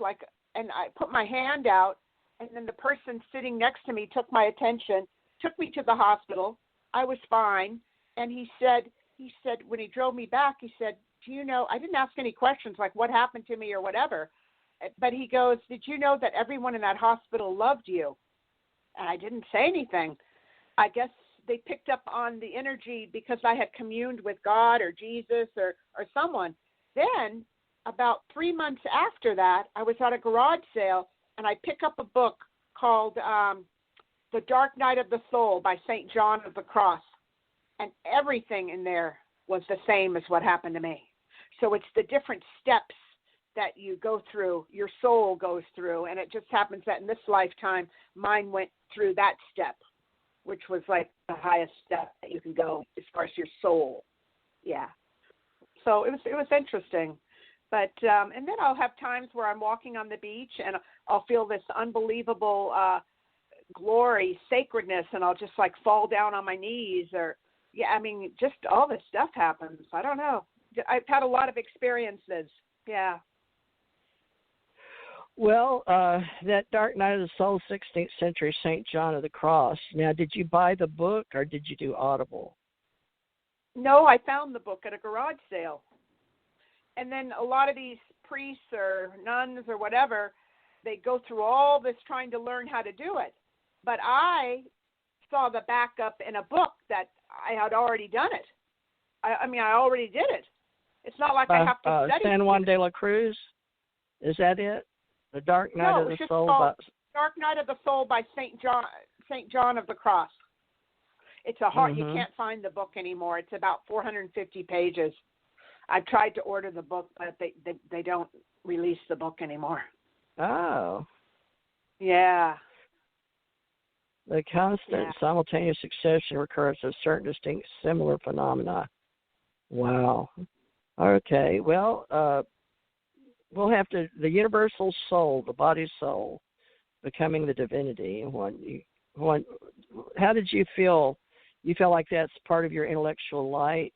[SPEAKER 7] and I put my hand out, and then the person sitting next to me took my attention, took me to the hospital. I was fine. And he said, when he drove me back, he said, do you know, I didn't ask any questions like what happened to me or whatever, but he goes, did you know that everyone in that hospital loved you? And I didn't say anything. I guess they picked up on the energy because I had communed with God or Jesus or someone. Then about 3 months after that, I was at a garage sale, and I pick up a book called The Dark Night of the Soul by St. John of the Cross. And everything in there was the same as what happened to me. So it's the different steps that you go through, your soul goes through, and it just happens that in this lifetime, mine went through that step, which was like the highest step that you can go as far as your soul. Yeah. So it was interesting. But and then I'll have times where I'm walking on the beach and I'll feel this unbelievable glory, sacredness, and I'll just like fall down on my knees just all this stuff happens. I don't know. I've had a lot of experiences. Yeah.
[SPEAKER 3] Well, that Dark Night of the Soul, 16th century St. John of the Cross. Now, did you buy the book or did you do Audible?
[SPEAKER 7] No, I found the book at a garage sale. And then a lot of these priests or nuns or whatever, they go through all this trying to learn how to do it. But I saw the backup in a book that I had already done it. I already did it. It's not like I have to study.
[SPEAKER 3] San Juan de la Cruz? Is that it? The Dark Night of the Soul?
[SPEAKER 7] Dark Night of the Soul by St. John of the Cross. It's a hard, you can't find the book anymore. It's about 450 pages. I've tried to order the book, but they don't release the book anymore.
[SPEAKER 3] Oh.
[SPEAKER 7] Yeah.
[SPEAKER 3] The constant simultaneous succession or recurrence of certain distinct similar phenomena. Wow. Okay. Well, we'll have to, the universal soul, the body soul, becoming the divinity. How did you feel? You feel like that's part of your intellectual light?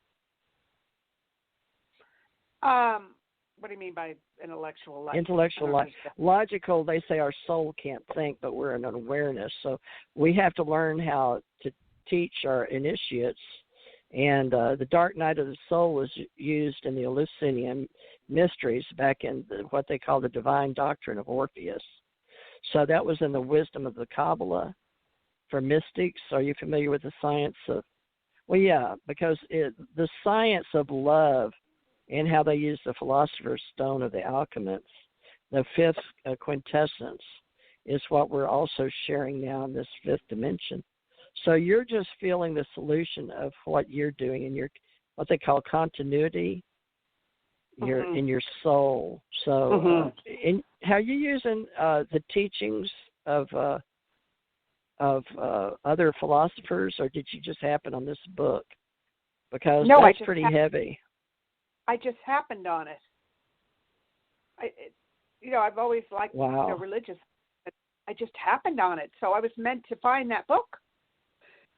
[SPEAKER 7] What do you mean by intellectual light?
[SPEAKER 3] Intellectual light. Logical, they say our soul can't think, but we're in an awareness. So we have to learn how to teach our initiates. And the Dark Night of the Soul was used in the Eleusinian mysteries back in what they call the divine doctrine of Orpheus. So that was in the wisdom of the Kabbalah for mystics. Are you familiar with the science of? Well, yeah, because the science of love and how they use the philosopher's stone of the alchemists, the fifth quintessence, is what we're also sharing now in this fifth dimension. So you're just feeling the solution of what you're doing in your, what they call continuity, in your soul. So how you using the teachings of other philosophers, or did you just happen on this book? Because that's pretty heavy.
[SPEAKER 7] I just happened on it. I've always liked religious. I just happened on it, so I was meant to find that book.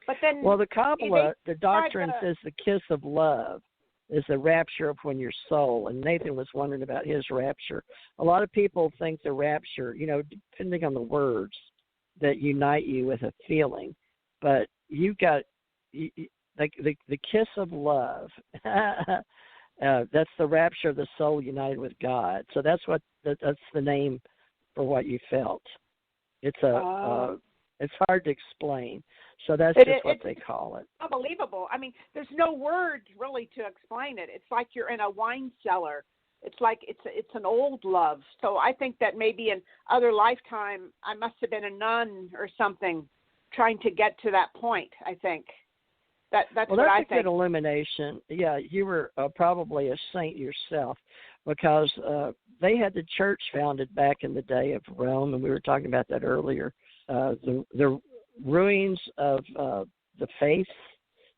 [SPEAKER 7] But then,
[SPEAKER 3] well, the Kabbalah, the doctrine says the kiss of love is the rapture of when your soul. And Nathan was wondering about his rapture. A lot of people think the rapture, depending on the words, that unite you with a feeling, but you got the kiss of love. That's the rapture of the soul united with God. So that's the name for what you felt. It's it's hard to explain. So that's just what they call it.
[SPEAKER 7] Unbelievable. I mean, there's no words really to explain it. It's like you're in a wine cellar. It's like it's an old love. So I think that maybe in other lifetime I must have been a nun or something, trying to get to that point. I think that's what I think.
[SPEAKER 3] That's a good illumination. Yeah, you were probably a saint yourself, because they had the church founded back in the day of Rome, and we were talking about that earlier. The ruins of the faith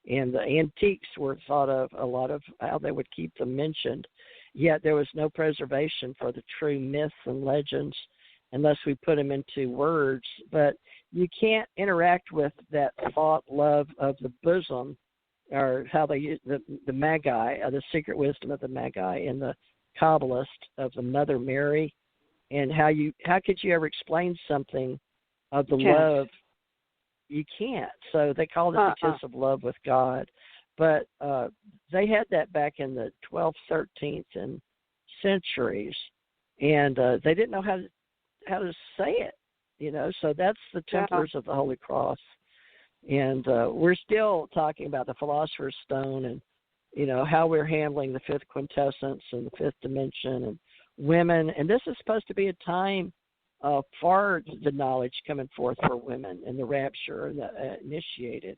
[SPEAKER 3] and the antiques were thought of a lot of how they would keep them mentioned. Yet there was no preservation for the true myths and legends unless we put them into words. But you can't interact with that thought love of the bosom, or how they use the Magi, the secret wisdom of the Magi, and the Kabbalist of the Mother Mary, and how could you ever explain something of the love? You can't. So they called it the kiss of love with God. But they had that back in the 12th, 13th, and centuries, and they didn't know how to say it, So that's the Templars of the Holy Cross, and we're still talking about the Philosopher's Stone, and how we're handling the fifth quintessence and the fifth dimension and women. And this is supposed to be a time for the knowledge coming forth for women and the rapture and the initiated.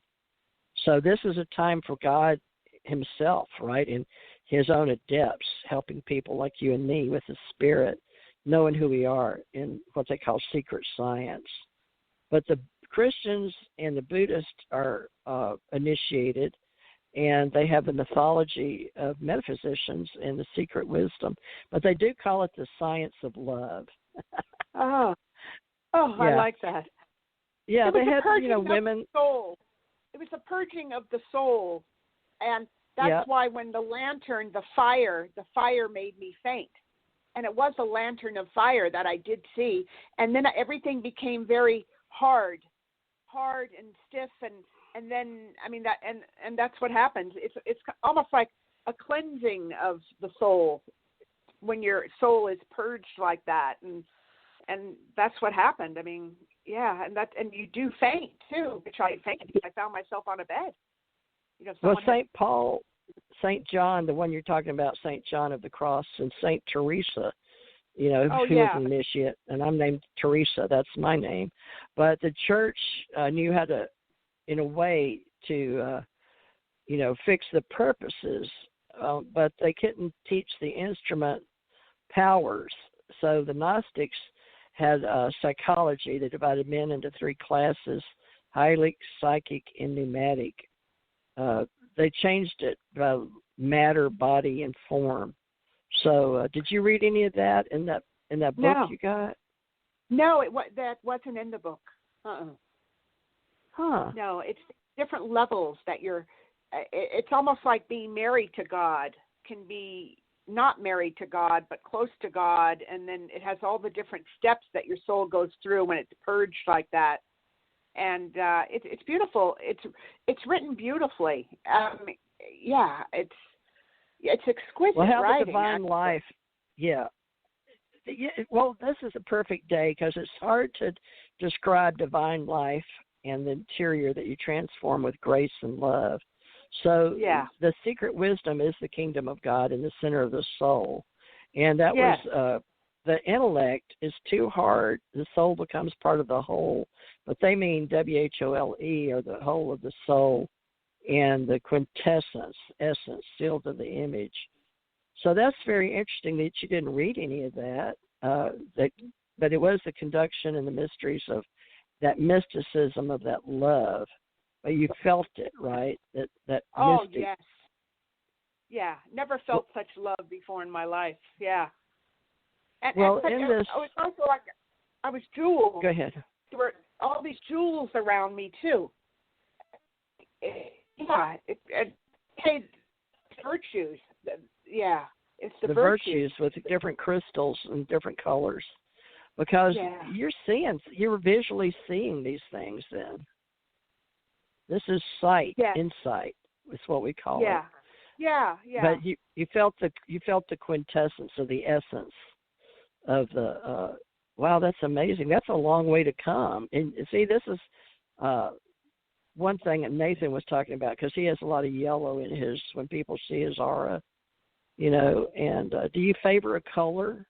[SPEAKER 3] So this is a time for God himself, right, in his own adepts, helping people like you and me with the Spirit, knowing who we are in what they call secret science. But the Christians and the Buddhists are initiated, and they have the mythology of metaphysicians and the secret wisdom. But they do call it the science of love.
[SPEAKER 7] Yeah. I like that.
[SPEAKER 3] Yeah, they had, women.
[SPEAKER 7] Soul. It was the purging of the soul, and that's why when the lantern, the fire made me faint, and it was a lantern of fire that I did see, and then everything became very hard and stiff, and then and that's what happens. It's almost like a cleansing of the soul when your soul is purged like that, and that's what happened. I mean. Yeah, and you do faint too, which I fainted because I found myself on a bed.
[SPEAKER 3] Well, St. Paul, St. John, the one you're talking about, St. John of the Cross, and St. Teresa, who was an initiate, and I'm named Teresa. That's my name. But the church knew how to, in a way, to, fix the purposes, but they couldn't teach the instrument powers. So the Gnostics had psychology. They divided men into three classes: hylic, psychic, and pneumatic. They changed it by matter, body, and form. So did you read any of that in that book you got?
[SPEAKER 7] No, that wasn't in the book.
[SPEAKER 3] Huh.
[SPEAKER 7] No, it's different levels that you're. It's almost like being married to God can be not married to God, but close to God, and then it has all the different steps that your soul goes through when it's purged like that, and it's beautiful. It's written beautifully. It's exquisite
[SPEAKER 3] well, how
[SPEAKER 7] writing.
[SPEAKER 3] The divine life Yeah. Well, this is a perfect day because it's hard to describe divine life and the interior that you transform with grace and love. So the secret wisdom is the kingdom of God in the center of the soul. And that was the intellect is too hard. The soul becomes part of the whole. But they mean WHOLE, or the whole of the soul, and the quintessence, essence, sealed to the image. So that's very interesting that you didn't read any of that. But it was the conduction and the mysteries of that mysticism of that love. But you felt it, right? That mystic.
[SPEAKER 7] Yes. Yeah, never felt such love before in my life. Yeah. And
[SPEAKER 3] well,
[SPEAKER 7] in this, I was also like, I was jeweled.
[SPEAKER 3] Go ahead.
[SPEAKER 7] There were all these jewels around me too. Hey, virtues. Yeah, it's the
[SPEAKER 3] virtues with different crystals and different colors, because you're visually seeing these things. Then this is sight, insight. Is what we call it.
[SPEAKER 7] Yeah.
[SPEAKER 3] But you felt the quintessence of the essence of the. Wow, that's amazing. That's a long way to come. And see, this is one thing that Nathan was talking about, because he has a lot of yellow in his, when people see his aura, and do you favor a color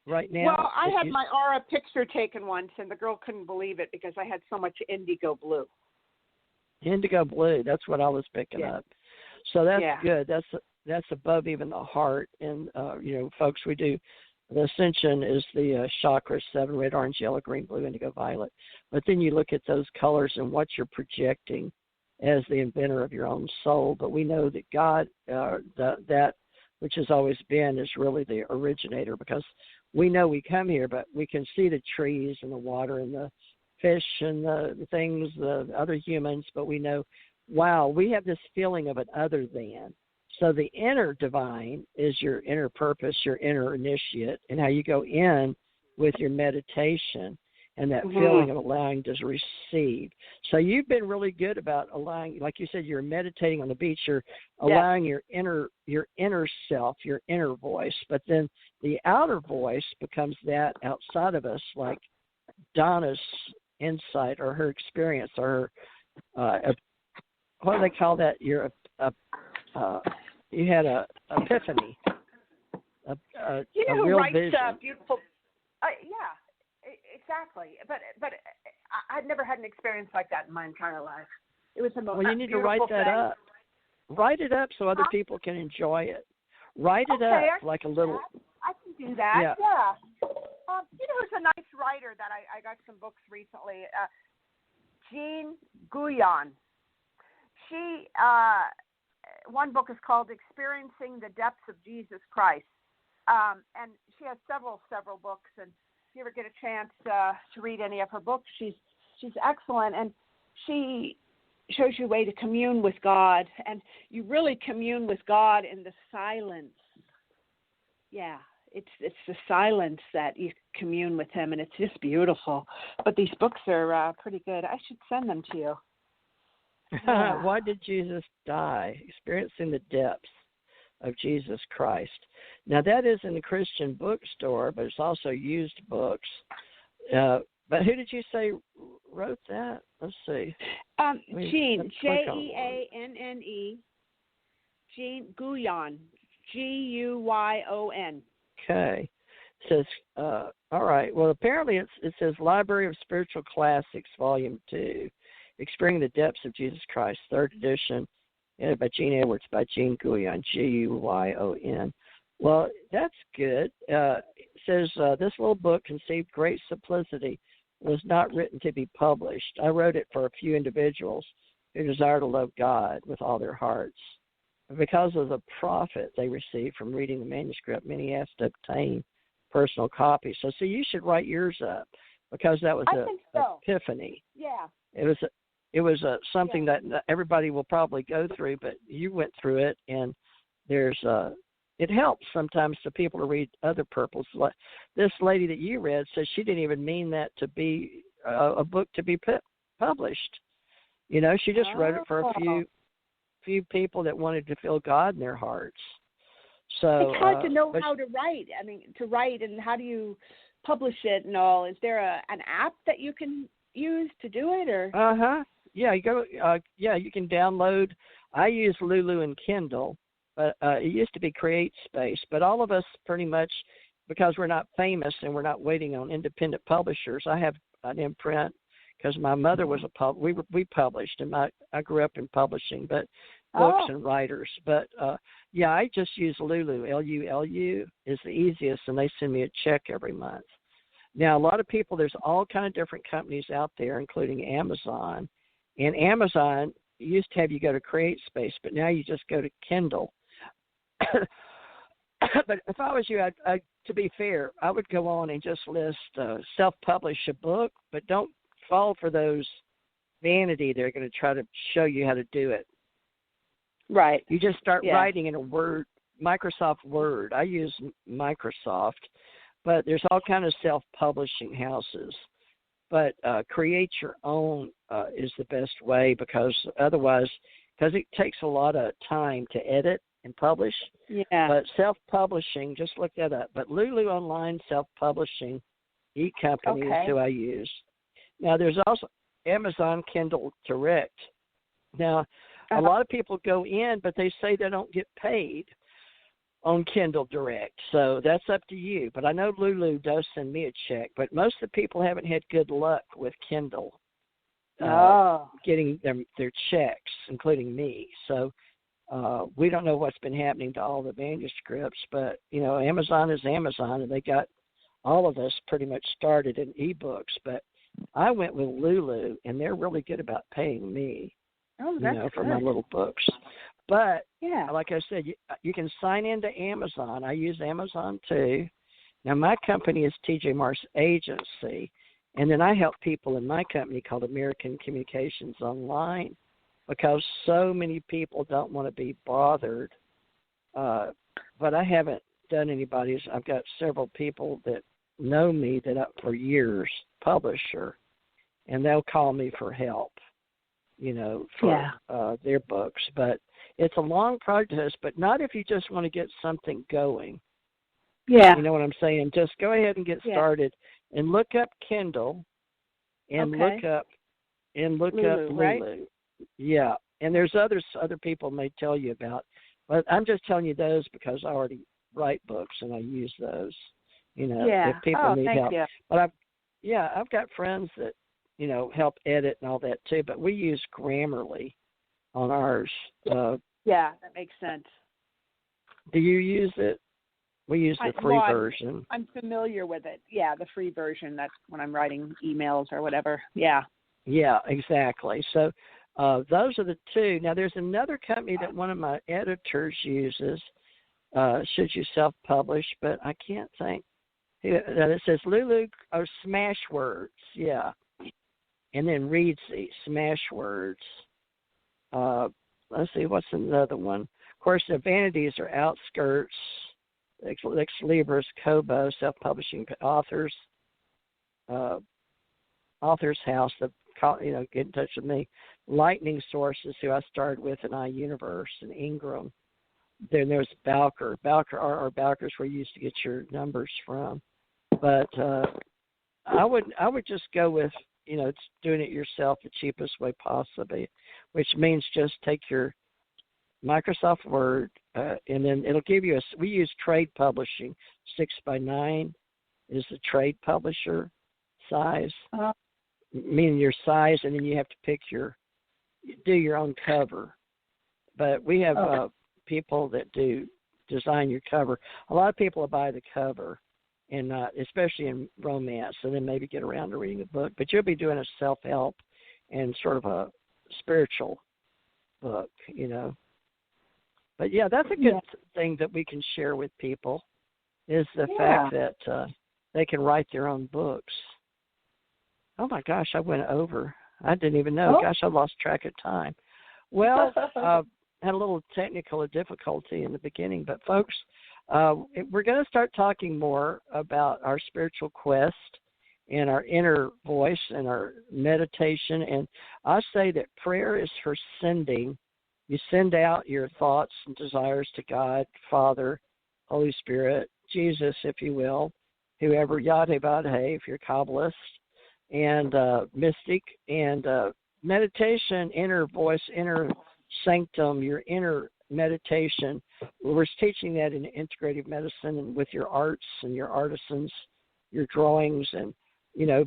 [SPEAKER 3] right now?
[SPEAKER 7] Well, I had my aura picture taken once, and the girl couldn't believe it because I had so much indigo blue. Indigo
[SPEAKER 3] blue, that's what I was picking up. So that's good. That's above even the heart. And, folks, we do. The ascension is the chakras, 7, red, orange, yellow, green, blue, indigo, violet. But then you look at those colors and what you're projecting as the inventor of your own soul. But we know that God, that which has always been, is really the originator, because we know we come here, but we can see the trees and the water and the fish and the things, the other humans, but we know, wow, we have this feeling of an other than. So the inner divine is your inner purpose, your inner initiate, and how you go in with your meditation and that feeling of allowing to receive. So you've been really good about allowing, like you said, you're meditating on the beach, you're allowing your inner self, your inner voice, but then the outer voice becomes that outside of us, like Donna's insight or her experience or her, what do they call that? You had a epiphany, a
[SPEAKER 7] real
[SPEAKER 3] writes vision.
[SPEAKER 7] Beautiful. Exactly. But I'd never had an experience like that in my entire life. It was the most.
[SPEAKER 3] Well, you need to write that up. Write it up so other people can enjoy it. Write it up like a little.
[SPEAKER 7] I can do that. Yeah. Who's a nice writer that I got some books recently? Jean Guyon. She. One book is called Experiencing the Depths of Jesus Christ. And she has several books. And if you ever get a chance to read any of her books, she's excellent. And she shows you a way to commune with God. And you really commune with God in the silence. Yeah, it's the silence that you commune with him. And it's just beautiful. But these books are pretty good. I should send them to you. Yeah.
[SPEAKER 3] Why did Jesus die? Experiencing the depths of Jesus Christ. Now, that is in the Christian bookstore, but it's also used books. But who did you say wrote that? Let's see.
[SPEAKER 7] Jean, Jeanne, Jean Guyon, Guyon.
[SPEAKER 3] Okay. It says, all right. Well, apparently it says Library of Spiritual Classics, Volume 2. Experiencing the Depths of Jesus Christ, 3rd edition, edited by Jean Edwards, by Jean Guyon, Guyon. Well, that's good. It says, this little book conceived great simplicity, was not written to be published. I wrote it for a few individuals who desire to love God with all their hearts. Because of the profit they received from reading the manuscript, many asked to obtain personal copies. So you should write yours up, because that was an epiphany.
[SPEAKER 7] Yeah.
[SPEAKER 3] It was something that everybody will probably go through, but you went through it, and it helps sometimes to people to read other purples. This lady that you read says she didn't even mean that to be a book to be published. She just wrote it for a few people that wanted to feel God in their hearts.
[SPEAKER 8] So it's hard to know how to write. I mean, to write, and how do you publish it and all? Is there an app that you can use to do it, or?
[SPEAKER 4] Yeah, you go. You can download. I use Lulu and Kindle, but it used to be CreateSpace. But all of us pretty much, because we're not famous and we're not waiting on independent publishers. I have an imprint because my mother was we published, and I grew up in publishing, but books and writers. But I just use Lulu. LULU is the easiest, and they send me a check every month. Now, a lot of people, there's all kind of different companies out there, including Amazon. And Amazon used to have you go to CreateSpace, but now you just go to Kindle. But if I was you, to be fair, I would go on and just list self-publish a book, but don't fall for those vanity. They're going to try to show you how to do it.
[SPEAKER 8] Right.
[SPEAKER 4] You just start writing in a Word, Microsoft Word. I use Microsoft, but there's all kind of self-publishing houses. But create your own is the best way, because it takes a lot of time to edit and publish.
[SPEAKER 8] Yeah.
[SPEAKER 4] But self-publishing, just look that up. But Lulu Online Self-Publishing e-company is who I use. Now, there's also Amazon Kindle Direct. Now, a lot of people go in, but they say they don't get paid on Kindle Direct. So that's up to you. But I know Lulu does send me a check, but most of the people haven't had good luck with Kindle getting their checks, including me. So we don't know what's been happening to all the manuscripts, but, Amazon is Amazon, and they got all of us pretty much started in ebooks. But I went with Lulu, and they're really good about paying me, for my little books. But, like I said, you can sign into Amazon. I use Amazon, too. Now, my company is TJ Morris Agency, and then I help people in my company called American Communications Online, because so many people don't want to be bothered. But I haven't done anybody's. I've got several people that know me for years, publisher, and they'll call me for help, for their books. But it's a long process, but not if you just want to get something going.
[SPEAKER 8] Yeah.
[SPEAKER 4] You know what I'm saying? Just go ahead and get started and look up Kindle and look up Lulu.
[SPEAKER 8] Right?
[SPEAKER 4] Yeah. And there's other people may tell you about, but I'm just telling you those because I already write books and I use those. If people need help.
[SPEAKER 8] You.
[SPEAKER 4] But I've got friends that, help edit and all that too, but we use Grammarly on ours.
[SPEAKER 8] That makes sense.
[SPEAKER 4] Do you use it? We use the free version.
[SPEAKER 8] I'm familiar with it. Yeah, the free version. That's when I'm writing emails or whatever. Yeah.
[SPEAKER 4] Yeah, exactly. So those are the two. Now, there's another company that one of my editors uses, should you self-publish, but I can't think. It says Lulu or Smashwords, and then Readsy, Smashwords. Let's see, what's another one? Of course, the vanities are Outskirts, Ex Libris, Kobo, Self-Publishing Authors, Author's House, get in touch with me. Lightning Sources, who I started with in iUniverse and Ingram. Then there's Bowker. Bowker's where you used to get your numbers from. But I would just go with, doing it yourself the cheapest way possible, which means just take your Microsoft Word, and then it'll give you we use trade publishing. 6x9 is the trade publisher size, meaning your size, and then you have to do your own cover. But we have people that design your cover. A lot of people will buy the cover, and especially in romance, and then maybe get around to reading a book. But you'll be doing a self-help and sort of a spiritual book, But, that's a good thing that we can share with people is the fact that they can write their own books. Oh, my gosh, I went over. I didn't even know.
[SPEAKER 8] Oh.
[SPEAKER 4] Gosh, I lost track of time. Well, had a little technical difficulty in the beginning, but, folks, we're going to start talking more about our spiritual quest and our inner voice and our meditation. And I say that prayer is for sending. You send out your thoughts and desires to God, Father,
[SPEAKER 3] Holy Spirit, Jesus, if you will, whoever, Yahweh, Vadhe, if you're Kabbalist, and mystic, and meditation, inner voice, inner sanctum, your inner meditation. We're teaching that in integrative medicine and with your arts and your artisans, your drawings, and,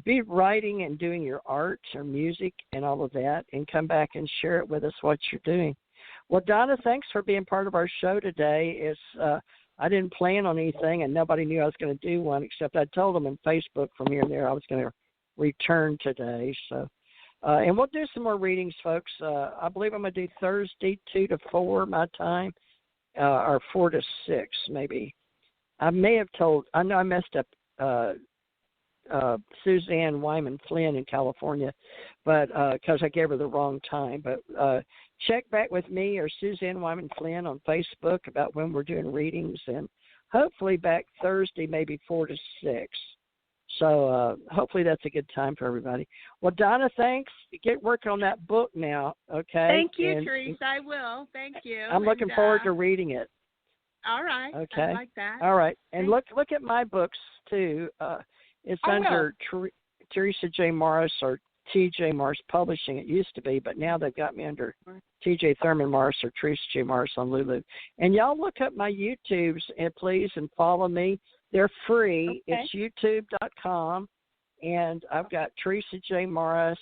[SPEAKER 3] be writing and doing your art or music and all of that, and come back and share it with us what you're doing. Well, Donna, thanks for being part of our show today. I didn't plan on anything, and nobody knew I was going to do one, except I told them on Facebook from here and there I was going to return today. So, and we'll do some more readings, folks. I believe I'm going to do Thursday 2 to 4 my time, or 4 to 6 maybe. I know I messed up Suzanne Wyman Flynn in California, but because I gave her the wrong time. But check back with me or Suzanne Wyman Flynn on Facebook about when we're doing readings, and hopefully back Thursday, maybe 4 to 6. So hopefully that's a good time for everybody. Well, Donna, thanks. Get working on that book now, okay?
[SPEAKER 8] Thank you, Teresa. I will. Thank you.
[SPEAKER 3] I'm looking forward to reading it.
[SPEAKER 8] All right.
[SPEAKER 3] Okay.
[SPEAKER 8] I like that.
[SPEAKER 3] All right. And
[SPEAKER 8] Thanks.
[SPEAKER 3] look at my books, too. It's under Teresa J. Morris or T.J. Morris Publishing. It used to be, but now they've got me under T.J. Thurman Morris or Teresa J. Morris on Lulu. And y'all look up my YouTubes, and please, and follow me. They're free.
[SPEAKER 8] Okay.
[SPEAKER 3] It's youtube.com. And I've got Teresa J. Morris,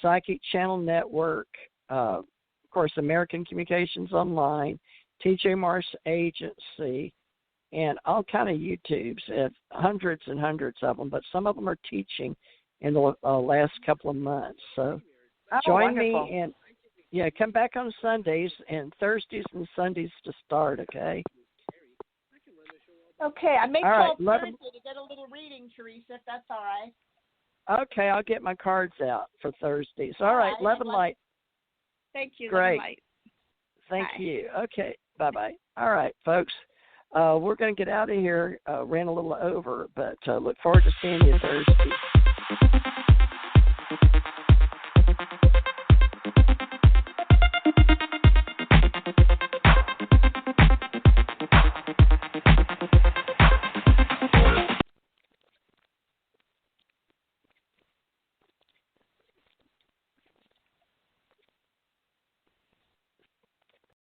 [SPEAKER 3] Psychic Channel Network, of course, American Communications Online, T.J. Morris Agency, and all kind of YouTubes, hundreds and hundreds of them, but some of them are teaching in the last couple of months. So join
[SPEAKER 7] wonderful.
[SPEAKER 3] me, and come back on Sundays and Thursdays and Sundays to start, okay?
[SPEAKER 7] Okay, I may
[SPEAKER 3] All right,
[SPEAKER 7] call Thursday to get a little reading, Teresa, if that's all right.
[SPEAKER 3] Okay, I'll get my cards out for Thursdays. All right, love and light.
[SPEAKER 8] Thank you.
[SPEAKER 3] Great.
[SPEAKER 8] Love and light.
[SPEAKER 3] Thank
[SPEAKER 8] Bye.
[SPEAKER 3] you. Okay, bye-bye. All right, folks. We're going to get out of here. Ran a little over, but look forward to seeing you Thursday.